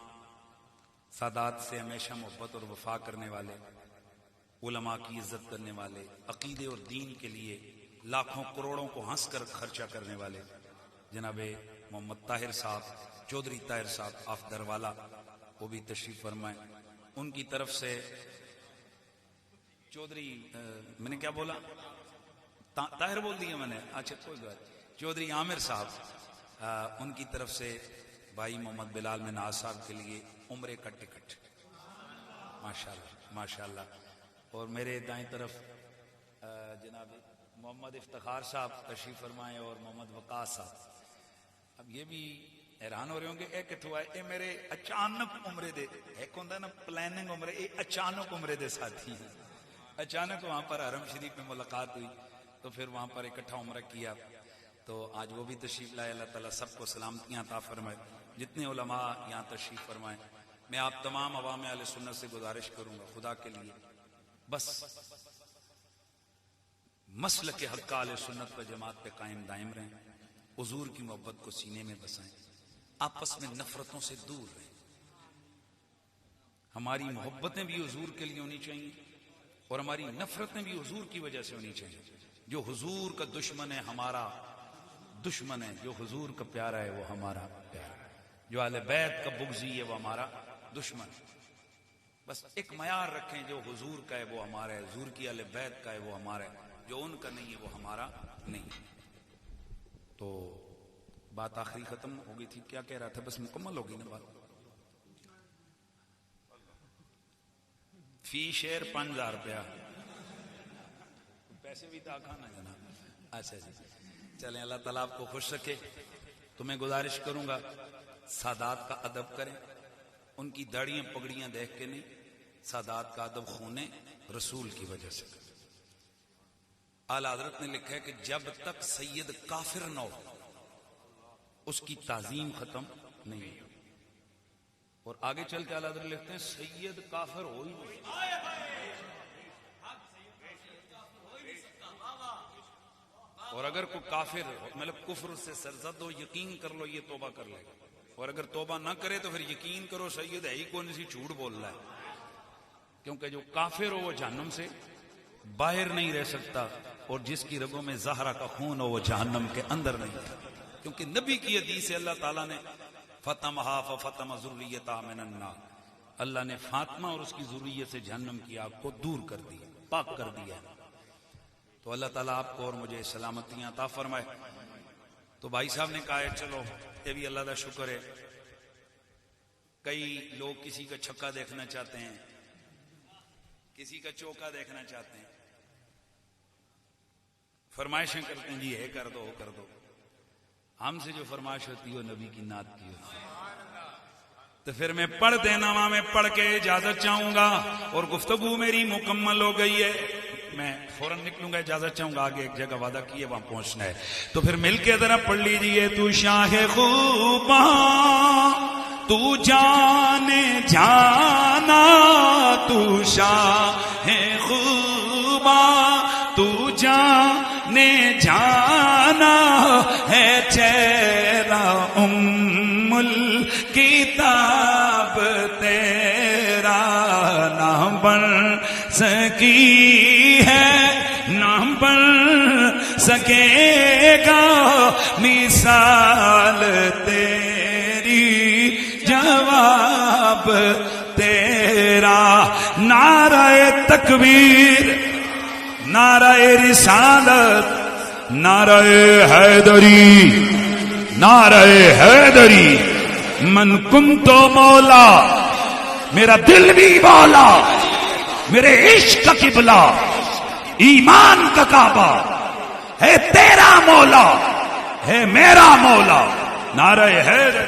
سادات سے ہمیشہ محبت اور وفا کرنے والے، علماء کی عزت کرنے والے، عقیدے اور دین کے لیے لاکھوں کروڑوں کو ہنس کر خرچہ کرنے والے جناب محمد طاہر صاحب، چودھری طاہر صاحب آف دروالا، وہ بھی تشریف فرمائیں. ان کی طرف سے چودھری میں نے کیا بولا، طاہر بول دیا میں نے، اچھا کوئی بات. چودھری عامر صاحب، ان کی طرف سے بھائی محمد بلال مناز صاحب کے لیے عمرے کا ٹکٹ. ماشاءاللہ ماشاءاللہ. اور میرے دائیں طرف جناب محمد افتخار صاحب تشریف فرمائیں، اور محمد وقاص صاحب. اب یہ بھی حیران ہو رہے ہوں گے اے کتھوں آئے، اے میرے اچانک عمرے دے، ایک ہوندہ نا پلاننگ عمرے، اے اچانک عمرے دے ساتھی ہیں. اچانک وہاں پر حرم شریف میں ملاقات ہوئی تو پھر وہاں پر اکٹھا عمرہ کیا، تو آج وہ بھی تشریف لائے. اللہ تعالیٰ سب کو سلامتیاں عطا فرمائے. جتنے علماء یہاں تشریف فرمائیں، میں آپ تمام عوام اہل سنت سے گزارش کروں گا خدا کے لیے، بس مسلک حق اہل سنت و جماعت پہ قائم دائم رہیں، حضور کی محبت کو سینے میں بسائیں، آپس میں نفرتوں سے دور رہیں. ہماری محبتیں بھی حضور کے لیے ہونی چاہیے، اور ہماری نفرتیں بھی حضور کی وجہ سے ہونی چاہیے. جو حضور کا دشمن ہے ہمارا دشمن ہے، جو حضور کا پیارا ہے وہ ہمارا پیارا ہے. جو اہل بیت کا بغضی ہے وہ ہمارا دشمن. بس ایک معیار رکھیں، جو حضور کا ہے وہ ہمارا ہے، حضور کی اہل بیت کا ہے وہ ہمارا ہے، جو ان کا نہیں ہے وہ ہمارا نہیں. تو بات آخری ختم ہو گئی تھی، کیا کہہ رہا تھا، بس مکمل ہو گئی نا بات. فی شیر 5000 روپیہ، پیسے بھی تو کھانا جناب. اچھا جی چلیں، اللہ تعالیٰ آپ کو خوش رکھے. تو میں گزارش کروں گا سادات کا ادب کریں، ان کی داڑیاں پگڑیاں دیکھ کے نہیں، سادات کا ادب خونے رسول کی وجہ سے کریں۔ اعلیٰ حضرت نے لکھا ہے کہ جب تک سید کافر نہ ہو اس کی تعظیم ختم نہیں ہے، اور آگے چل کے اعلیٰ حضرت لکھتے ہیں سید کافر ہو ہی نہیں، اور اگر کوئی کافر مطلب کفر سے سرزد ہو یقین کر لو یہ توبہ کر لے گا، اور اگر توبہ نہ کرے تو پھر یقین کرو سید ہے ہی کون سی جھوٹ بول رہا ہے، کیونکہ جو کافر ہو وہ جہنم سے باہر نہیں رہ سکتا، اور جس کی رگوں میں زہرا کا خون ہو وہ جہنم کے اندر نہیں ہے، کیونکہ نبی کی حدیث سے اللہ تعالیٰ نے فَطَمَهَا فَفَطَمَ ذُرِّيَّتَهَا مِنَ النَّارِ، اللہ نے فاطمہ اور اس کی ذریت سے جہنم کی آگ کو دور کر دیا، پاک کر دیا۔ تو اللہ تعالیٰ آپ کو اور مجھے سلامتیاں عطا فرمائے۔ تو بھائی صاحب نے کہا ہے چلو یہ بھی اللہ کا شکر ہے، کئی لوگ کسی کا چھکا دیکھنا چاہتے ہیں، کسی کا چوکا دیکھنا چاہتے ہیں، فرمائشیں کرتے ہیں جی یہ کر دو وہ کر دو، ہم سے جو فرمائش ہوتی ہے وہ نبی کی نعت کی ہوتی ہے۔ تو پھر میں پڑھ دینا وہاں میں پڑھ کے اجازت چاہوں گا، اور گفتگو میری مکمل ہو گئی ہے، میں فوراً نکلوں گا، اجازت چاہوں گا، آگے ایک جگہ وعدہ کیے وہاں پہنچنا ہے۔ تو پھر مل کے ذرا پڑھ لیجئے، تو شاہ خوباں تو جانے جانا، تو شاہ خوباں تو جانے جانا ہے، چہرہ ام الکتاب تیرا نہ بن سکی ہے نہ بن سکے گا، مثال تیری جواب تیرا، نعرہ تکبیر، نعرہ رسالت، نعرہ حیدری، نعرہ حیدری، من کنتو مولا، میرا دل بھی مولا، میرے عشق کا قبلہ، ایمان کا کعبہ ہے، تیرا مولا ہے میرا مولا، نعرہ حیدر۔